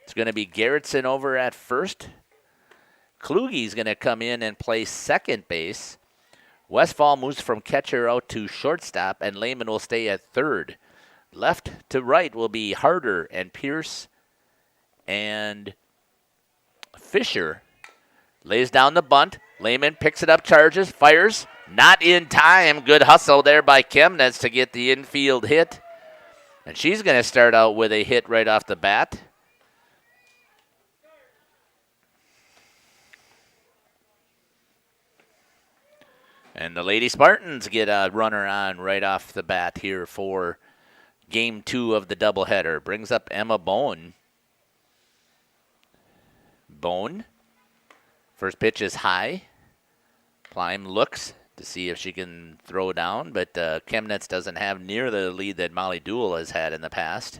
It's going to be Garrettson over at first. Kluge's going to come in and play second base. Westfall moves from catcher out to shortstop, and Lehman will stay at third. Left to right will be Harder and Pierce, and Fisher lays down the bunt. Lehman picks it up, charges, fires. Not in time. Good hustle there by Chemnitz to get the infield hit. And she's going to start out with a hit right off the bat. And the Lady Spartans get a runner on right off the bat here for Game 2 of the doubleheader. Brings up Emma Bone. Bone. First pitch is high. Plime looks to see if she can throw down, but Chemnitz doesn't have near the lead that Molly Duell has had in the past.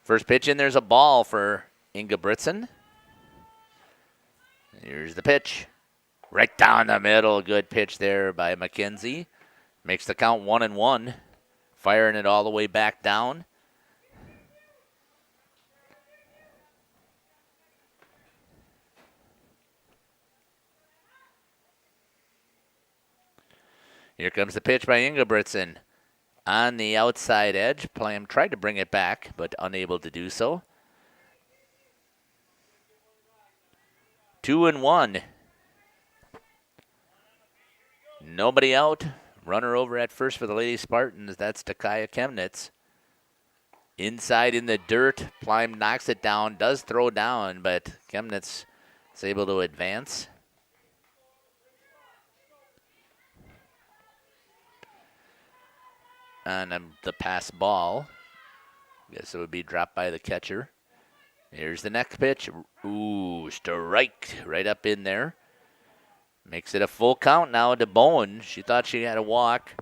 First pitch in, there's a ball for Ingebrigtsen. Here's the pitch. Right down the middle. Good pitch there by McKenzie. Makes the count 1-1. Firing it all the way back down. Here comes the pitch by Ingebrigtsen. On the outside edge. Plum tried to bring it back, but unable to do so. 2-1. Nobody out. Runner over at first for the Lady Spartans. That's Dakaya Chemnitz. Inside in the dirt. Plime knocks it down. Does throw down, but Chemnitz is able to advance. On the pass ball. Guess it would be dropped by the catcher. Here's the next pitch. Ooh, strike right up in there. Makes it a full count now to Bowen. She thought she had a walk.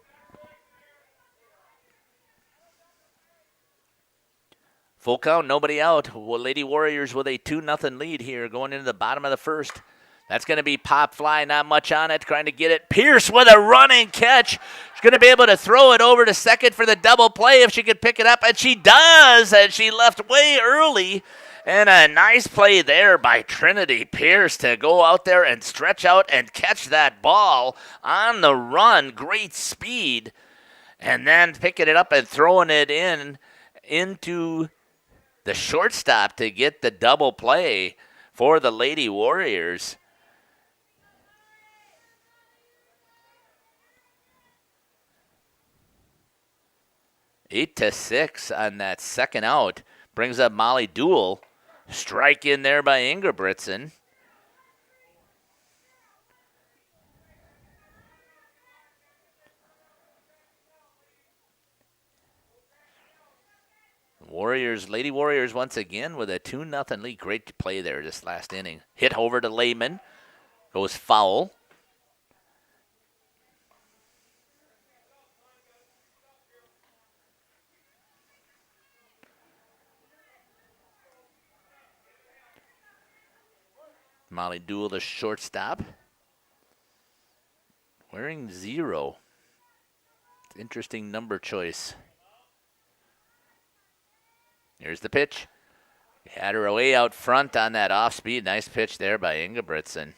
Full count, nobody out. Well, Lady Warriors with a 2-0 lead here going into the bottom of the first. That's going to be pop fly, not much on it, trying to get it. Pierce with a running catch. She's going to be able to throw it over to second for the double play if she could pick it up, and she does, and she left way early. And a nice play there by Trinity Pierce to go out there and stretch out and catch that ball on the run. Great speed. And then picking it up and throwing it into the shortstop to get the double play for the Lady Warriors. Eight to 6 on that second out. Brings up Molly Duell. Strike in there by Ingebrigtsen. Lady Warriors once again with a 2-0 lead. Great play there this last inning. Hit over to Lehman. Goes foul. Molly Dool, the shortstop. Wearing 0. Interesting number choice. Here's the pitch. Had her way out front on that off speed. Nice pitch there by Ingebrigtsen.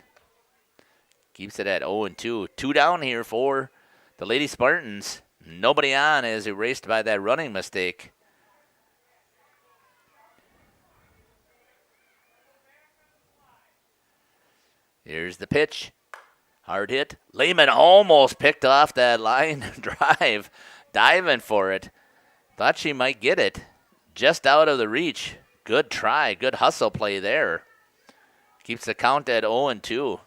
Keeps it at 0-2. 2 down here for the Lady Spartans. Nobody on is erased by that running mistake. Here's the pitch. Hard hit. Lehman almost picked off that line drive. Diving for it. Thought she might get it. Just out of the reach. Good try. Good hustle play there. Keeps the count at 0-2.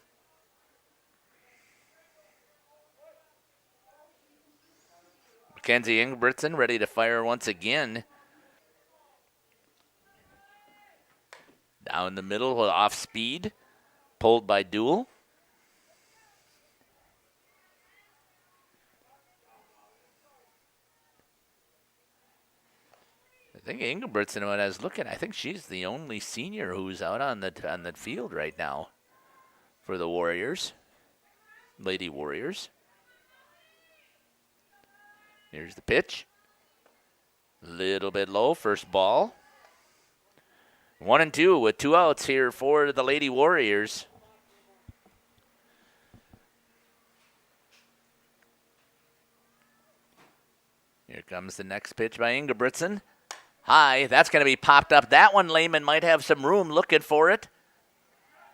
Mackenzie Ingebrigtsen ready to fire once again. Down the middle, off speed. Pulled by Dool. I think Ingebrigtsen, when I was looking, I think she's the only senior who's out on the field right now for the Warriors, Lady Warriors. Here's the pitch. Little bit low, first ball. 1-2 with 2 outs here for the Lady Warriors. Here comes the next pitch by Ingebrigtsen. High, that's going to be popped up. That one, Lehman might have some room looking for it.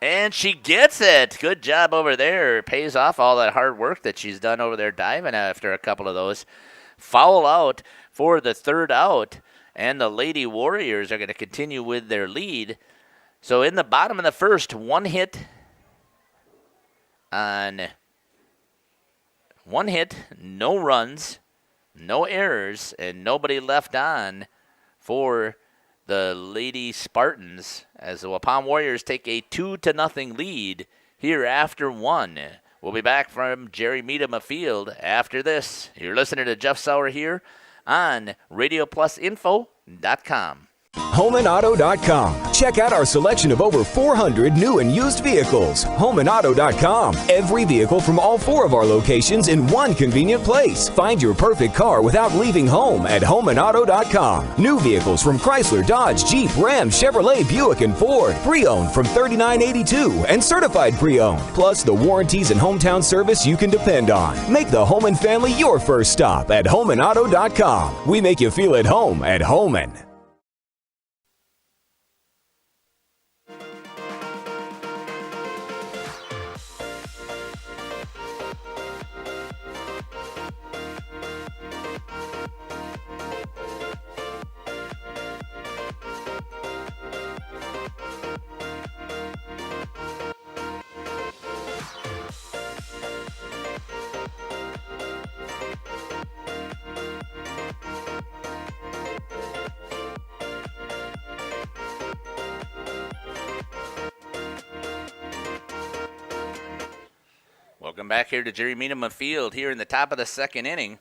And she gets it. Good job over there. Pays off all that hard work that she's done over there diving after a couple of those. Foul out for the 3rd out. And the Lady Warriors are going to continue with their lead. So in the bottom of the 1st, 1 hit on 1 hit, no runs, no errors, and nobody left on for the Lady Spartans as the Waupun Warriors take a 2-0 lead here after 1. We'll be back from Jerry Meadham Field after this. You're listening to Jeff Sauer here on RadioPlusInfo.com. HomeandAuto.com. Check out our selection of over 400 new and used vehicles. HomeandAuto.com. Every vehicle from all 4 of our locations in one convenient place. Find your perfect car without leaving home at HomeandAuto.com. New vehicles from Chrysler, Dodge, Jeep, Ram, Chevrolet, Buick, and Ford. Pre-owned from $39.82 and certified pre-owned. Plus the warranties and hometown service you can depend on. Make the home and family your first stop at HomeandAuto.com. We make you feel at home at Homan. Welcome back here to Jerry Meadham Field here in the top of the 2nd inning.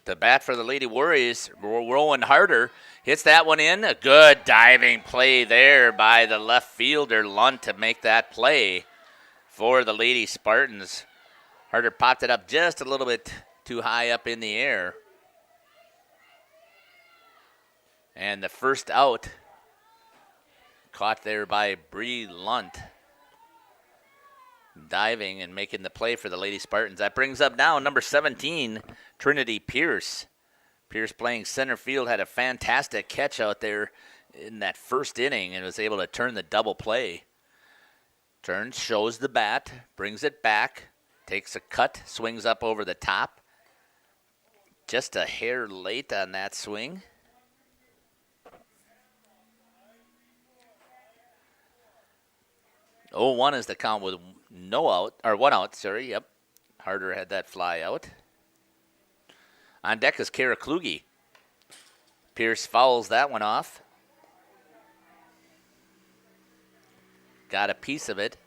The bat for the Lady Warriors, Rowan Harder, hits that one in. A good diving play there by the left fielder, Lunt, to make that play for the Lady Spartans. Harder popped it up just a little bit too high up in the air. And the first out caught there by Bree Lunt. Diving and making the play for the Lady Spartans. That brings up now number 17, Trinity Pierce. Pierce playing center field, had a fantastic catch out there in that 1st inning and was able to turn the double play. Turns, shows the bat, brings it back, takes a cut, swings up over the top. Just a hair late on that swing. Oh, 1 is the count with no out, or 1 out, sorry, yep. Harder had that fly out. On deck is Kara Kluge. Pierce fouls that one off. Got a piece of it.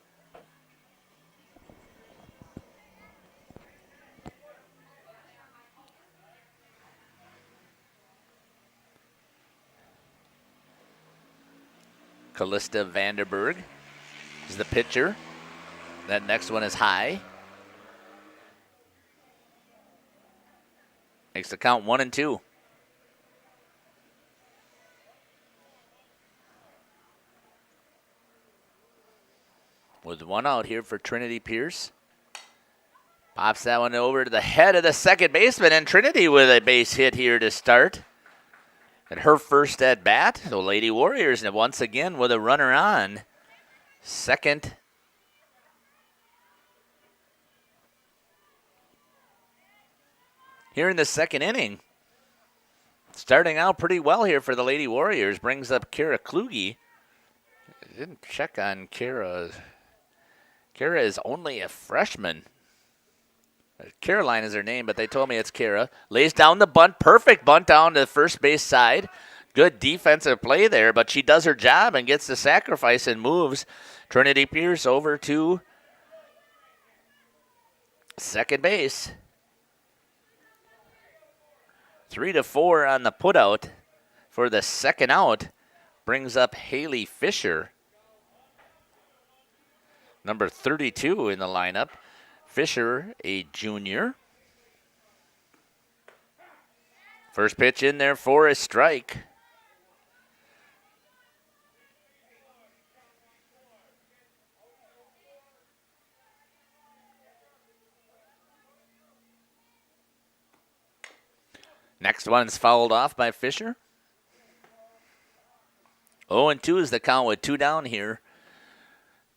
Callista Vanderberg is the pitcher. That next one is high. Makes the count 1-2. With one out here for Trinity Pierce. Pops that one over to the head of the second baseman, and Trinity with a base hit here to start. And her first at bat, the Lady Warriors, and once again with a runner on. Second. Here in the second inning. Starting out pretty well here for the Lady Warriors. Brings up Kara Kluge. I didn't check on Kara. Kara is only a freshman. Caroline is her name, but they told me it's Kara. Lays down the bunt. Perfect bunt down to the first base side. Good defensive play there, but she does her job and gets the sacrifice and moves Trinity Pierce over to second base. 3-4 on the putout for the second out. Brings up Haley Fisher, number 32 in the lineup. Fisher, a junior. First pitch in there for a strike. Next one's fouled off by Fisher. 0-2 is the count with two down here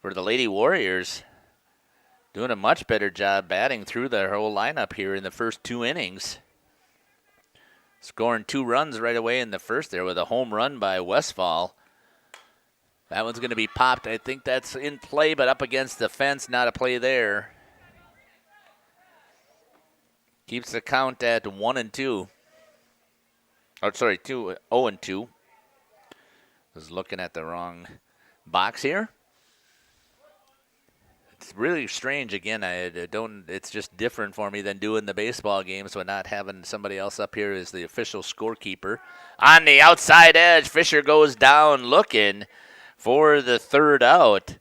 for the Lady Warriors. Doing a much better job batting through their whole lineup here in the first two innings. Scoring 2 runs right away in the first there with a home run by Westfall. That one's going to be popped. I think that's in play, but up against the fence, not a play there. Keeps the count at 1-2. Oh, sorry, 0-2. Was looking at the wrong box here. It's really strange. Again, I don't. It's just different for me than doing the baseball games with not having somebody else up here as the official scorekeeper. On the outside edge, Fisher goes down looking for the third out.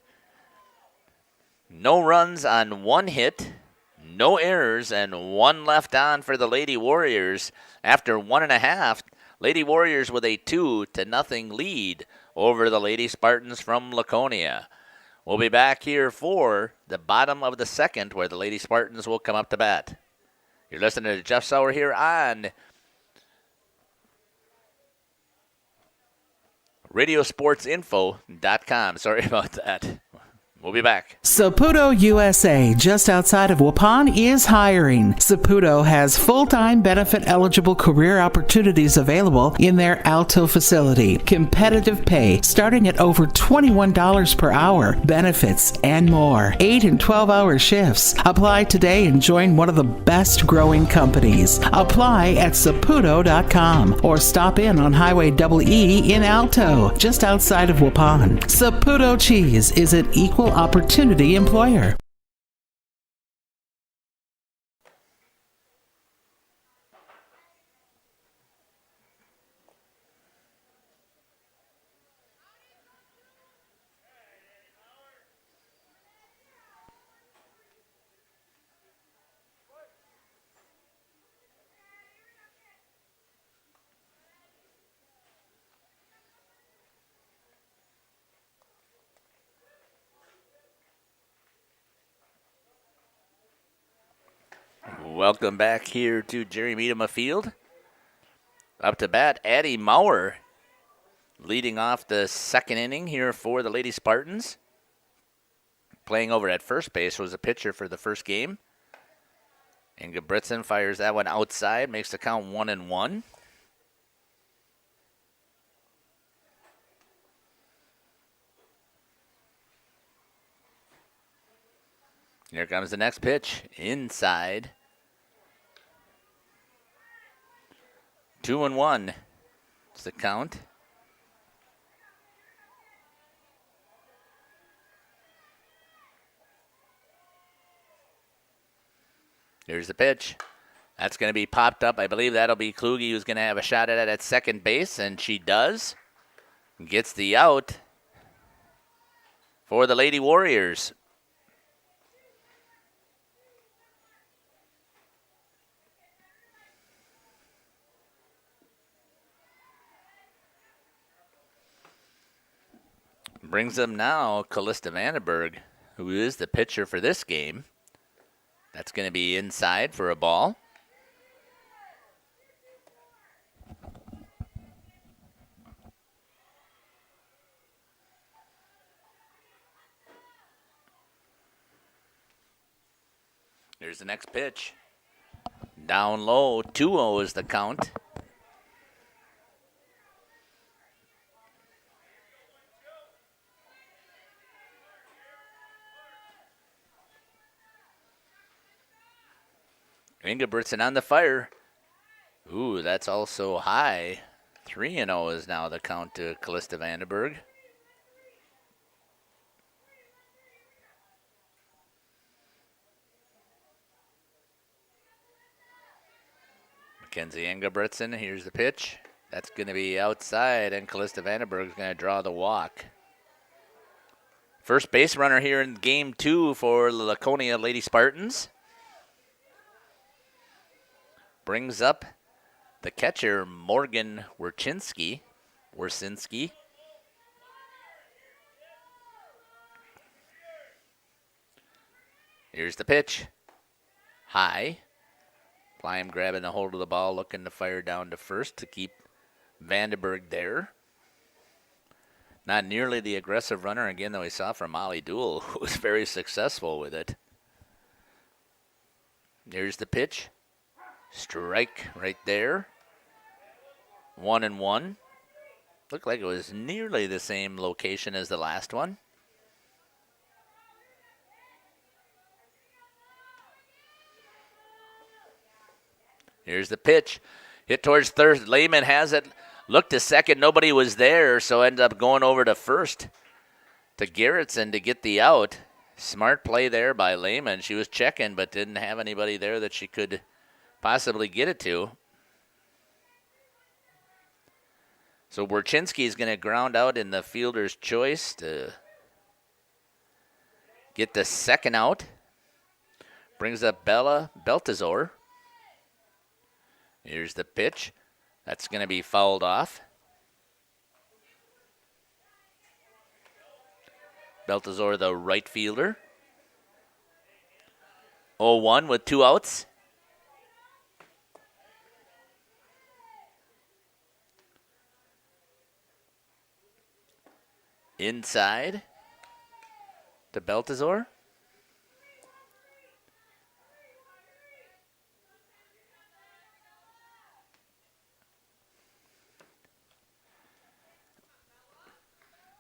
No runs on one hit, no errors, and one left on for the Lady Warriors. After 1.5, Lady Warriors with a 2-0 lead over the Lady Spartans from Laconia. We'll be back here for the bottom of the second where the Lady Spartans will come up to bat. You're listening to Jeff Sauer here on Radiosportsinfo.com. Sorry about that. We'll be back. Saputo USA, just outside of Waupun, is hiring. Saputo has full-time benefit-eligible career opportunities available in their Alto facility. Competitive pay starting at over $21 per hour, benefits, and more. 8 and 12-hour shifts. Apply today and join one of the best-growing companies. Apply at Saputo.com or stop in on Highway EE in Alto, just outside of Waupun. Saputo Cheese is an equal opportunity employer. Welcome back here to Jerry Miedema Field. Up to bat, Addie Maurer leading off the second inning here for the Lady Spartans. Playing over at first base was a pitcher for the first game. Inga Britzen fires that one outside, makes the count 1-1. Here comes the next pitch, inside. 2-1. It's the count. Here's the pitch. That's going to be popped up. I believe that'll be Kluge who's going to have a shot at it at second base, and she does. Gets the out for the Lady Warriors. Brings them now Callista Vandenberg, who is the pitcher for this game. That's going to be inside for a ball. Here's the next pitch. Down low, 2-0 is the count. Ingebrigtsen on the fire. Ooh, that's also high. 3-0 is now the count to Callista Vandenberg. Mackenzie Ingebrigtsen, here's the pitch. That's going to be outside, and Callista Vandenberg is going to draw the walk. First base runner here in game 2 for the Laconia Lady Spartans. Brings up the catcher, Morgan Wersinski. Here's the pitch. High. Klein grabbing a hold of the ball, looking to fire down to first to keep Vandenberg there. Not nearly the aggressive runner again that we saw from Molly Dool, who was very successful with it. Here's the pitch. Strike right there. 1-1. Looked like it was nearly the same location as the last one. Here's the pitch. Hit towards third. Lehman has it. Looked to second. Nobody was there, so ended up going over to first to Gerritsen to get the out. Smart play there by Lehman. She was checking, but didn't have anybody there that she could possibly get it to. So Wersinski is going to ground out in the fielder's choice to get the second out. Brings up Bella Beltazor. Here's the pitch. That's going to be fouled off. Beltazor, the right fielder. 0-1 with 2 outs. Inside to Beltazor.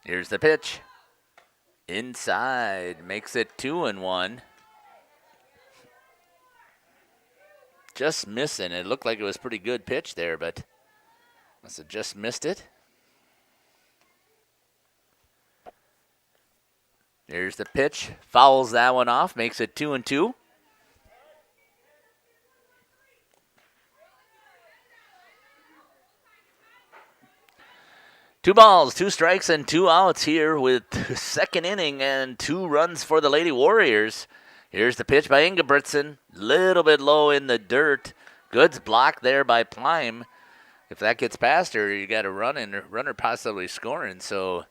Here's the pitch. Inside, makes it 2-1. Just missing. It looked like it was a pretty good pitch there, but must have just missed it. Here's the pitch. Fouls that one off, makes it 2-2. Two balls, 2 strikes, and 2 outs here with second inning and 2 runs for the Lady Warriors. Here's the pitch by Ingebrigtsen. Little bit low in the dirt. Goods blocked there by Plime. If that gets past her, you got a runner possibly scoring. So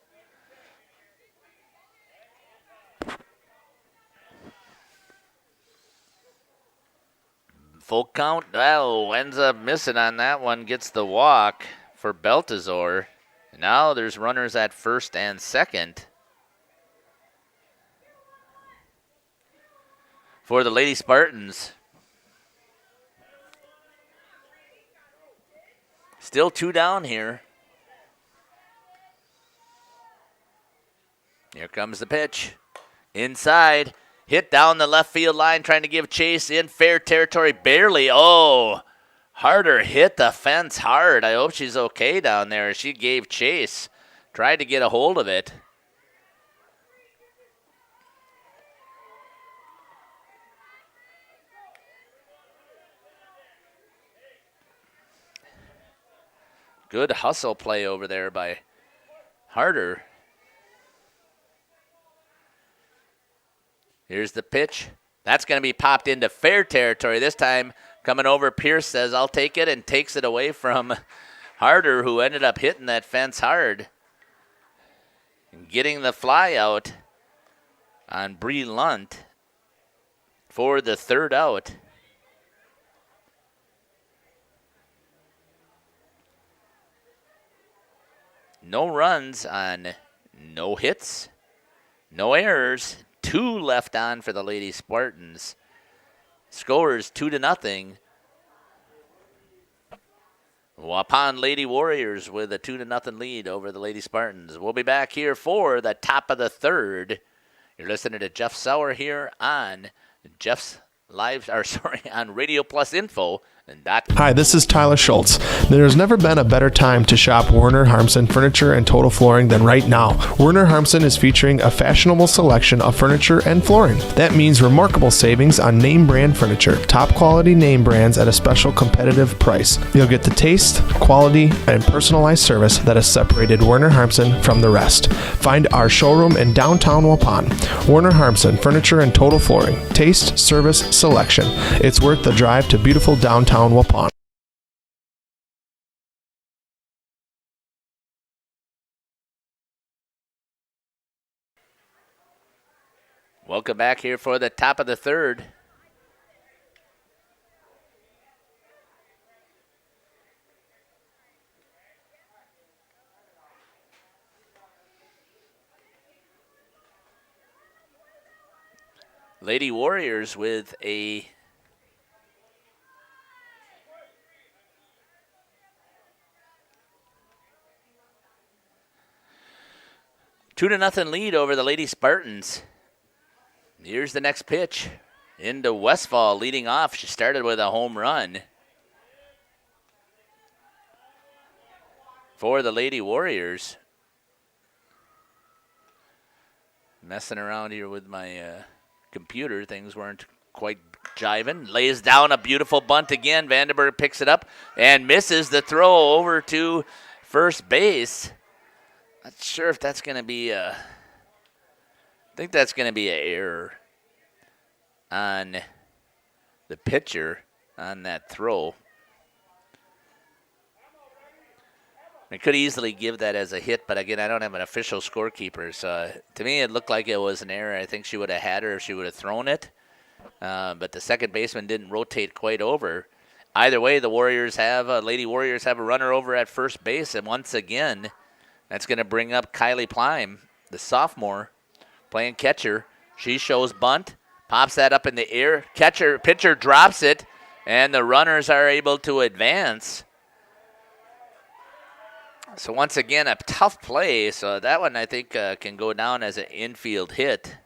full count. Well, ends up missing on that one. Gets the walk for Beltazor. Now there's runners at first and second for the Lady Spartans. Still 2 down here. Here comes the pitch. Inside. Hit down the left field line, trying to give chase in fair territory. Barely. Oh, Harder hit the fence hard. I hope she's okay down there. She gave chase. Tried to get a hold of it. Good hustle play over there by Harder. Here's the pitch. That's going to be popped into fair territory. This time coming over, Pierce says, I'll take it, and takes it away from Harder, who ended up hitting that fence hard. getting the fly out on Bree Lunt for the third out. No runs on no hits, no errors. 2 left on for the Lady Spartans. Scores 2-0. Waupun Lady Warriors with a 2-0 lead over the Lady Spartans. We'll be back here for the top of the third. You're listening to Jeff Sauer here on Jeff's on Radio Plus Info. Hi, this is Tyler Schultz. There's never been a better time to shop Werner Harmsen Furniture and Total Flooring than right now. Werner Harmsen is featuring a fashionable selection of furniture and flooring. That means remarkable savings on name brand furniture, top quality name brands at a special competitive price. You'll get the taste, quality, and personalized service that has separated Werner Harmsen from the rest. Find our showroom in downtown Waupun. Werner Harmsen Furniture and Total Flooring. Taste, service, selection. It's worth the drive to beautiful downtown Waupun. Welcome back here for the top of the third. Lady Warriors with a 2-0 lead over the Lady Spartans. Here's the next pitch into Westfall leading off. She started with a home run for the Lady Warriors. Messing around here with my computer. Things weren't quite jiving. Lays down a beautiful bunt again. Vandenberg picks it up and misses the throw over to first base. Not sure if that's going to be I think that's going to be an error on the pitcher on that throw. I could easily give that as a hit, but again, I don't have an official scorekeeper. So to me, it looked like it was an error. I think she would have had her if she would have thrown it. But the second baseman didn't rotate quite over. Either way, the Lady Warriors have a runner over at first base. And once again, that's going to bring up Kylie Plime, the sophomore, playing catcher. She shows bunt, pops that up in the air. Pitcher drops it, and the runners are able to advance. So once again, a tough play. So that one I think can go down as an infield hit.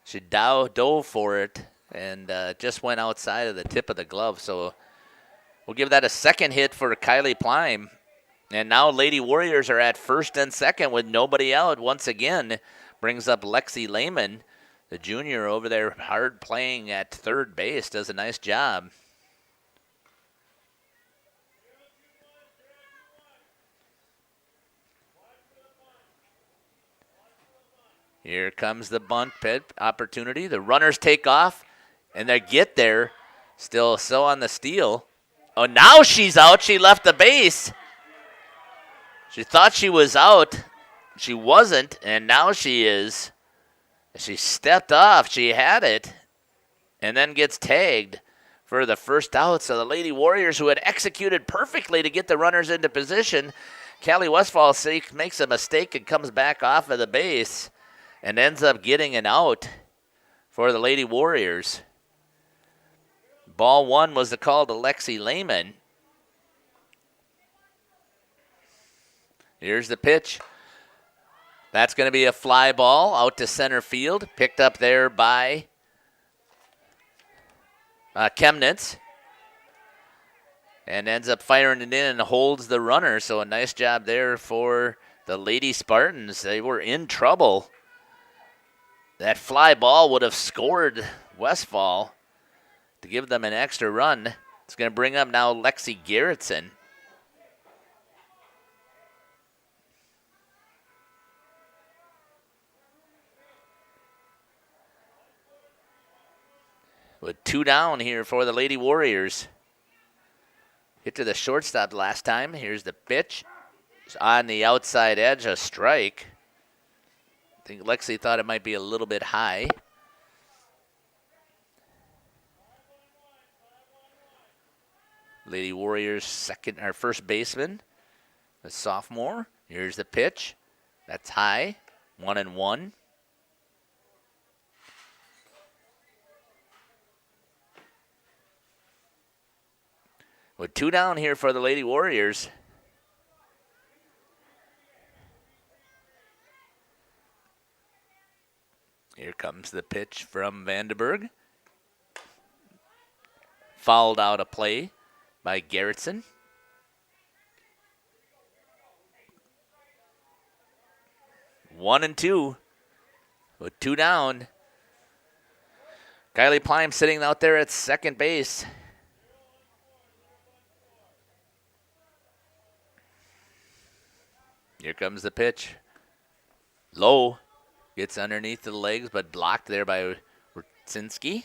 She dove for it and just went outside of the tip of the glove. So we'll give that a second hit for Kylie Plime. And now Lady Warriors are at first and second with nobody out. Once again, brings up Lexi Lehman, the junior over there, hard playing at third base, does a nice job. Here comes the bunt pit opportunity. The runners take off, and they get there. Still so on the steal. Oh, now she's out. She left the base. She thought she was out. She wasn't, and now she is. She stepped off. She had it, and then gets tagged for the first out. So the Lady Warriors, who had executed perfectly to get the runners into position, Callie Westfall makes a mistake and comes back off of the base and ends up getting an out for the Lady Warriors. Ball one was the call to Lexi Lehman. Here's the pitch. That's going to be a fly ball out to center field. Picked up there by Chemnitz. And ends up firing it in and holds the runner. So a nice job there for the Lady Spartans. They were in trouble. That fly ball would have scored Westfall to give them an extra run. It's going to bring up now Lexi Garrettson. With 2 down here for the Lady Warriors. Hit to the shortstop last time. Here's the pitch. on the outside edge, a strike. I think Lexi thought it might be a little bit high. Lady Warriors first baseman, the sophomore. Here's the pitch. That's high. 1-1. With 2 down here for the Lady Warriors. Here comes the pitch from Vandenberg. Fouled out a play by Garrettson. One and two with 2 down. Kylie Plime sitting out there at second base. Here comes the pitch. Low. Gets underneath the legs, but blocked there by Wurtzinski.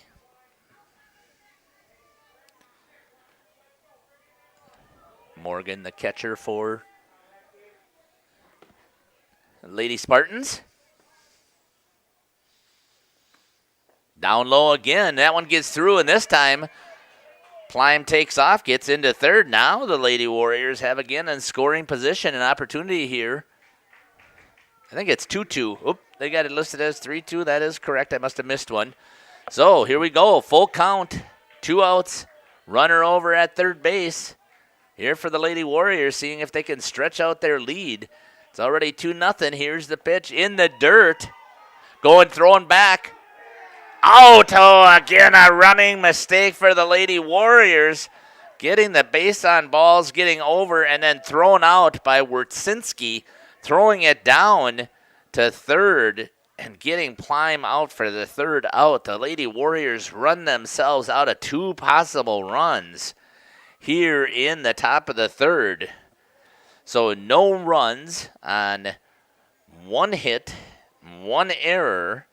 Morgan, the catcher for Lady Spartans. Down low again. That one gets through, and this time Plime takes off, gets into third. Now the Lady Warriors have again in scoring position, an opportunity here. I think it's 2-2. Oop, they got it listed as 3-2. That is correct. I must have missed one. So here we go. Full count. 2 outs. Runner over at third base. Here for the Lady Warriors, seeing if they can stretch out their lead. It's already 2-0. Here's the pitch in the dirt. Throwing back. Out. Oh, again, a running mistake for the Lady Warriors. Getting the base on balls, getting over, and then thrown out by Wurtzinski. Throwing it down to third and getting Plime out for the third out. The Lady Warriors run themselves out of 2 possible runs here in the top of the third. So no runs on 1 hit, 1 error,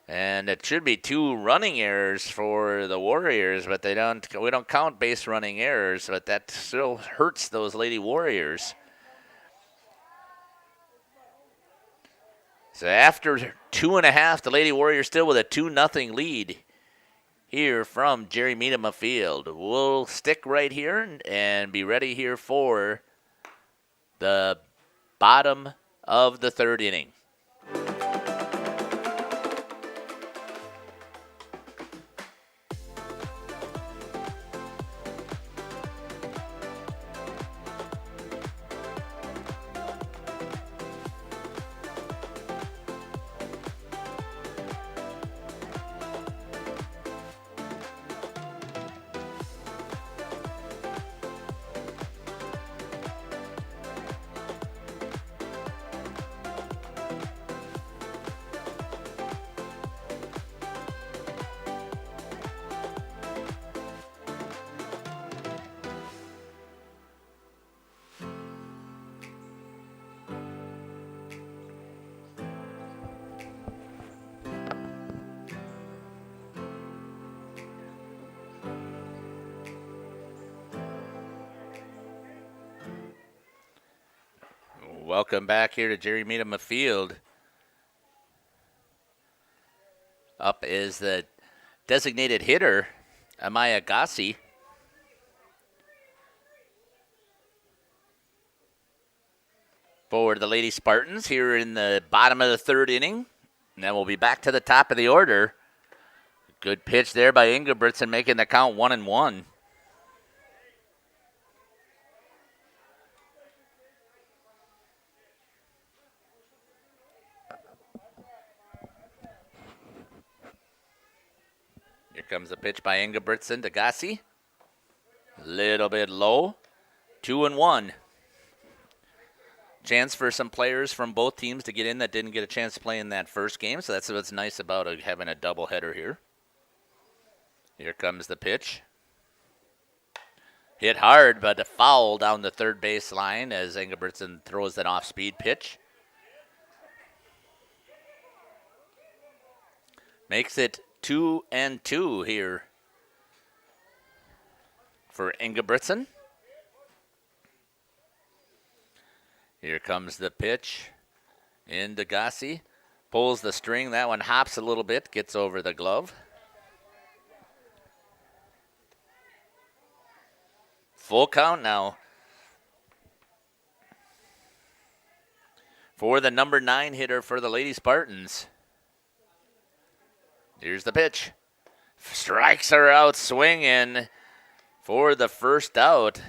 and it should be 2 running errors for the Warriors, but we don't count base running errors, but that still hurts those Lady Warriors. So after 2.5, the Lady Warriors still with a 2-0 lead here from Jerry Miedema Field. We'll stick right here and be ready here for the bottom of the 3rd inning. Welcome back here to Jerry Miedema Field. Up is the designated hitter, Amaya Gassi. For the Lady Spartans here in the bottom of the 3rd inning. And then we'll be back to the top of the order. Good pitch there by Ingebrigtsen, making the count 1-1. Here comes the pitch by Ingebrigtsen to Gassi. Little bit low. 2-1. Chance for some players from both teams to get in that didn't get a chance to play in that first game, so that's what's nice about having a doubleheader here. Here comes the pitch. Hit hard, but a foul down the third base line as Ingebrigtsen throws an off-speed pitch. Makes it 2-2 here for Ingebrigtsen. Here comes the pitch. In Degassi. Pulls the string. That one hops a little bit. Gets over the glove. Full count now. For the number 9 hitter for the Lady Spartans. Here's the pitch. Strikes her out swinging for the first out.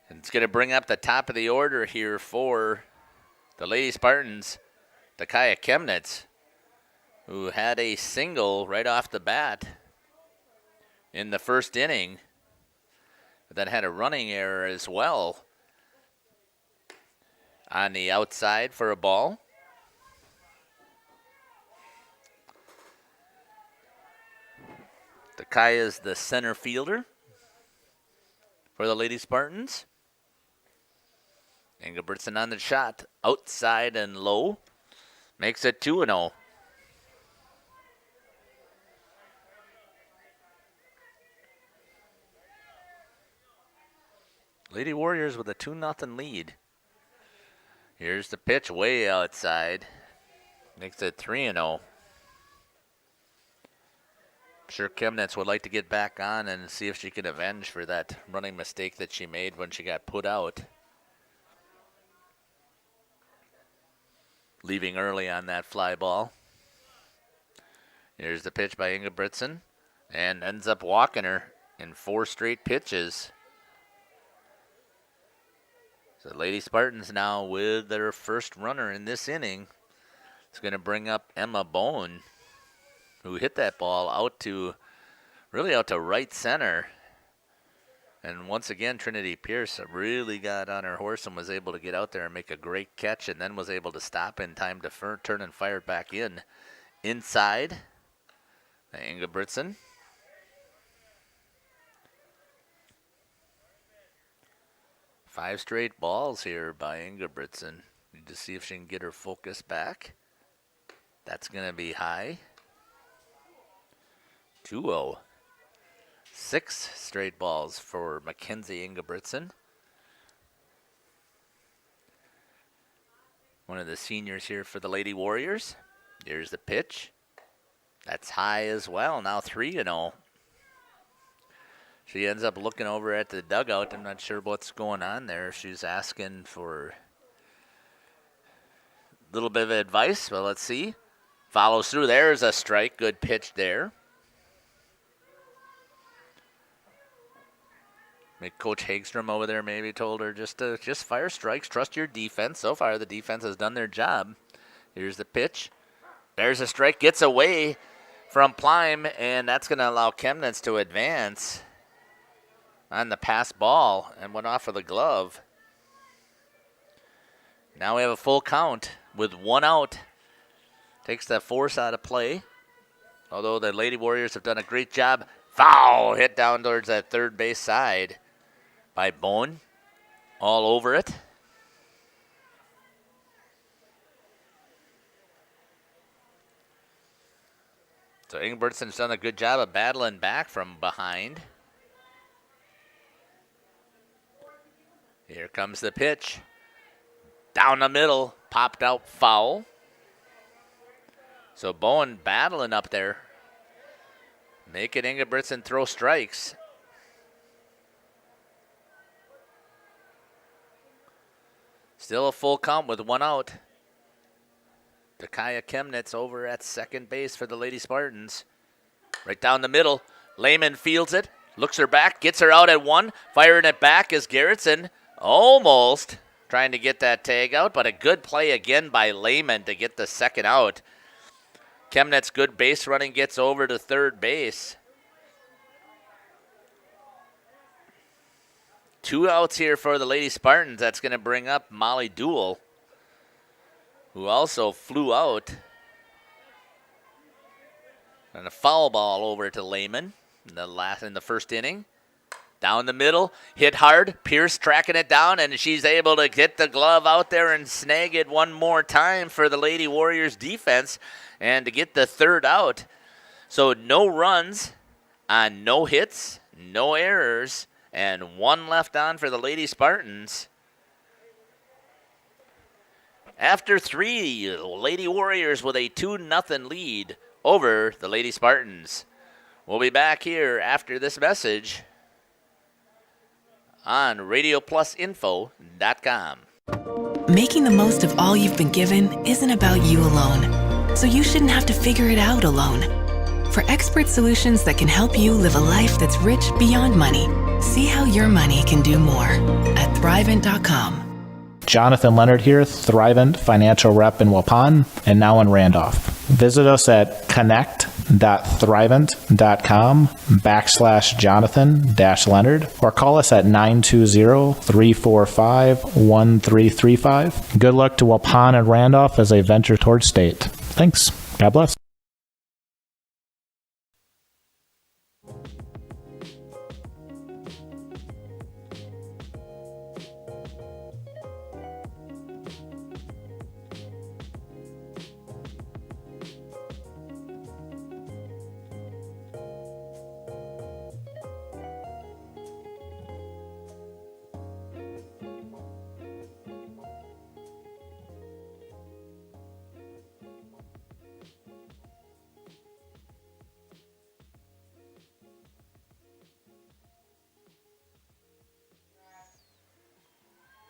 It's going to bring up the top of the order here for the Lady Spartans, Takaya Chemnitz, who had a single right off the bat in the first inning, but then had a running error as well on the outside for a ball. Takaya's the center fielder for the Lady Spartans. Ingebrigtsen on the shot, outside and low. Makes it 2-0. Lady Warriors with a 2-0 lead. Here's the pitch way outside. Makes it 3-0. I'm sure Chemnitz would like to get back on and see if she can avenge for that running mistake that she made when she got put out. Leaving early on that fly ball. Here's the pitch by Ingebrigtsen. And ends up walking her in 4 straight pitches. So Lady Spartans now with their first runner in this inning. It's going to bring up Emma Bone, who hit that ball out to right center. And once again, Trinity Pierce really got on her horse and was able to get out there and make a great catch, and then was able to stop in time to turn and fire it back in. Inside, Ingebrigtsen. Five straight balls here by Ingebrigtsen. Need to see if she can get her focus back. That's going to be high. 2-0. 6 straight balls for Mackenzie Ingebrigtsen. One of the seniors here for the Lady Warriors. Here's the pitch. That's high as well. Now 3-0. She ends up looking over at the dugout. I'm not sure what's going on there. She's asking for a little bit of advice. Well, let's see. Follows through. There's a strike. Good pitch there. Coach Hagstrom over there maybe told her just fire strikes, trust your defense. So far, the defense has done their job. Here's the pitch. There's a strike, gets away from Plime, and that's going to allow Chemnitz to advance on the pass ball and went off of the glove. Now we have a full count with 1 out. Takes that force out of play. Although the Lady Warriors have done a great job. Foul! Hit down towards that third base side by Bone. All over it. So Ingebrigtsen's done a good job of battling back from behind. Here comes the pitch. Down the middle, popped out foul. So Bowen battling up there. Making Ingebrigtsen throw strikes. Still a full count with 1 out. Takaya Chemnitz over at second base for the Lady Spartans. Right down the middle. Lehman fields it. Looks her back. Gets her out at 1. Firing it back is Gerritsen. Almost trying to get that tag out, but a good play again by Lehman to get the second out. Chemnitz good base running, gets over to third base. 2 outs here for the Lady Spartans. That's going to bring up Molly Duell, who also flew out. And a foul ball over to Lehman in the first inning. Down the middle, hit hard. Pierce tracking it down, and she's able to get the glove out there and snag it one more time for the Lady Warriors defense and to get the third out. So no runs on no hits, no errors, and 1 left on for the Lady Spartans. After 3, Lady Warriors with a 2-0 lead over the Lady Spartans. We'll be back here after this message on RadioPlusInfo.com. Making the most of all you've been given isn't about you alone, so you shouldn't have to figure it out alone. For expert solutions that can help you live a life that's rich beyond money, see how your money can do more at Thrivent.com. Jonathan Leonard here, Thrivent financial rep in Waupun and now in Randolph. Visit us at connect.thrivent.com/Jonathan-Leonard or call us at 920-345-1335. Good luck to Waupun and Randolph as they venture towards state. Thanks. God bless.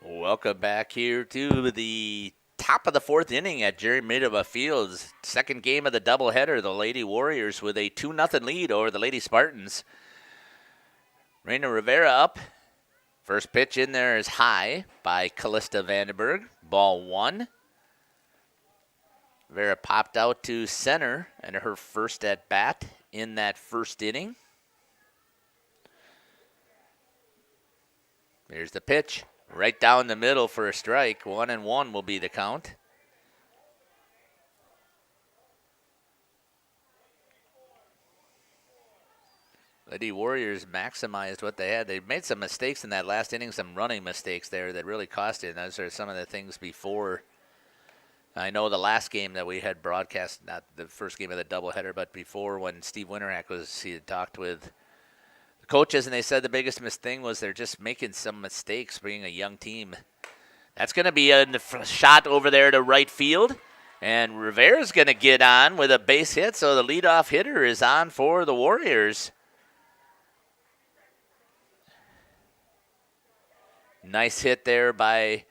Welcome back here to the top of the 4th inning at Jerry Midova Fields. Second game of the doubleheader. The Lady Warriors with a 2-0 lead over the Lady Spartans. Reina Rivera up. First pitch in there is high by Callista Vandenberg. Ball 1. Rivera popped out to center and her first at bat in that first inning. Here's the pitch. Right down the middle for a strike. 1-1 will be the count. Lady Warriors maximized what they had. They made some mistakes in that last inning, some running mistakes there that really cost it. Those are some of the things before. I know the last game that we had broadcast, not the first game of the doubleheader, but before when Steve Winterhack he had talked with coaches, and they said the biggest thing was they're just making some mistakes being a young team. That's going to be a shot over there to right field, and Rivera's going to get on with a base hit, so the leadoff hitter is on for the Warriors. Nice hit there by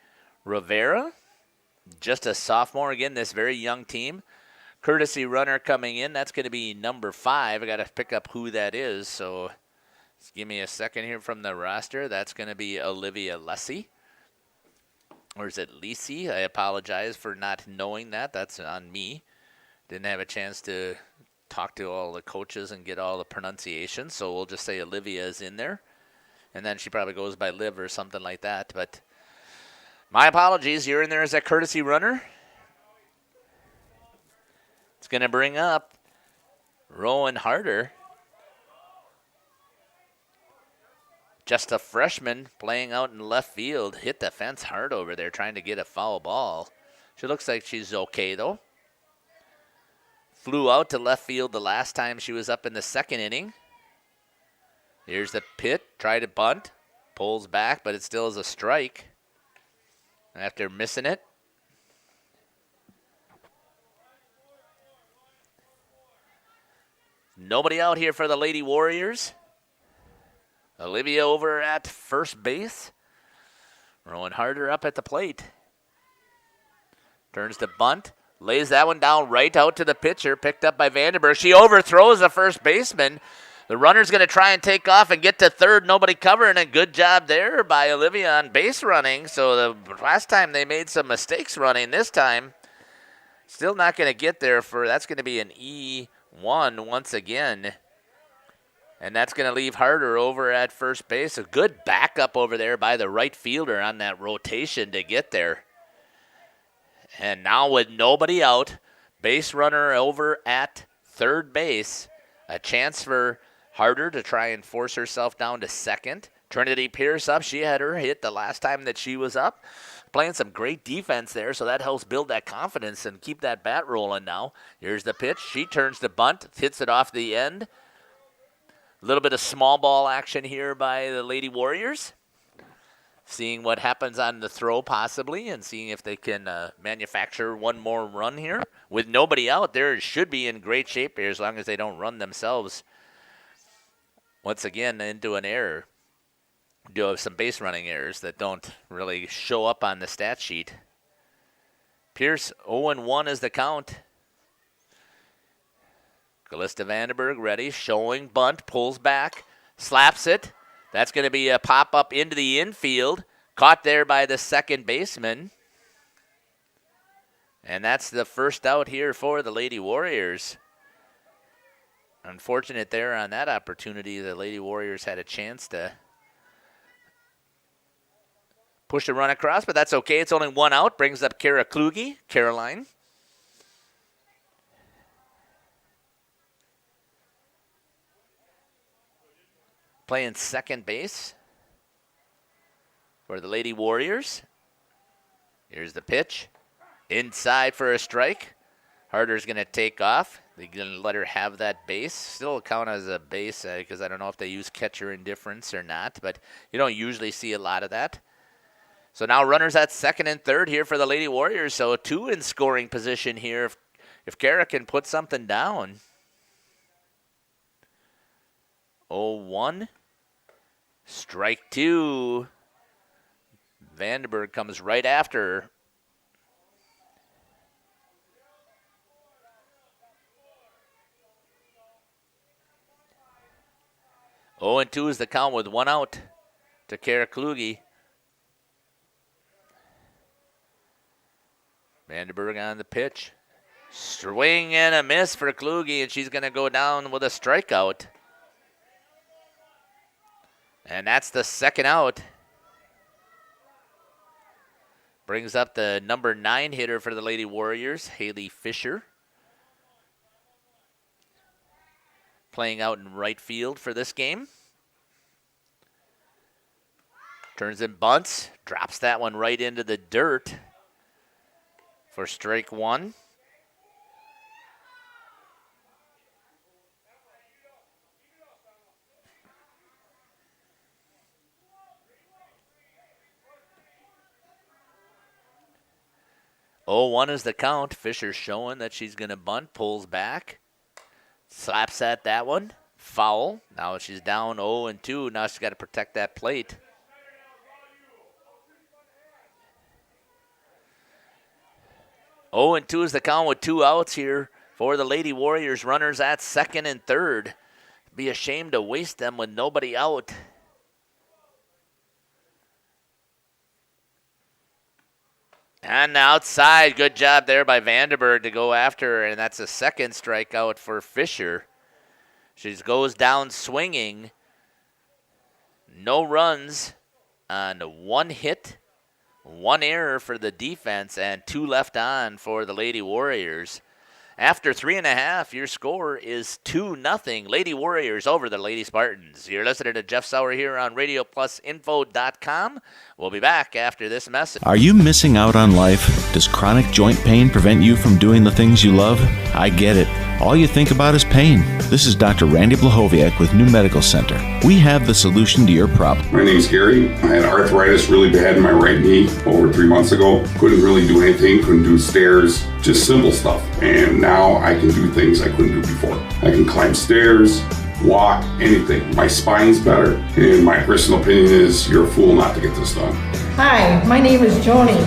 Rivera. Just a sophomore. Again, this very young team. Courtesy runner coming in. That's going to be number 5. I got to pick up who that is, so give me a second here from the roster. That's going to be Olivia Lessie. Or is it Lisi? I apologize for not knowing that. That's on me. Didn't have a chance to talk to all the coaches and get all the pronunciations, so we'll just say Olivia is in there. And then she probably goes by Liv or something like that. But my apologies. You're in there as a courtesy runner. It's going to bring up Rowan Harder. Just a freshman playing out in left field. Hit the fence hard over there trying to get a foul ball. She looks like she's okay, though. Flew out to left field the last time she was up in the second inning. Here's the pitch. Tried to bunt. Pulls back, but it still is a strike after missing it. Nobody out here for the Lady Warriors. Olivia over at first base. Rowan Harder up at the plate. Turns to bunt. Lays that one down right out to the pitcher. Picked up by Vandenberg. She overthrows the first baseman. The runner's going to try and take off and get to third. Nobody covering. A good job there by Olivia on base running. So the last time they made some mistakes running. This time, still not going to get there for. That's going to be an E1 once again. And that's going to leave Harder over at first base. A good backup over there by the right fielder on that rotation to get there. And now with nobody out, base runner over at third base. A chance for Harder to try and force herself down to second. Trinity Pierce up. She had her hit the last time that she was up. Playing some great defense there, so that helps build that confidence and keep that bat rolling now. Here's the pitch. She turns to bunt, hits it off the end. A little bit of small ball action here by the Lady Warriors. seeing what happens on the throw possibly and seeing if they can manufacture one more run here. With nobody out there, it should be in great shape here as long as they don't run themselves once again into an error. Do have some base running errors that don't really show up on the stat sheet. Pierce 0-1 is the count. Callista Vandenberg ready, showing bunt, pulls back, slaps it. That's going to be a pop-up into the infield. Caught there by the second baseman. And that's the first out here for the Lady Warriors. Unfortunate there on that opportunity. The Lady Warriors had a chance to push a run across, but that's okay. It's only one out. Brings up Kara Kluge, Caroline. Playing second base for the Lady Warriors. Here's the pitch. Inside for a strike. Harder's going to take off. They're going to let her have that base. Still count as a base because I don't know if they use catcher indifference or not, but you don't usually see a lot of that. So now runners at second and third here for the Lady Warriors. So 2 in scoring position here if Kara can put something down. 0-1. Strike 2. Vandenberg comes right after her. Oh, and 2 is the count with 1 out to Kara Kluge. Vandenberg on the pitch. Swing and a miss for Kluge, and she's going to go down with a strikeout. And that's the second out. Brings up the number 9 hitter for the Lady Warriors, Haley Fisher. Playing out in right field for this game. Turns and bunts. Drops that one right into the dirt for strike 1. Oh, 1 is the count. Fisher's showing that she's going to bunt. Pulls back. Slaps at that one. Foul. Now she's down 0-2. Now she's got to protect that plate. Oh, and 2 is the count with 2 outs here for the Lady Warriors. Runners at second and third. Be ashamed to waste them with nobody out. And outside, good job there by Vandenberg to go after her, and that's a second strikeout for Fisher. She goes down swinging. No runs on 1 hit, 1 error for the defense, and 2 left on for the Lady Warriors. After 3.5, your score is 2-0. Lady Warriors over the Lady Spartans. You're listening to Jeff Sauer here on RadioPlusInfo.com. We'll be back after this message. Are you missing out on life? Does chronic joint pain prevent you from doing the things you love? I get it. All you think about is pain. This is Dr. Randy Blahoviak with New Medical Center. We have the solution to your problem. My name's Gary. I had arthritis really bad in my right knee over 3 months ago. Couldn't really do anything, couldn't do stairs, just simple stuff. And now I can do things I couldn't do before. I can climb stairs, walk, anything. My spine's better. And my personal opinion is you're a fool not to get this done. Hi, my name is Joni.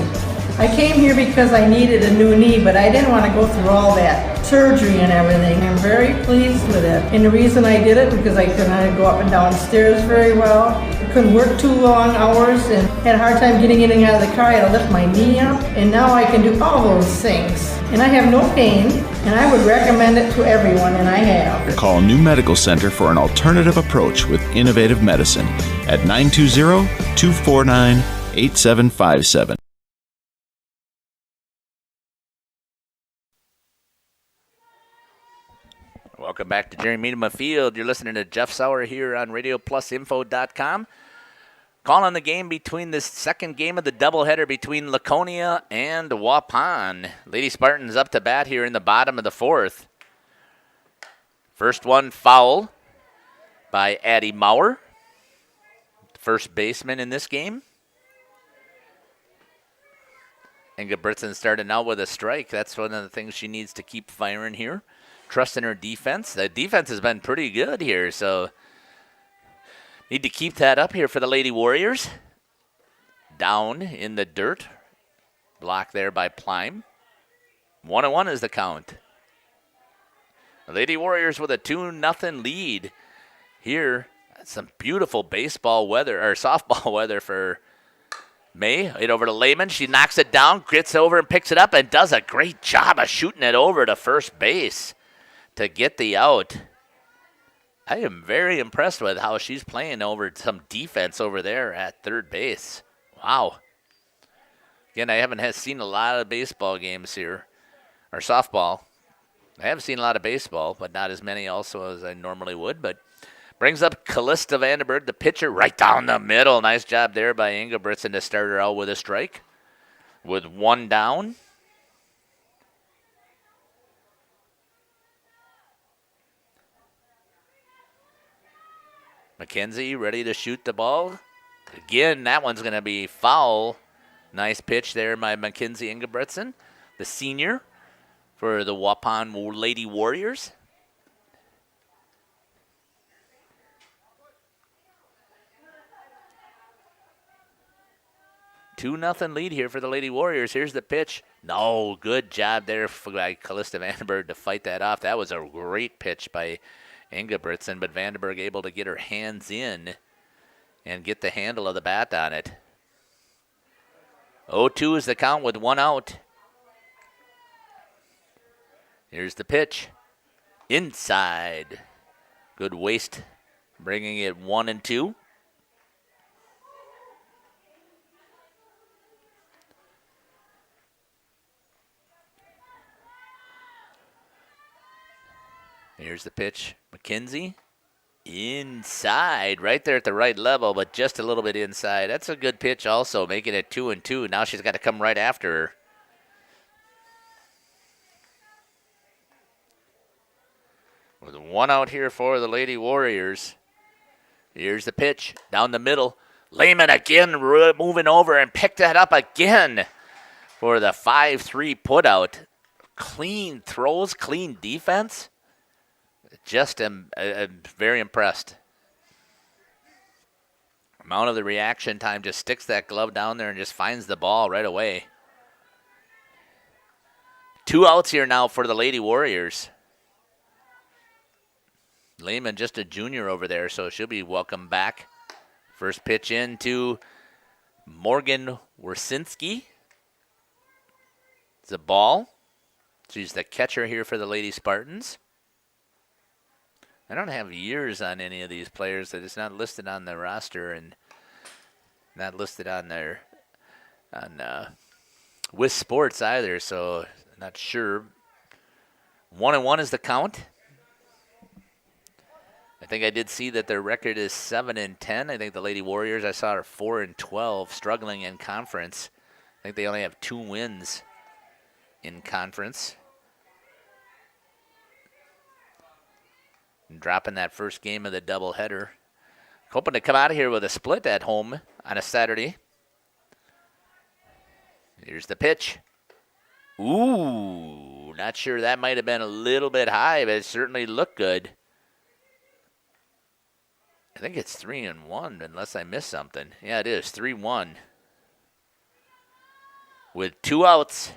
I came here because I needed a new knee, but I didn't want to go through all that surgery and everything. I'm very pleased with it. And the reason I did it because I couldn't go up and down stairs very well. I couldn't work 2 long hours and had a hard time getting in and out of the car. I had to lift my knee up. And now I can do all those things. And I have no pain, and I would recommend it to everyone, and I have. Call New Medical Center for an alternative approach with innovative medicine at 920-249-8757. Welcome back to Jerry Miedema Field. You're listening to Jeff Sauer here on RadioPlusInfo.com. Calling the game between the second game of the doubleheader between Laconia and Waupun. Lady Spartans up to bat here in the bottom of the 4th. First one foul by Addie Maurer, first baseman in this game. Ingebrigtsen starting out with a strike. That's one of the things she needs to keep firing here. Trust in her defense. The defense has been pretty good here, so need to keep that up here for the Lady Warriors. Down in the dirt. Blocked there by Plime. 1-1 is the count. The Lady Warriors with a 2-0 lead here. Some beautiful baseball weather, or softball weather for May. Right over to Lehman. She knocks it down, gets over and picks it up, and does a great job of shooting it over to first base to get the out. I am very impressed with how she's playing over some defense over there at third base. Wow. Again, I haven't seen a lot of baseball games here, or softball. I have seen a lot of baseball, but not as many also as I normally would. But brings up Callista Vandenberg, the pitcher, right down the middle. Nice job there by Ingebrigtsen to start her out with a strike. With one down. McKenzie ready to shoot the ball. Again, that one's going to be foul. Nice pitch there by Mackenzie Ingebrigtsen, the senior for the Waupun Lady Warriors. Two nothing lead here for the Lady Warriors. Here's the pitch. No, good job there by Callista Vandenberg to fight that off. That was a great pitch by Ingebrigtsen, but Vandenberg able to get her hands in and get the handle of the bat on it. 0-2 is the count with one out. Here's the pitch. Inside. Good waste, bringing it 1-2. Here's the pitch. McKenzie. Inside. Right there at the right level, but just a little bit inside. That's a good pitch also, making it 2-2. Now she's got to come right after her. With one out here for the Lady Warriors. Here's the pitch. Down the middle. Lehman again moving over and picked that up again for the 5-3 putout. Clean throws, clean defense. Just am very impressed. Amount of the reaction time, just sticks that glove down there and just finds the ball right away. 2 outs here now for the Lady Warriors. Lehman just a junior over there, so she'll be welcome back. First pitch in to Morgan Wersinski. It's a ball. She's the catcher here for the Lady Spartans. I don't have years on any of these players. That it's not listed on the roster and not listed on their with sports either. So not sure. 1-1 is the count. I think I did see that their record is 7-10. I think the Lady Warriors I saw are 4-12, struggling in conference. I think they only have 2 wins in conference. And dropping that first game of the doubleheader. Hoping to come out of here with a split at home on a Saturday. Here's the pitch. Ooh, not sure. That might have been a little bit high, but it certainly looked good. I think it's 3-1 unless I missed something. Yeah, it is 3-1. With 2 outs.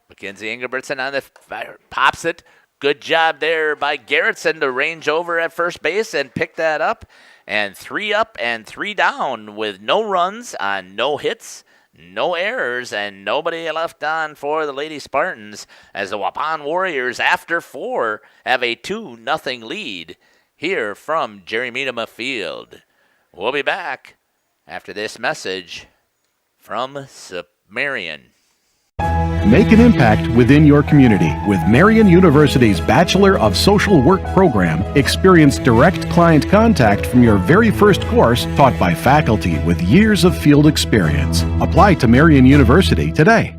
Mackenzie Ingebrigtsen on the fire. Pops it. Good job there by Garrettson to range over at first base and pick that up. And 3 up and 3 down with no runs on no hits, no errors, and nobody left on for the Lady Spartans as the Waupun Warriors, after 4, have a 2-0 lead here from Jerry Miedema Field. We'll be back after this message from Marion. Make an impact within your community with Marion University's Bachelor of Social Work program. Experience direct client contact from your very first course, taught by faculty with years of field experience. Apply to Marion University today.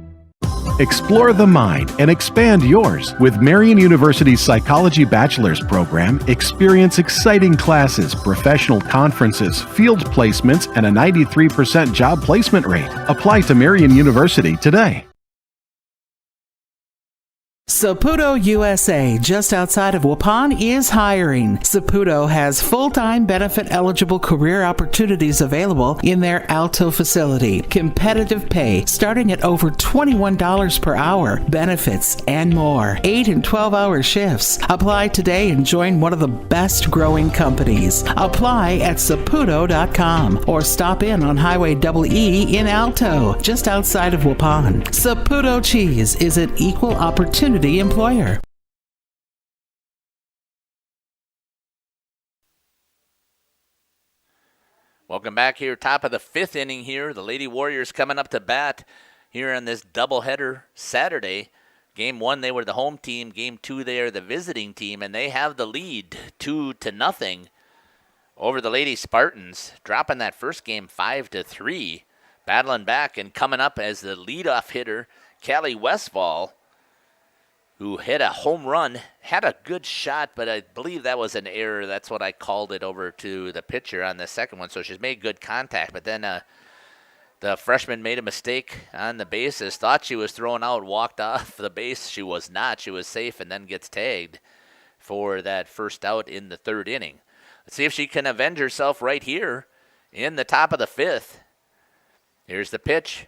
Explore the mind and expand yours. With Marian University's Psychology Bachelor's program, experience exciting classes, professional conferences, field placements, and a 93% job placement rate. Apply to Marian University today. Saputo USA, just outside of Waupun, is hiring. Saputo has full-time benefit-eligible career opportunities available in their Alto facility. Competitive pay starting at over $21 per hour, benefits, and more. 8 and 12-hour shifts. Apply today and join one of the best growing companies. Apply at saputo.com or stop in on Highway EE in Alto, just outside of Waupun. Saputo Cheese is an equal opportunity employer. Welcome back here, top of the 5th inning here. The Lady Warriors coming up to bat here on this doubleheader Saturday. Game 1, they were the home team. Game 2, they are the visiting team, and they have the lead 2-0 over the Lady Spartans, dropping that first game 5-3, battling back and coming up as the leadoff hitter, Callie Westfall, who hit a home run, had a good shot, but I believe that was an error. That's what I called it over to the pitcher on the second one. So she's made good contact, but then the freshman made a mistake on the bases, thought she was thrown out, walked off the base. She was not. She was safe and then gets tagged for that first out in the 3rd inning. Let's see if she can avenge herself right here in the top of the 5th. Here's the pitch.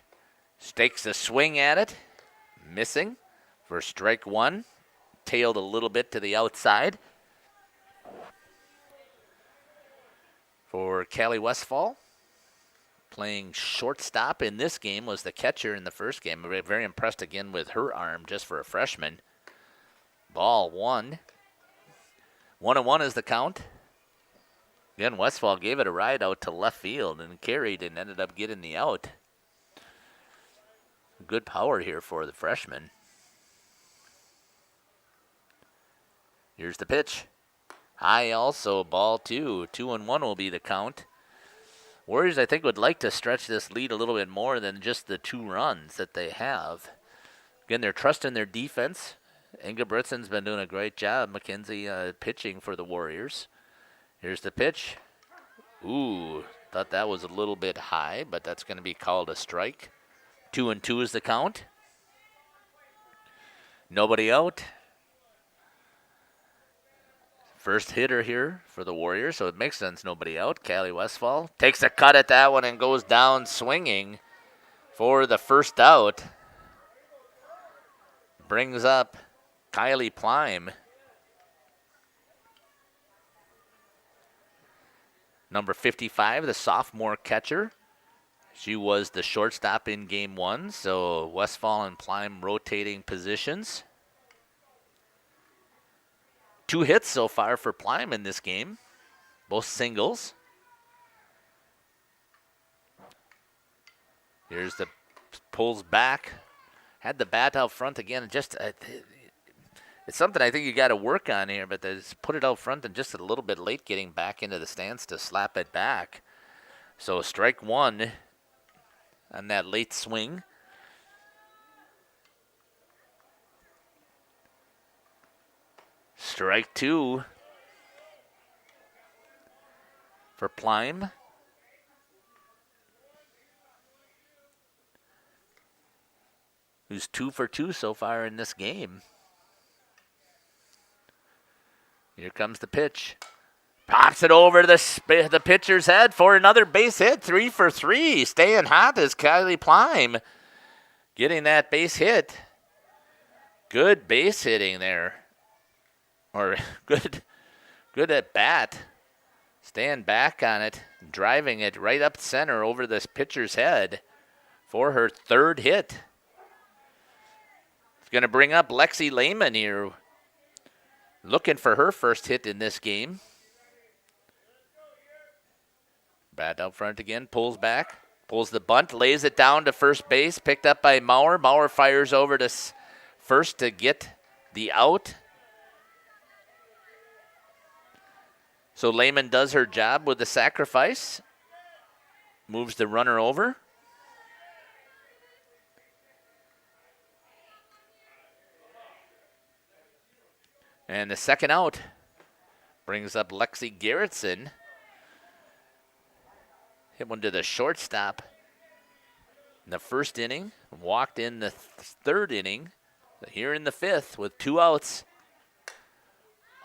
Takes a swing at it. Missing. For strike 1, tailed a little bit to the outside. For Callie Westfall, playing shortstop in this game, was the catcher in the first game. Very impressed again with her arm just for a freshman. Ball 1. 1-1 is the count. Again, Westfall gave it a ride out to left field and carried and ended up getting the out. Good power here for the freshman. Here's the pitch. High also, ball 2. 2-1 will be the count. Warriors, I think, would like to stretch this lead a little bit more than just the 2 runs that they have. Again, they're trusting their defense. Inga Britson's been doing a great job. Mackenzie pitching for the Warriors. Here's the pitch. Ooh, thought that was a little bit high, but that's going to be called a strike. 2-2 is the count. Nobody out. First hitter here for the Warriors, so it makes sense nobody out. Callie Westfall takes a cut at that one and goes down swinging for the first out. Brings up Kylie Plime. Number 55, the sophomore catcher. She was the shortstop in game 1, so Westfall and Plime rotating positions. 2 hits so far for Plime in this game, both singles. Here's the pulls back, had the bat out front again. Just it's something I think you got to work on here, but just put it out front and just a little bit late getting back into the stance to slap it back. So strike 1 on that late swing. Strike 2 for Plime. Who's 2 for 2 so far in this game. Here comes the pitch. Pops it over to the pitcher's head for another base hit. 3 for 3. Staying hot is Kylie Plime. Getting that base hit. Good base hitting there. Or good at bat. Staying back on it. Driving it right up center over this pitcher's head for her 3rd hit. It's going to bring up Lexi Lehman here. Looking for her first hit in this game. Bat out front again. Pulls back. Pulls the bunt. Lays it down to first base. Picked up by Maurer. Maurer fires over to first to get the out. So Lehman does her job with the sacrifice. Moves the runner over. And the second out brings up Lexi Garrettson. Hit one to the shortstop in the first inning. Walked in the third inning. Here in the fifth with 2 outs.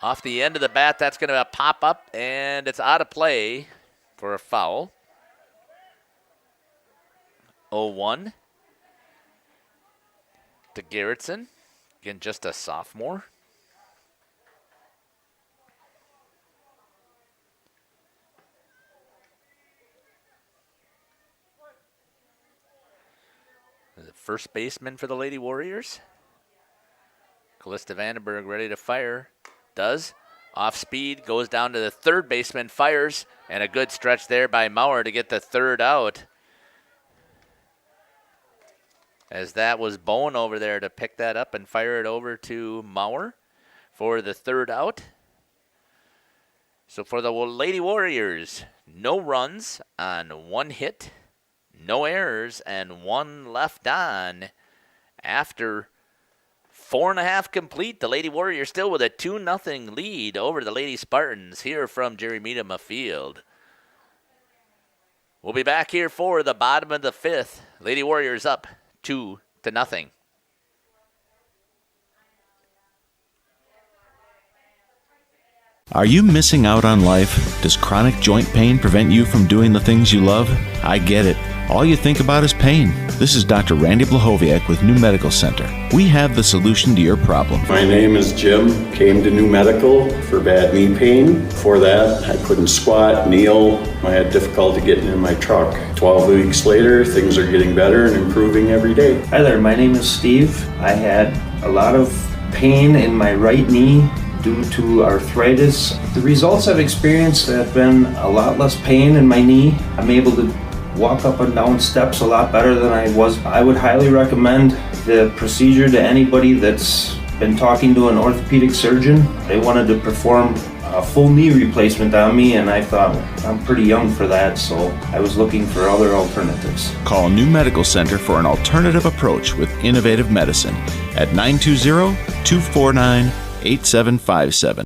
Off the end of the bat, that's going to pop up, and it's out of play for a foul. 0-1 to Garrettson. Again, just a sophomore. The first baseman for the Lady Warriors. Callista Vandenberg ready to fire. Does. Off speed, goes down to the third baseman, fires, and a good stretch there by Maurer to get the third out. As that was Bowen over there to pick that up and fire it over to Maurer for the third out. So for the Lady Warriors, no runs on 1 hit, no errors, and 1 left on after 4.5 complete. The Lady Warriors still with a 2-0 lead over the Lady Spartans here from Jerry Miedema Field. We'll be back here for the bottom of the 5th. Lady Warriors up 2-0. Are you missing out on life? Does chronic joint pain prevent you from doing the things you love? I get it. All you think about is pain. This is Dr. Randy Blahoviak with New Medical Center. We have the solution to your problem. My name is Jim. Came to New Medical for bad knee pain. Before that, I couldn't squat, kneel. I had difficulty getting in my truck. 12 weeks later, things are getting better and improving every day. Hi there, my name is Steve. I had a lot of pain in my right knee due to arthritis. The results I've experienced have been a lot less pain in my knee. I'm able to walk up and down steps a lot better than I was. I would highly recommend the procedure to anybody that's been talking to an orthopedic surgeon. They wanted to perform a full knee replacement on me, and I thought I'm pretty young for that, so I was looking for other alternatives. Call New Medical Center for an alternative approach with innovative medicine at 920-249-8757.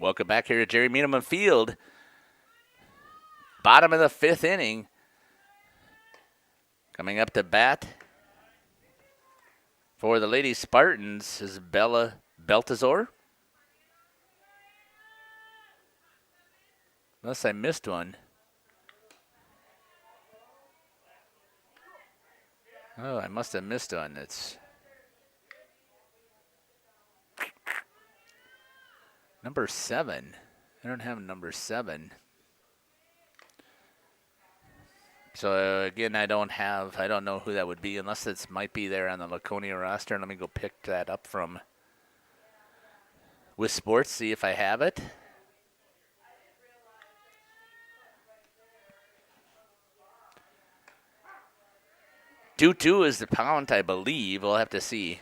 Welcome back here to Jerry Miedema Field. Bottom of the 5th inning. Coming up to bat for the Lady Spartans is Bella Beltazor. Unless I missed one. Oh, I must have missed one. It's number 7. I don't have number 7. So again, I don't know who that would be unless it might be there on the Laconia roster. Let me go pick that up from with sports, see if I have it. Two is the count, I believe. We'll have to see.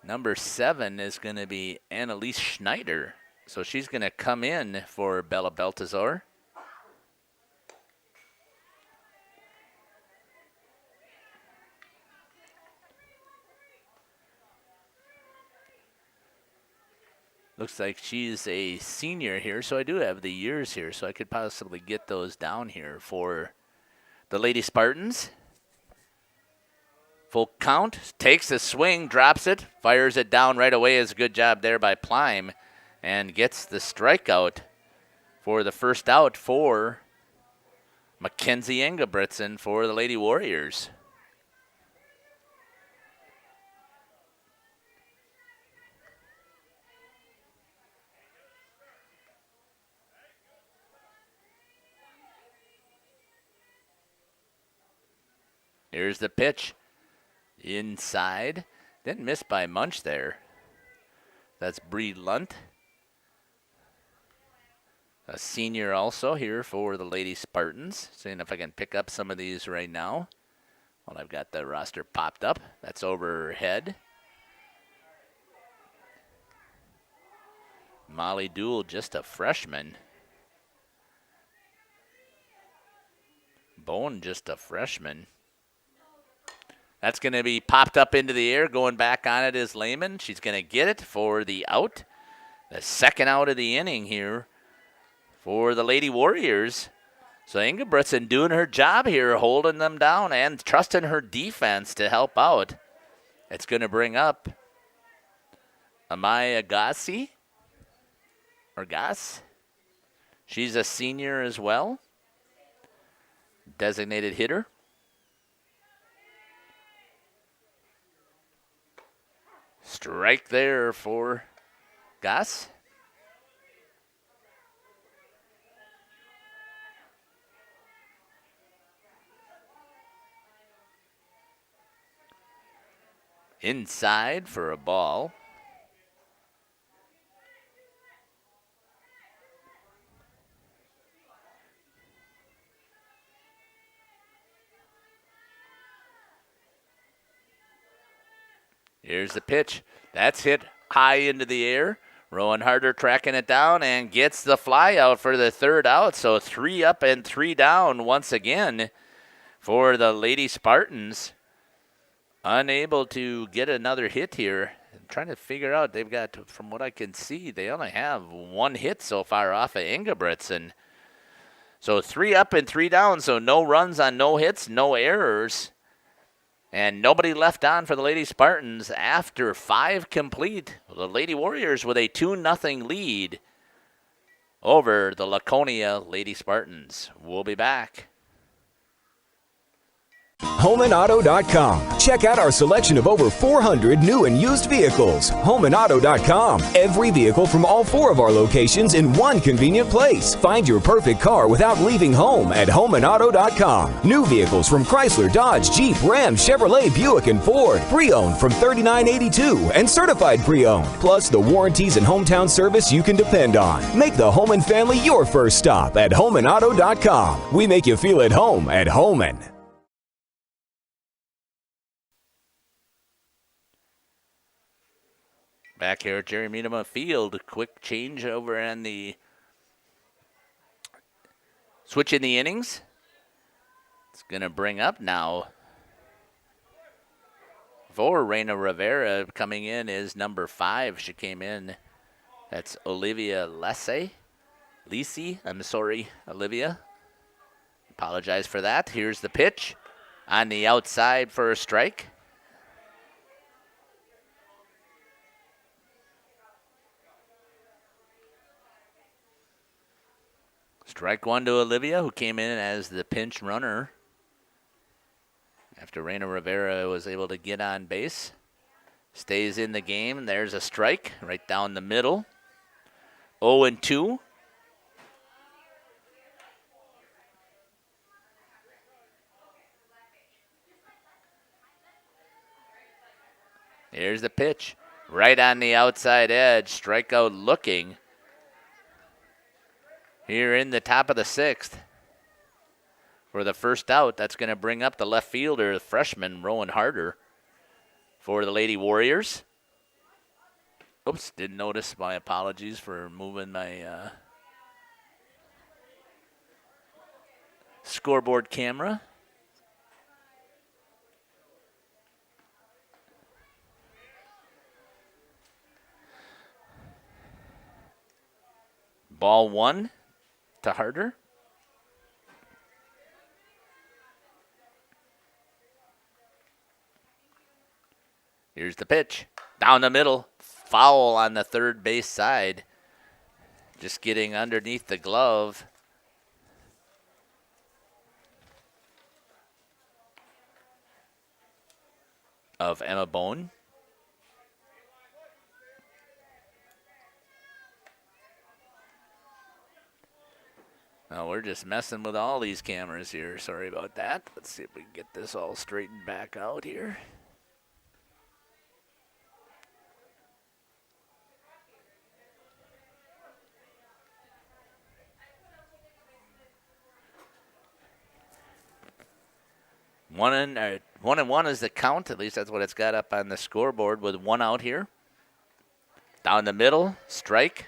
Number 7 is going to be Annalise Schneider. So she's going to come in for Bella Beltazor. Looks like she's a senior here, so I do have the years here, so I could possibly get those down here for the Lady Spartans. Full count, takes a swing, drops it, fires it down right away. Is a good job there by Plime, and gets the strikeout for the first out for Mackenzie Engelbretson for the Lady Warriors. Here's the pitch. Inside. Didn't miss by much there. That's Bree Lunt. A senior also here for the Lady Spartans. Seeing if I can pick up some of these right now. Well, I've got the roster popped up. That's overhead. Molly Dool, just a freshman. Bowen, just a freshman. That's going to be popped up into the air. Going back on it is Lehman. She's going to get it for the out. The second out of the inning here for the Lady Warriors. So Ingebrigtsen doing her job here, holding them down and trusting her defense to help out. It's going to bring up Amaya Gassi, or Gass. She's a senior as well. Designated hitter. Strike there for Gass. Inside for a ball. Here's the pitch. That's hit high into the air. Rowan Harder tracking it down and gets the fly out for the third out. So 3 up and 3 down once again for the Lady Spartans. Unable to get another hit here. I'm trying to figure out, they've got, from what I can see, they only have 1 hit so far off of Ingebrigtsen. So 3 up and 3 down, so no runs on no hits, no errors. And nobody left on for the Lady Spartans after 5 complete. The Lady Warriors with a 2-0 lead over the Laconia Lady Spartans. We'll be back. HomeandAuto.com. Check out our selection of over 400 new and used vehicles. HomeandAuto.com. Every vehicle from all 4 of our locations in one convenient place. Find your perfect car without leaving home at HomeandAuto.com. New vehicles from Chrysler, Dodge, Jeep, Ram, Chevrolet, Buick, and Ford. Pre-owned from $39.82 and certified pre-owned. Plus the warranties and hometown service you can depend on. Make the Homan family your first stop at HomeandAuto.com. We make you feel at home at Homan. Back here at Jerry Miedema Field, quick change over in the switch in the innings. It's going to bring up now for Reina Rivera. Coming in is number 5. She came in. That's Olivia Lisi. I'm sorry, Olivia. Apologize for that. Here's the pitch on the outside for a strike. Strike 1 to Olivia, who came in as the pinch runner after Reina Rivera was able to get on base. Stays in the game. There's a strike right down the middle. 0-2. Here's the pitch. Right on the outside edge. Strikeout looking. Here in the top of the 6th for the first out. That's going to bring up the left fielder, the freshman, Rowan Harder, for the Lady Warriors. Oops, didn't notice. My apologies for moving my scoreboard camera. Ball 1 to Harder. Here's the pitch. Down the middle. Foul on the third base side. Just getting underneath the glove of Emma Bone. Now we're just messing with all these cameras here. Sorry about that. Let's see if we can get this all straightened back out here. One and one is the count. At least that's what it's got up on the scoreboard with 1 out here. Down the middle, strike.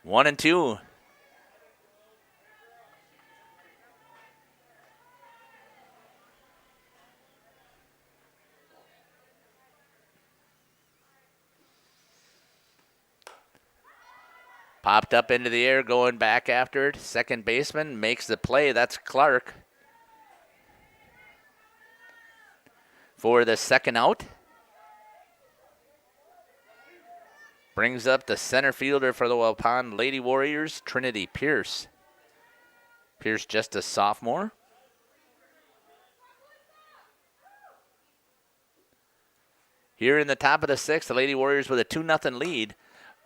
1-2. Popped up into the air, going back after it. Second baseman makes the play. That's Clark for the second out. Brings up the center fielder for the Waupun Lady Warriors, Trinity Pierce. Pierce just a sophomore. Here in the top of the sixth, the Lady Warriors with a 2-0 lead.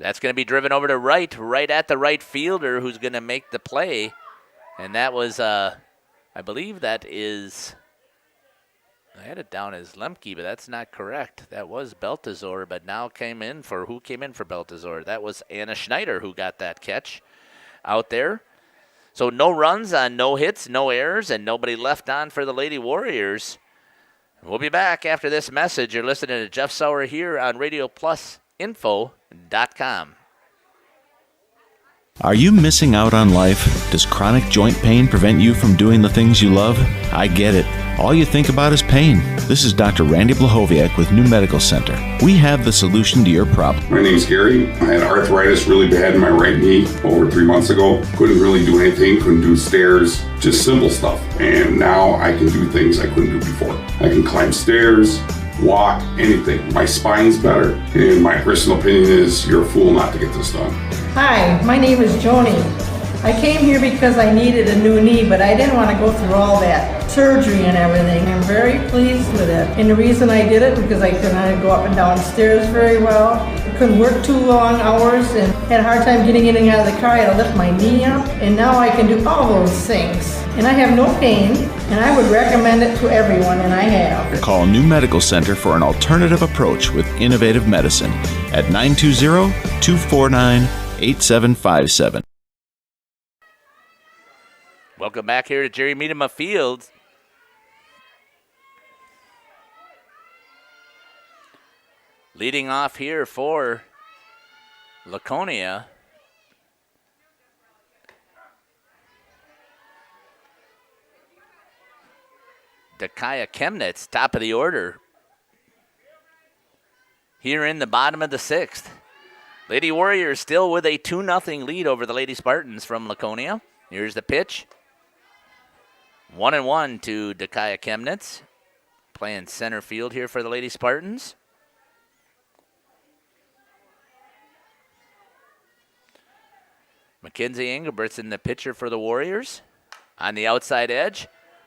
That's going to be driven over to right at the right fielder who's going to make the play. And that was, I believe that is, I had it down as Lemke, but that's not correct. That was Beltazor, but now who came in for Beltazor? That was Anna Schneider who got that catch out there. So no runs on no hits, no errors, and nobody left on for the Lady Warriors. We'll be back after this message. You're listening to Jeff Sauer here on RadioPlusInfo.com. Are you missing out on life? Does chronic joint pain prevent you from doing the things you love? I get it. All you think about is pain. This is Dr. Randy Blahoviak with New Medical Center. We have the solution to your problem. My name's Gary. I had arthritis really bad in my right knee over 3 months ago. Couldn't really do anything, couldn't do stairs, just simple stuff. And now I can do things I couldn't do before. I can climb stairs, walk, anything. My spine's better. And my personal opinion is you're a fool not to get this done. Hi, my name is Joni. I came here because I needed a new knee, but I didn't want to go through all that surgery and everything. I'm very pleased with it. And the reason I did it because I couldn't go up and down stairs very well. I couldn't work too long hours and had a hard time getting in and out of the car. I had to lift my knee up. And now I can do all those things. And I have no pain, and I would recommend it to everyone, and I have. Call New Medical Center for an alternative approach with innovative medicine at 920-249-8757. Welcome back here to Jerry Miedema Field. Leading off here for Laconia. Dakaya Chemnitz, top of the order. Here in the bottom of the sixth. Lady Warriors still with a 2-0 lead over the Lady Spartans from Laconia. Here's the pitch. 1-1 to Dakaya Chemnitz. Playing center field here for the Lady Spartans. Mackenzie Engelbertson, the pitcher for the Warriors. On the outside edge.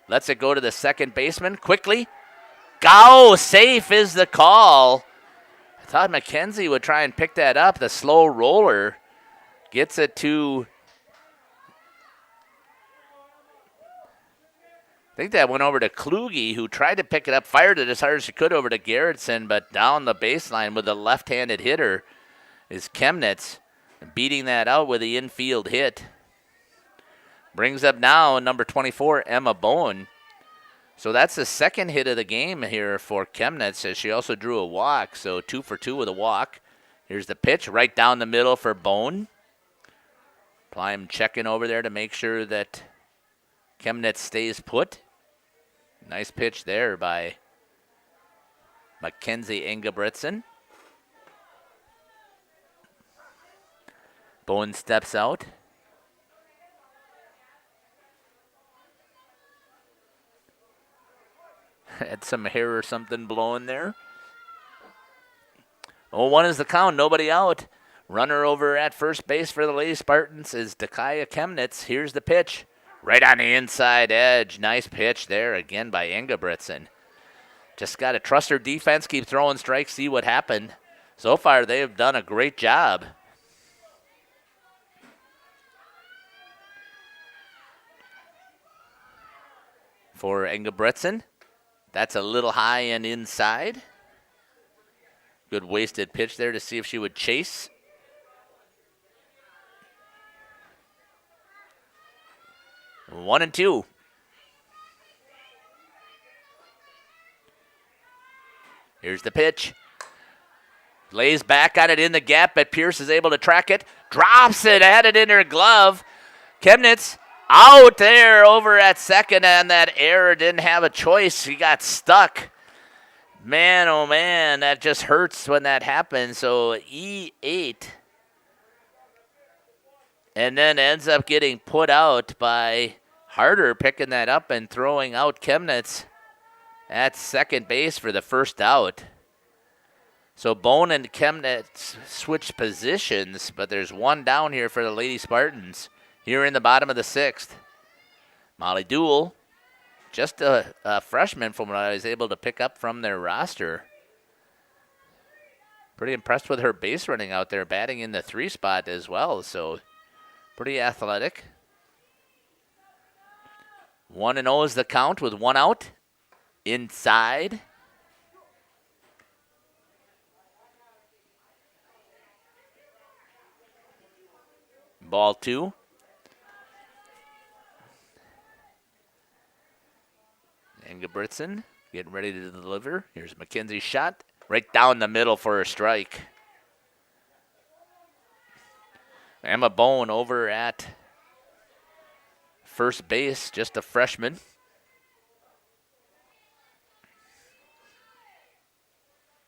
Lets it go to the second baseman quickly. Go! Safe is the call. I thought Mackenzie would try and pick that up. The slow roller gets it to... I think that went over to Kluge, who tried to pick it up, fired it as hard as she could over to Gerritsen, but down the baseline with the left-handed hitter is Chemnitz, beating that out with the infield hit. Brings up now number 24, Emma Bowen. So that's the second hit of the game here for Chemnitz, as she also drew a walk, so 2 for 2 with a walk. Here's the pitch right down the middle for Bowen. Plym checking over there to make sure that Chemnitz stays put. Nice pitch there by Mackenzie Engelbretson. Bowen steps out. Had some hair or something blowing there. 0-1 is the count, nobody out. Runner over at first base for the Lady Spartans is Dakaya Chemnitz. Here's the pitch. Right on the inside edge. Nice pitch there again by Engelbretson. Just got to trust her defense, keep throwing strikes, see what happened. So far, they have done a great job. For Engelbretson. That's a little high and inside. Good wasted pitch there to see if she would chase. One and two. Here's the pitch. Lays back on it in the gap, but Pierce is able to track it. Drops it, had it in her glove. Chemnitz out there over at second, and that error didn't have a choice. He got stuck. Man, oh man, that just hurts when that happens. So E8 and then ends up getting put out by Harder, picking that up and throwing out Chemnitz at second base for the first out. So Bone and Chemnitz switched positions, but there's one down here for the Lady Spartans here in the bottom of the sixth. Molly Dool, just a freshman from what I was able to pick up from their roster. Pretty impressed with her base running out there, batting in the 3 spot as well, so pretty athletic. 1-0 is the count with 1 out. Inside. Ball 2. Ingebrigtsen getting ready to deliver. Here's McKenzie's shot. Right down the middle for a strike. Emma Bone over at first base, just a freshman.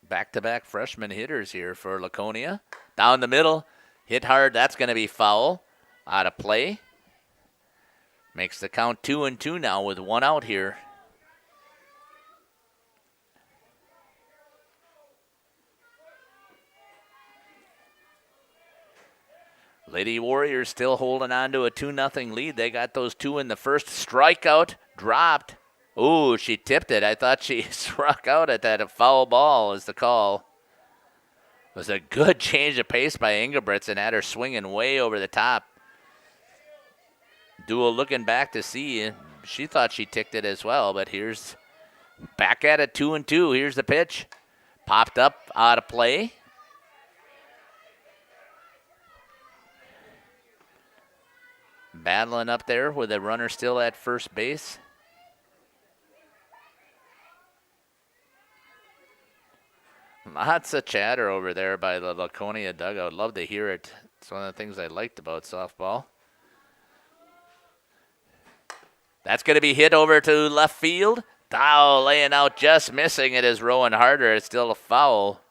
Back-to-back freshman hitters here for Laconia. Down the middle, hit hard. That's going to be foul. Out of play. Makes the count 2-2 now with 1 out here. Lady Warriors still holding on to a 2-0 lead. They got those 2 in the first. Strikeout, dropped. Ooh, she tipped it. I thought she struck out at that. A foul ball is the call. It was a good change of pace by Ingebrigtsen, had her swinging way over the top. Duel looking back to see. She thought she ticked it as well, but here's back at it, 2-2. Here's the pitch. Popped up, out of play. Battling up there with a runner still at first base. Lots of chatter over there by the Laconia dugout. Love to hear it. It's one of the things I liked about softball. That's going to be hit over to left field. Dow laying out, just missing it is Rowan Harder. It's still a foul.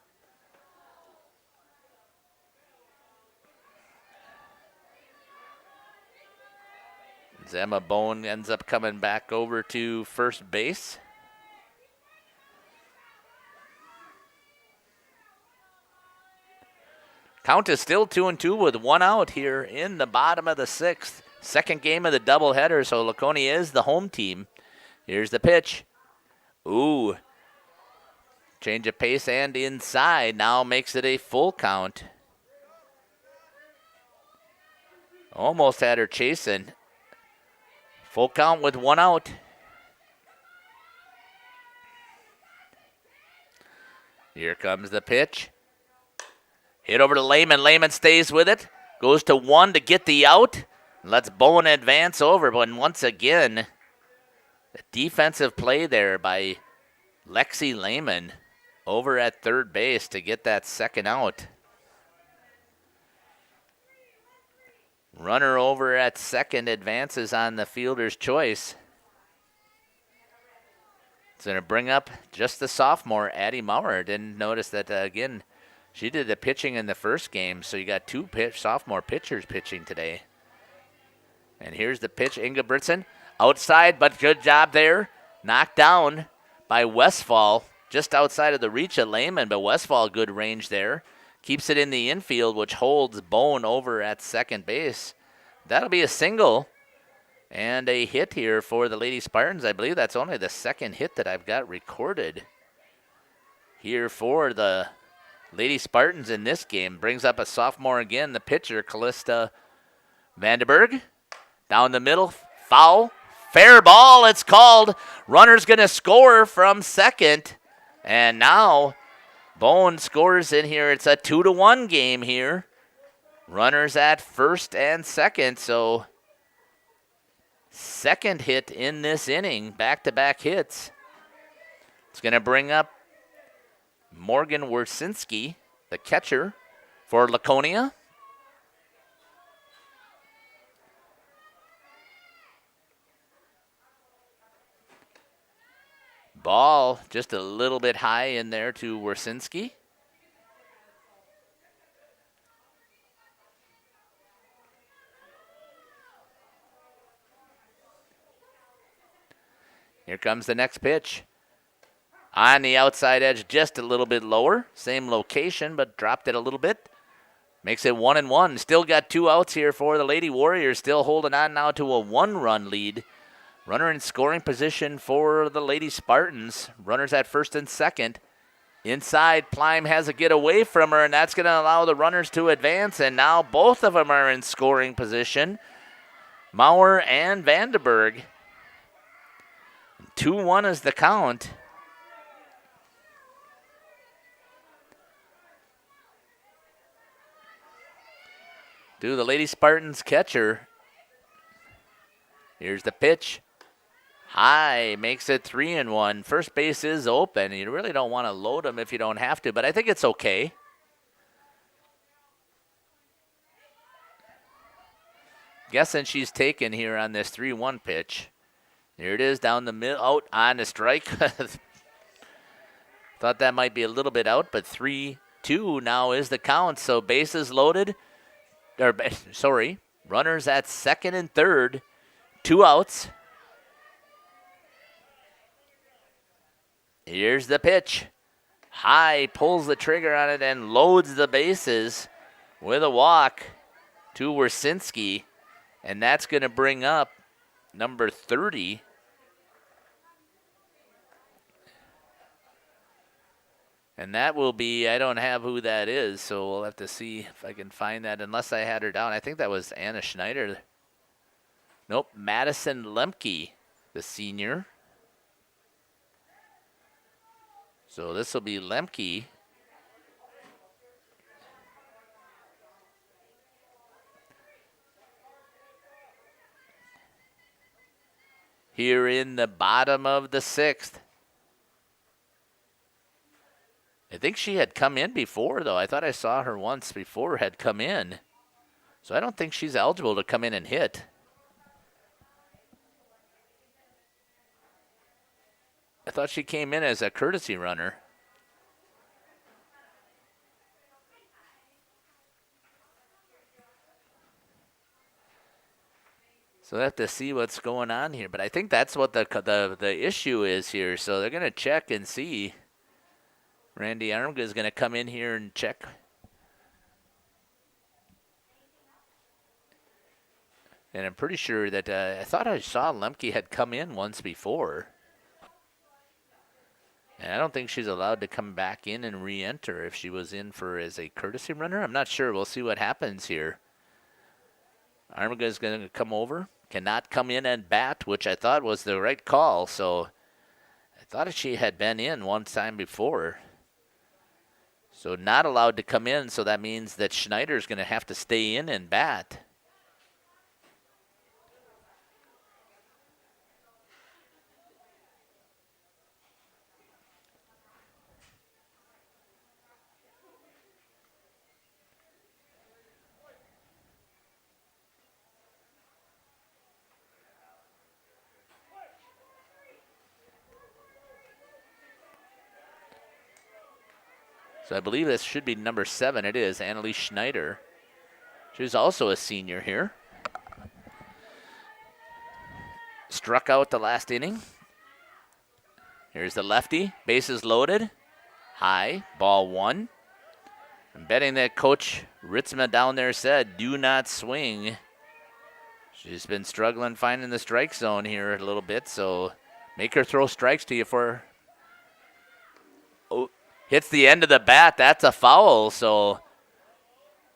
Emma Bone ends up coming back over to first base. Count is still 2-2 with 1 out here in the bottom of the sixth. Second game of the doubleheader, so Laconia is the home team. Here's the pitch. Ooh. Change of pace and inside. Now makes it a full count. Almost had her chasing. Full count with 1 out. Here comes the pitch. Hit over to Lehman. Lehman stays with it. Goes to 1 to get the out. Lets Bowen advance over. But once again, the defensive play there by Lexi Lehman over at third base to get that second out. Runner over at second advances on the fielder's choice. It's going to bring up just the sophomore, Addie Maurer. Didn't notice that, again, she did the pitching in the first game, so you got 2 sophomore pitchers pitching today. And here's the pitch, Ingebrigtsen. Outside, but good job there. Knocked down by Westfall, just outside of the reach of Lehman, but Westfall, good range there. Keeps it in the infield, which holds Bone over at second base. That'll be a single and a hit here for the Lady Spartans. I believe that's only the second hit that I've got recorded here for the Lady Spartans in this game. Brings up a sophomore again, the pitcher, Callista Vandenberg. Down the middle, foul. Fair ball, it's called. Runner's going to score from second. And now Bone scores in here. It's a 2-1 game here. Runners at first and second, so second hit in this inning, back-to-back hits. It's going to bring up Morgan Wersinski, the catcher for Laconia. Ball just a little bit high in there to Wersinski. comes the next pitch. On the outside edge, just a little bit lower. Same location, but dropped it a little bit. Makes it 1-1. Still got 2 outs here for the Lady Warriors. Still holding on now to a 1-run lead. Runner in scoring position for the Lady Spartans. Runners at first and second. Inside, Plime has a get away from her, and that's going to allow the runners to advance. And now both of them are in scoring position. Maurer and Vandenberg. 2-1 is the count. To the Lady Spartans catcher. Here's the pitch. High, makes it 3-1. First base is open. You really don't want to load them if you don't have to, but I think it's okay. Guessing she's taken here on this 3-1 pitch. There it is down the middle, out on the strike. Thought that might be a little bit out, but 3-2 now is the count. So bases loaded. Runners at second and third. 2 outs. Here's the pitch. High, pulls the trigger on it and loads the bases with a walk to Wersinski. And that's going to bring up number 30. And that will be, I don't have who that is, so we'll have to see if I can find that, unless I had her down. I think that was Anna Schneider. Nope, Madison Lemke, the senior. So this will be Lemke. Here in the bottom of the 6th. I think she had come in before, though. I thought I saw her once before had come in. So I don't think she's eligible to come in and hit. I thought she came in as a courtesy runner. So I have to see what's going on here. But I think that's what the issue is here. So they're going to check and see. Randy Armga is going to come in here and check. And I'm pretty sure that I thought I saw Lemke had come in once before. And I don't think she's allowed to come back in and re-enter if she was in for as a courtesy runner. I'm not sure. We'll see what happens here. Armga is going to come over. Cannot come in and bat, which I thought was the right call. So I thought she had been in one time before. So not allowed to come in, so that means that Schneider's going to have to stay in and bat. So I believe this should be number 7. It is Annalise Schneider. She's also a senior here. Struck out the last inning. Here's the lefty. Bases loaded. High. Ball 1. I'm betting that Coach Ritzma down there said, do not swing. She's been struggling finding the strike zone here a little bit, so make her throw strikes to you for... Oh. Hits the end of the bat. That's a foul. So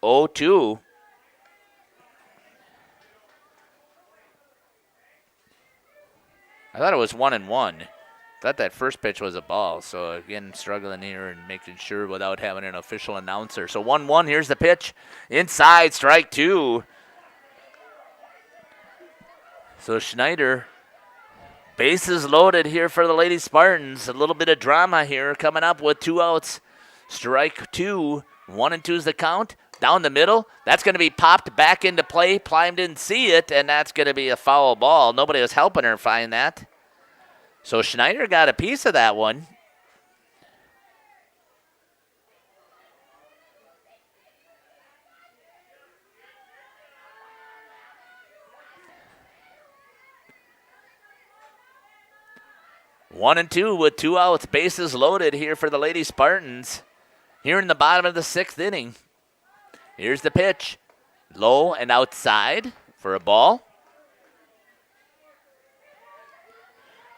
0-2. I thought it was 1-1. Thought that first pitch was a ball. So again, struggling here and making sure without having an official announcer. So 1-1. Here's the pitch. Inside, strike 2. So Schneider. Bases loaded here for the Lady Spartans. A little bit of drama here coming up with 2 outs. Strike 2. 1-2 is the count. Down the middle. That's going to be popped back into play. Plime didn't see it, and that's going to be a foul ball. Nobody was helping her find that. So Schneider got a piece of that one. 1-2 with 2 outs, bases loaded here for the Lady Spartans. Here in the bottom of the 6th inning. Here's the pitch. Low and outside for a ball.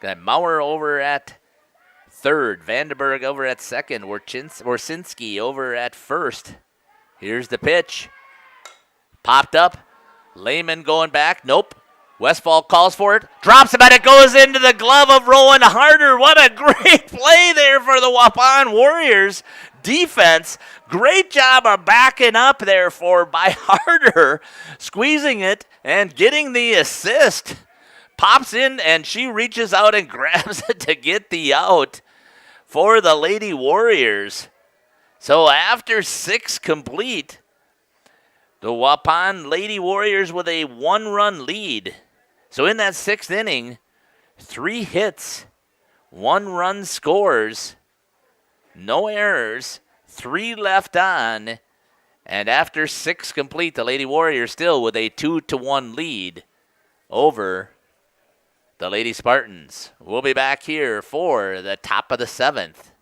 Got Maurer over at third. Vandenberg over at second. Warsinski over at first. Here's the pitch. Popped up. Lehman going back. Nope. Westfall calls for it. Drops it, but it goes into the glove of Rowan Harder. What a great play there for the Waupun Warriors defense. Great job of backing up there by Harder. Squeezing it and getting the assist. Pops in and she reaches out and grabs it to get the out for the Lady Warriors. So after 6 complete, the Waupun Lady Warriors with a 1-run lead. So in that 6th inning, 3 hits, 1 run scores, no errors, 3 left on, and after 6 complete, the Lady Warriors still with a 2-1 lead over the Lady Spartans. We'll be back here for the top of the 7th.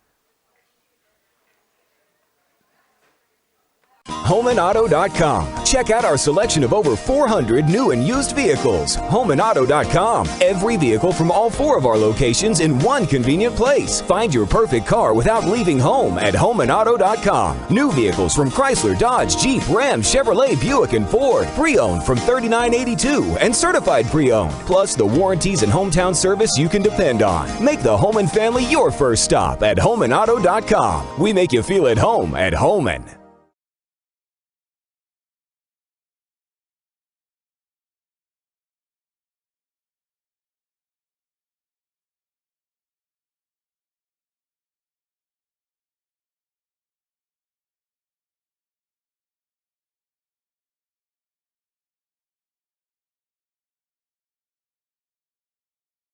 HomeandAuto.com. Check out our selection of over 400 new and used vehicles. HomeandAuto.com. Every vehicle from all 4 of our locations in one convenient place. Find your perfect car without leaving home at HomeandAuto.com. New vehicles from Chrysler, Dodge, Jeep, Ram, Chevrolet, Buick, and Ford. Pre-owned from $39.82 and certified pre-owned. Plus the warranties and hometown service you can depend on. Make the Homan family your first stop at HomeandAuto.com. We make you feel at home at Homan.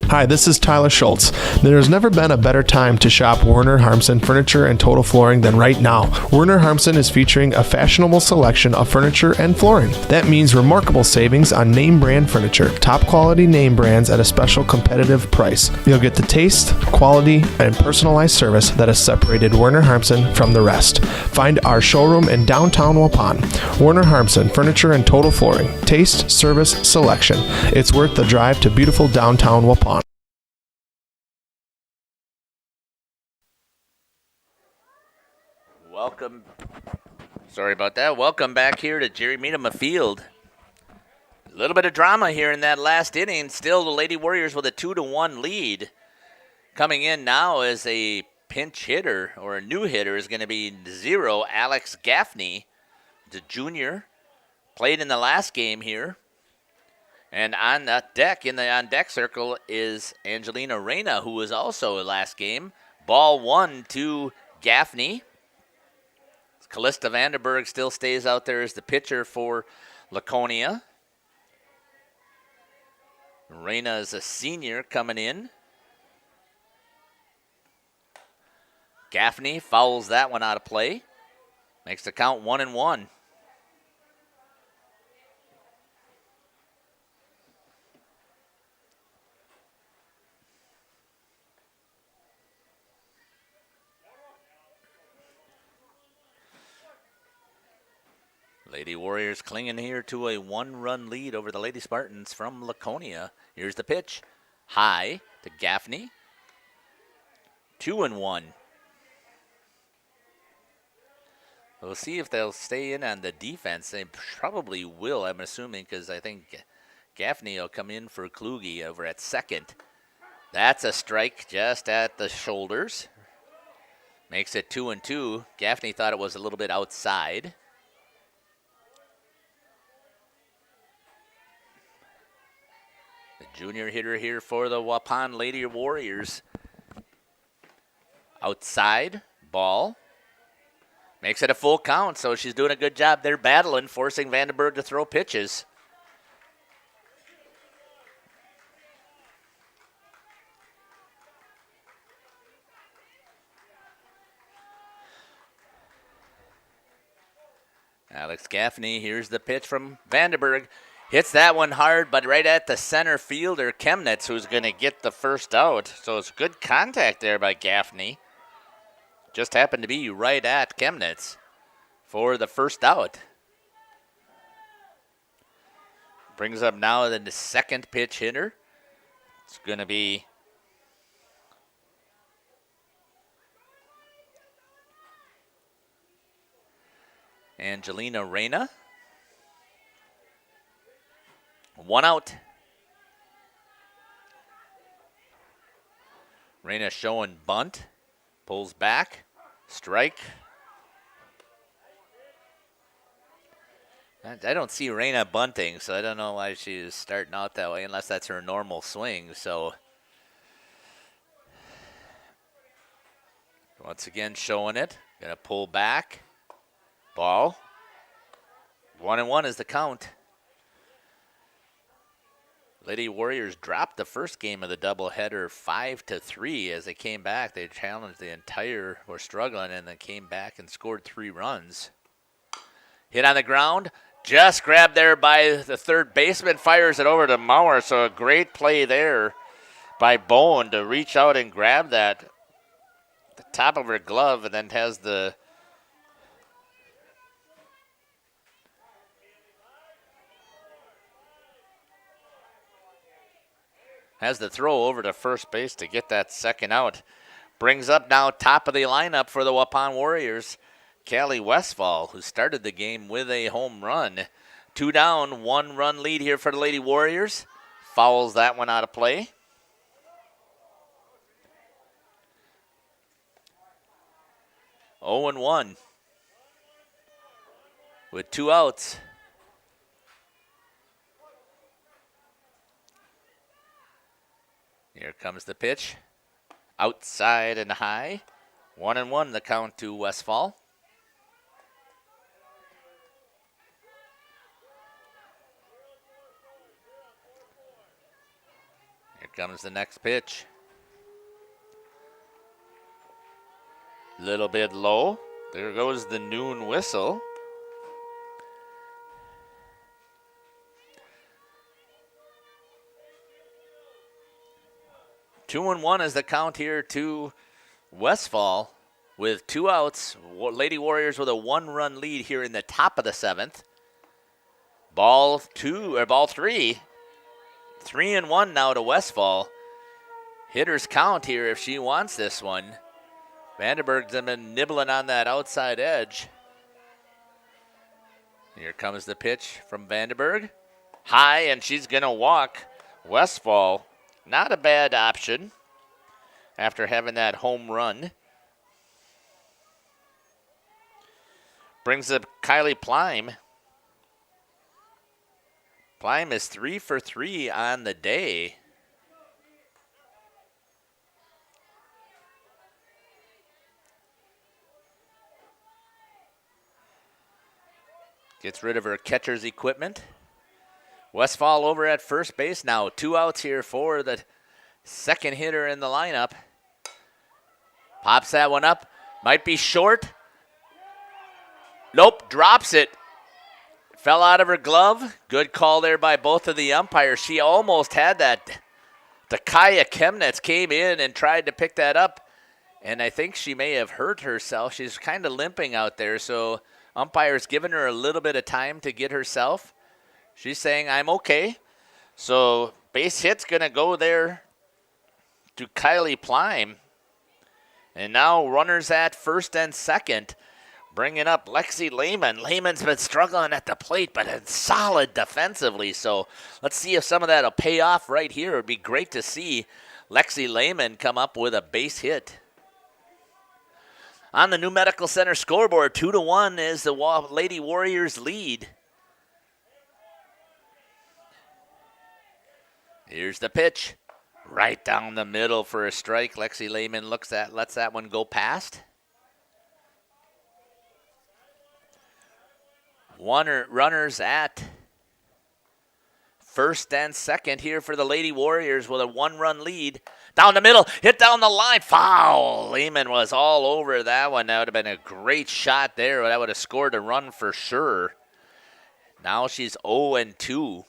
Hi, this is Tyler Schultz. There has never been a better time to shop Werner Harmsen Furniture and Total Flooring than right now. Werner Harmsen is featuring a fashionable selection of furniture and flooring. That means remarkable savings on name brand furniture. Top quality name brands at a special competitive price. You'll get the taste, quality, and personalized service that has separated Werner Harmsen from the rest. Find our showroom in downtown Waupun. Werner Harmsen Furniture and Total Flooring. Taste, service, selection. It's worth the drive to beautiful downtown Waupun. Sorry about that. Welcome back here to Jerry Meadema Field. A little bit of drama here in that last inning. Still the Lady Warriors with a 2-1 lead. Coming in now as a pinch hitter, or a new hitter, is going to be 0, Alex Gaffney, the junior. Played in the last game here. And on the deck, in the on-deck circle, is Angelina Reyna, who was also last game. Ball 1 to Gaffney. Callista Vandenberg still stays out there as the pitcher for Laconia. Reyna is a senior coming in. Gaffney fouls that one out of play. Makes the count 1-1. Lady Warriors clinging here to a 1-run lead over the Lady Spartans from Laconia. Here's the pitch. High to Gaffney. 2-1. We'll see if they'll stay in on the defense. They probably will, I'm assuming, because I think Gaffney will come in for Kluge over at second. That's a strike just at the shoulders. Makes it 2-2. Gaffney thought it was a little bit outside. Junior hitter here for the Waupun Lady Warriors. Outside, ball. Makes it a full count, so she's doing a good job there battling, forcing Vandenberg to throw pitches. Alex Gaffney, here's the pitch from Vandenberg. Hits that one hard, but right at the center fielder, Chemnitz, who's going to get the first out. So it's good contact there by Gaffney. Just happened to be right at Chemnitz for the first out. Brings up now the second pitch hitter. It's going to be Angelina Reyna. 1 out. Reyna showing bunt. Pulls back. Strike. I don't see Reyna bunting, so I don't know why she's starting out that way unless that's her normal swing. So once again showing it. Gonna pull back. Ball. 1-1 is the count. Lady Warriors dropped the first game of the doubleheader 5-3 as they came back. They challenged the entire, were struggling, and then came back and scored 3 runs. Hit on the ground, just grabbed there by the third baseman, fires it over to Maurer. So a great play there by Bowen to reach out and grab that at the top of her glove, and then has the throw over to first base to get that second out. Brings up now top of the lineup for the Waupun Warriors, Callie Westfall, who started the game with a home run. 2 down, 1-run lead here for the Lady Warriors. Fouls that one out of play. Oh and 1 with 2 outs. Here comes the pitch. Outside and high. 1-1 the count to Westfall. Here comes the next pitch. Little bit low. There goes the noon whistle. Two and 1 is the count here to Westfall with 2 outs. Lady Warriors with a 1-run lead here in the top of the 7th. Ball 3. 3-1 now to Westfall. Hitters count here if she wants this one. Vandenberg's been nibbling on that outside edge. Here comes the pitch from Vandenberg. High, and she's going to walk Westfall. Not a bad option after having that home run. Brings up Kylie Plime. Plime is 3 for 3 on the day. Gets rid of her catcher's equipment. Westfall over at first base now. 2 outs here for the second hitter in the lineup. Pops that one up. Might be short. Nope, drops it. Fell out of her glove. Good call there by both of the umpires. She almost had that. Takaya Chemnitz came in and tried to pick that up, and I think she may have hurt herself. She's kind of limping out there, so umpire's giving her a little bit of time to get herself. She's saying, I'm okay. So base hit's going to go there to Kylie Plime. And now runners at first and second. Bringing up Lexi Lehman. Lehman's been struggling at the plate, but it's solid defensively. So let's see if some of that will pay off right here. It would be great to see Lexi Lehman come up with a base hit. On the New Medical Center scoreboard, 2-1 is the Lady Warriors lead. Here's the pitch. Right down the middle for a strike. Lexi Lehman lets that one go past. Runners at first and second here for the Lady Warriors with a 1-run lead. Down the middle, hit down the line, foul. Lehman was all over that one. That would have been a great shot there. That would have scored a run for sure. Now she's 0-2.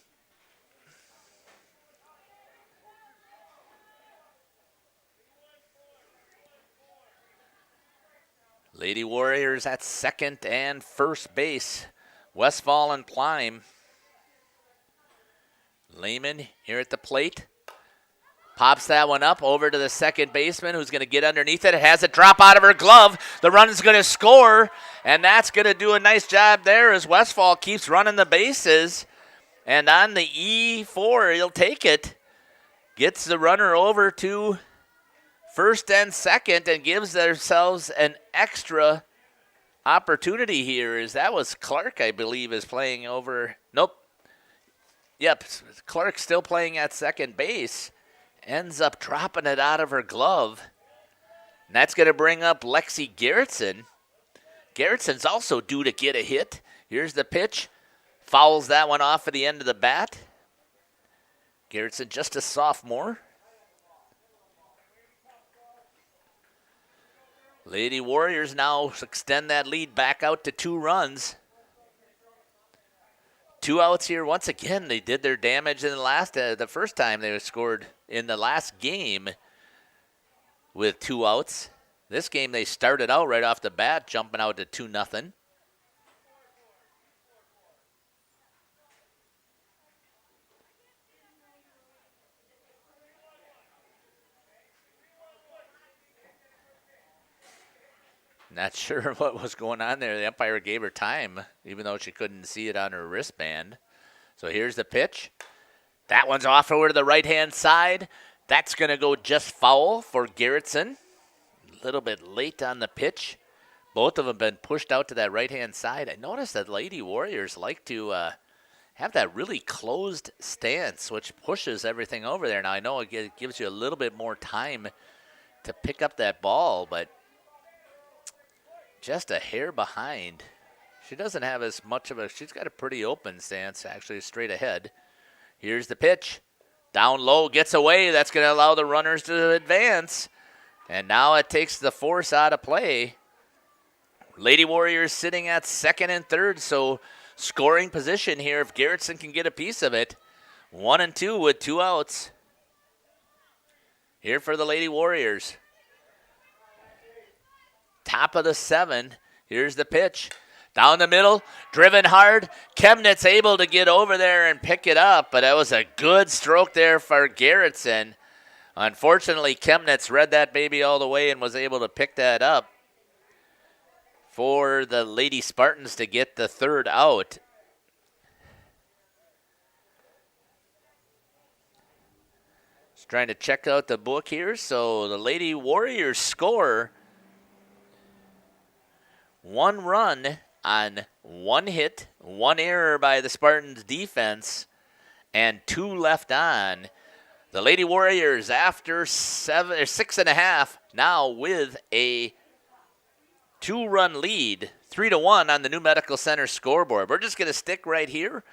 Lady Warriors at second and first base. Westfall and Plime. Lehman here at the plate. Pops that one up over to the second baseman who's going to get underneath it. It has a drop out of her glove. The run is going to score, and that's going to do a nice job there as Westfall keeps running the bases. And on the E4, he'll take it. Gets the runner over to first and second and gives themselves an extra opportunity here. As that was Clark, I believe, is playing over. Nope. Yep, Clark still playing at second base. Ends up dropping it out of her glove. And that's going to bring up Lexi Garrettson. Garrettson's also due to get a hit. Here's the pitch. Fouls that one off at the end of the bat. Garrettson just a sophomore. Lady Warriors now extend that lead back out to 2 runs. 2 outs here. Once again, they did their damage in the first time they scored in the last game with 2 outs. This game they started out right off the bat, jumping out to 2-0. Not sure what was going on there. The umpire gave her time, even though she couldn't see it on her wristband. So here's the pitch. That one's off over to the right-hand side. That's going to go just foul for Garrettson. A little bit late on the pitch. Both of them been pushed out to that right-hand side. I noticed that Lady Warriors like to have that really closed stance, which pushes everything over there. Now, I know it gives you a little bit more time to pick up that ball, but just a hair behind. She doesn't have as much of she's got a pretty open stance, actually straight ahead. Here's the pitch. Down low, gets away. That's going to allow the runners to advance. And now it takes the force out of play. Lady Warriors sitting at second and third, so scoring position here if Garrettson can get a piece of it. 1-2 with 2 outs. Here for the Lady Warriors. Top of the 7. Here's the pitch. Down the middle, driven hard. Chemnitz able to get over there and pick it up, but that was a good stroke there for Garrettson. Unfortunately, Chemnitz read that baby all the way and was able to pick that up for the Lady Spartans to get the 3rd out. Just trying to check out the book here. So the Lady Warriors score 1 run on 1 hit, 1 error by the Spartans defense, and 2 left on. The Lady Warriors after 6.5 now with a 2-run lead, 3-1 on the New Medical Center scoreboard. We're just going to stick right here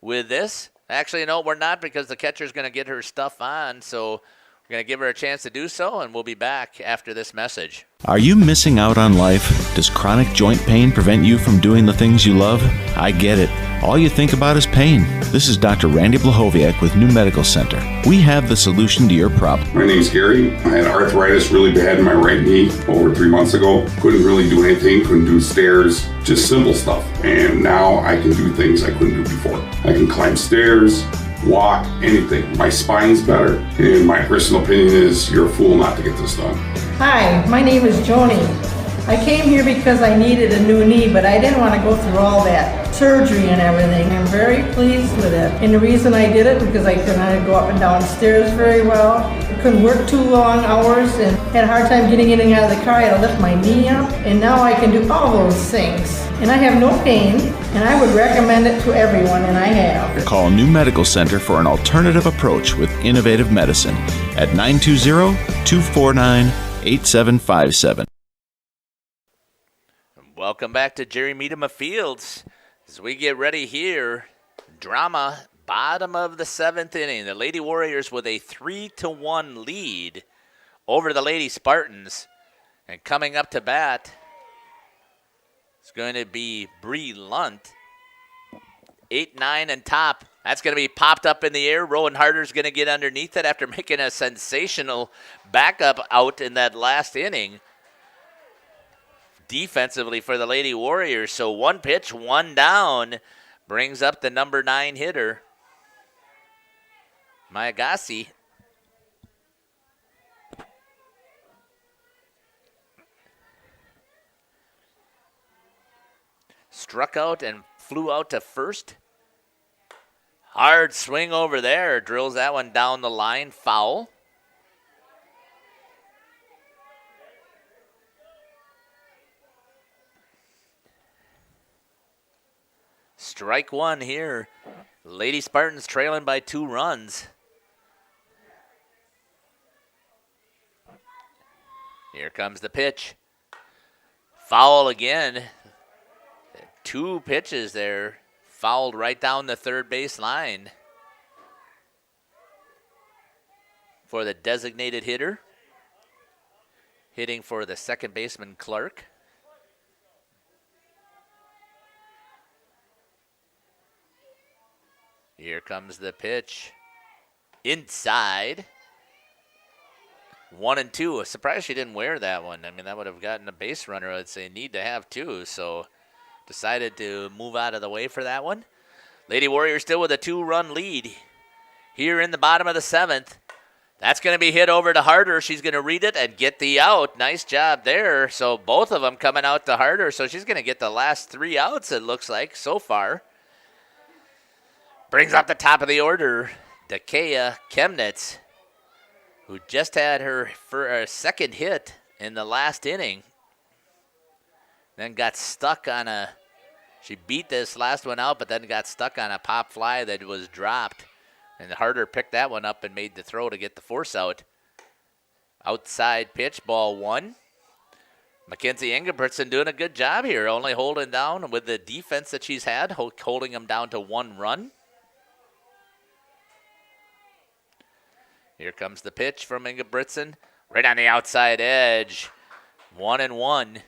with this. Actually, no, we're not, because the catcher's going to get her stuff on, so we're going to give her a chance to do so, and we'll be back after this message. Are you missing out on life? Does chronic joint pain prevent you from doing the things you love? I get it. All you think about is pain. This is Dr. Randy Blahoviak with New Medical Center. We have the solution to your problem. My name's Gary. I had arthritis really bad in my right knee over 3 months ago. Couldn't really do anything, couldn't do stairs, just simple stuff. And now I can do things I couldn't do before. I can climb stairs, walk, anything. My spine's better, and my personal opinion is you're a fool not to get this done. Hi, my name is Joni. I came here because I needed a new knee, but I didn't want to go through all that surgery and everything. I'm very pleased with it. And the reason I did it because I couldn't go up and down stairs very well. I couldn't work too long hours and had a hard time getting in and out of the car. I had to lift my knee up. And now I can do all those things. And I have no pain, and I would recommend it to everyone, and I have. Call New Medical Center for an alternative approach with innovative medicine at 920-249-8757. Welcome back to Jerry Miedema Fields. As we get ready here, drama, bottom of the 7th inning. The Lady Warriors with a 3-1 lead over the Lady Spartans. And coming up to bat, it's going to be Bree Lunt. 8-9 and top. That's going to be popped up in the air. Rowan Harder's going to get underneath it after making a sensational backup out in that last inning. defensively for the Lady Warriors. So 1 pitch, 1 down, brings up the number 9 hitter, Mayagasi. Struck out and flew out to first. Hard swing over there. Drills that one down the line. Foul. Strike 1 here. Lady Spartans trailing by 2 runs. Here comes the pitch. Foul again. 2 pitches there. Fouled right down the third base line for the designated hitter. Hitting for the second baseman, Clark. Here comes the pitch. Inside. 1-2. Surprised she didn't wear that one. I mean, that would have gotten a base runner. I'd say need to have 2. So decided to move out of the way for that one. Lady Warriors still with a 2-run lead here in the bottom of the 7th. That's going to be hit over to Harder. She's going to read it and get the out. Nice job there. So both of them coming out to Harder. So she's going to get the last 3 outs, it looks like, so far. Brings up the top of the order, Dakea Chemnitz, who just had her second hit in the last inning. Then got stuck on she beat this last one out, but then got stuck on a pop fly that was dropped. And Harder picked that one up and made the throw to get the force out. Outside pitch, ball 1. Mackenzie Ingebrigtsen doing a good job here, only holding down with the defense that she's had, holding them down to 1 run. Here comes the pitch from Ingebrigtsen, right on the outside edge. 1-1.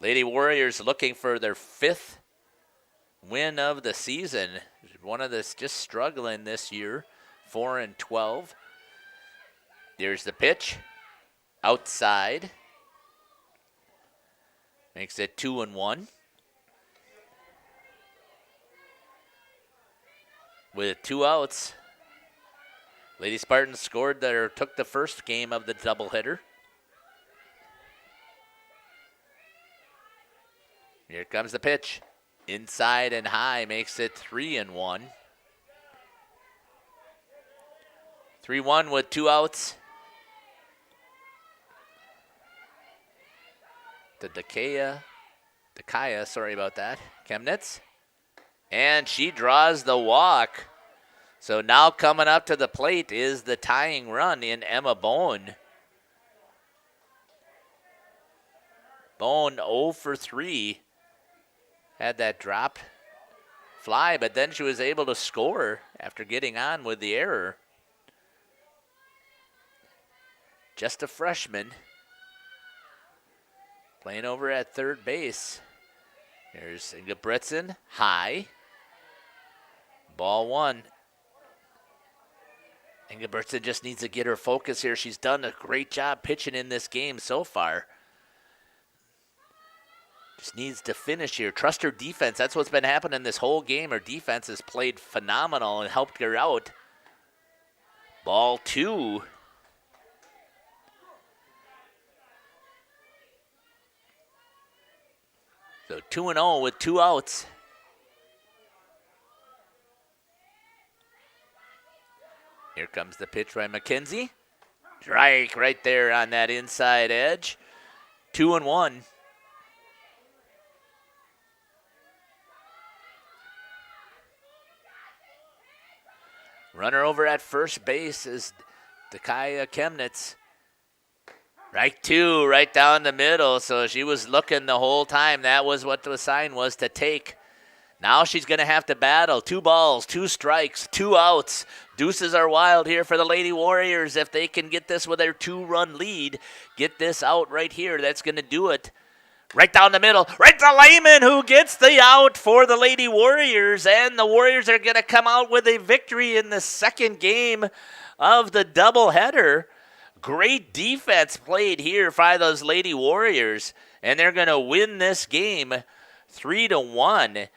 Lady Warriors looking for their 5th win of the season. One of this just struggling this year, 4-12. There's the pitch, outside. Makes it 2-1. With 2 outs, Lady Spartans took the first game of the doubleheader. Here comes the pitch. Inside and high makes it 3-1. 3-1 with 2 outs. To Dakaya, sorry about that. Chemnitz. And she draws the walk. So now coming up to the plate is the tying run in Emma Bone. Bone 0 for 3. Had that drop fly, but then she was able to score after getting on with the error. Just a freshman. Playing over at third base. There's Ingebrigtsen, high. Ball 1. Ingebrigtsen just needs to get her focus here. She's done a great job pitching in this game so far. Just needs to finish here. Trust her defense. That's what's been happening this whole game. Her defense has played phenomenal and helped her out. Ball 2. So 2-0 with 2 outs. Here comes the pitch by McKenzie. Strike right there on that inside edge. 2-1. Runner over at first base is Dakaya Chemnitz. Right down the middle. So she was looking the whole time. That was what the sign was to take. Now she's going to have to battle. 2 balls, 2 strikes, 2 outs. Deuces are wild here for the Lady Warriors. If they can get this with their 2-run lead, get this out right here, that's going to do it. Right down the middle, right to Lehman, who gets the out for the Lady Warriors. And the Warriors are going to come out with a victory in the second game of the doubleheader. great defense played here by those Lady Warriors, and they're going to win this game 3-1.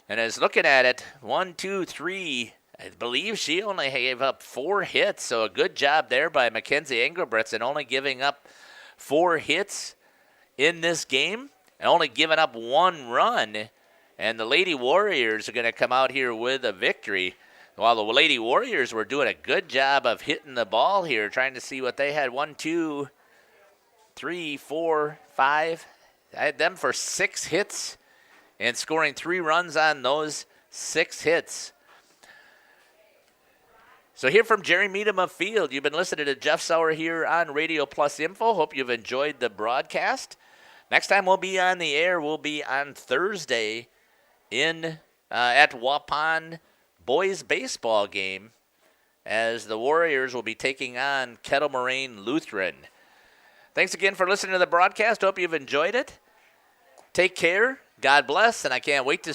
And as looking at it, 1, 2, 3, I believe she only gave up 4 hits, so a good job there by Mackenzie Engelbretson, only giving up 4 hits in this game and only giving up 1 run. And the Lady Warriors are going to come out here with a victory. While the Lady Warriors were doing a good job of hitting the ball here, trying to see what they had. 1, 2, 3, 4, 5. I had them for 6 hits and scoring 3 runs on those 6 hits. So here from Jerry Meadham of Field, you've been listening to Jeff Sauer here on Radio Plus Info. Hope you've enjoyed the broadcast. Next time we'll be on the air will be on Thursday at Waupun boys baseball game, as the Warriors will be taking on Kettle Moraine Lutheran. Thanks again for listening to the broadcast. Hope you've enjoyed it. Take care. God bless, and I can't wait to see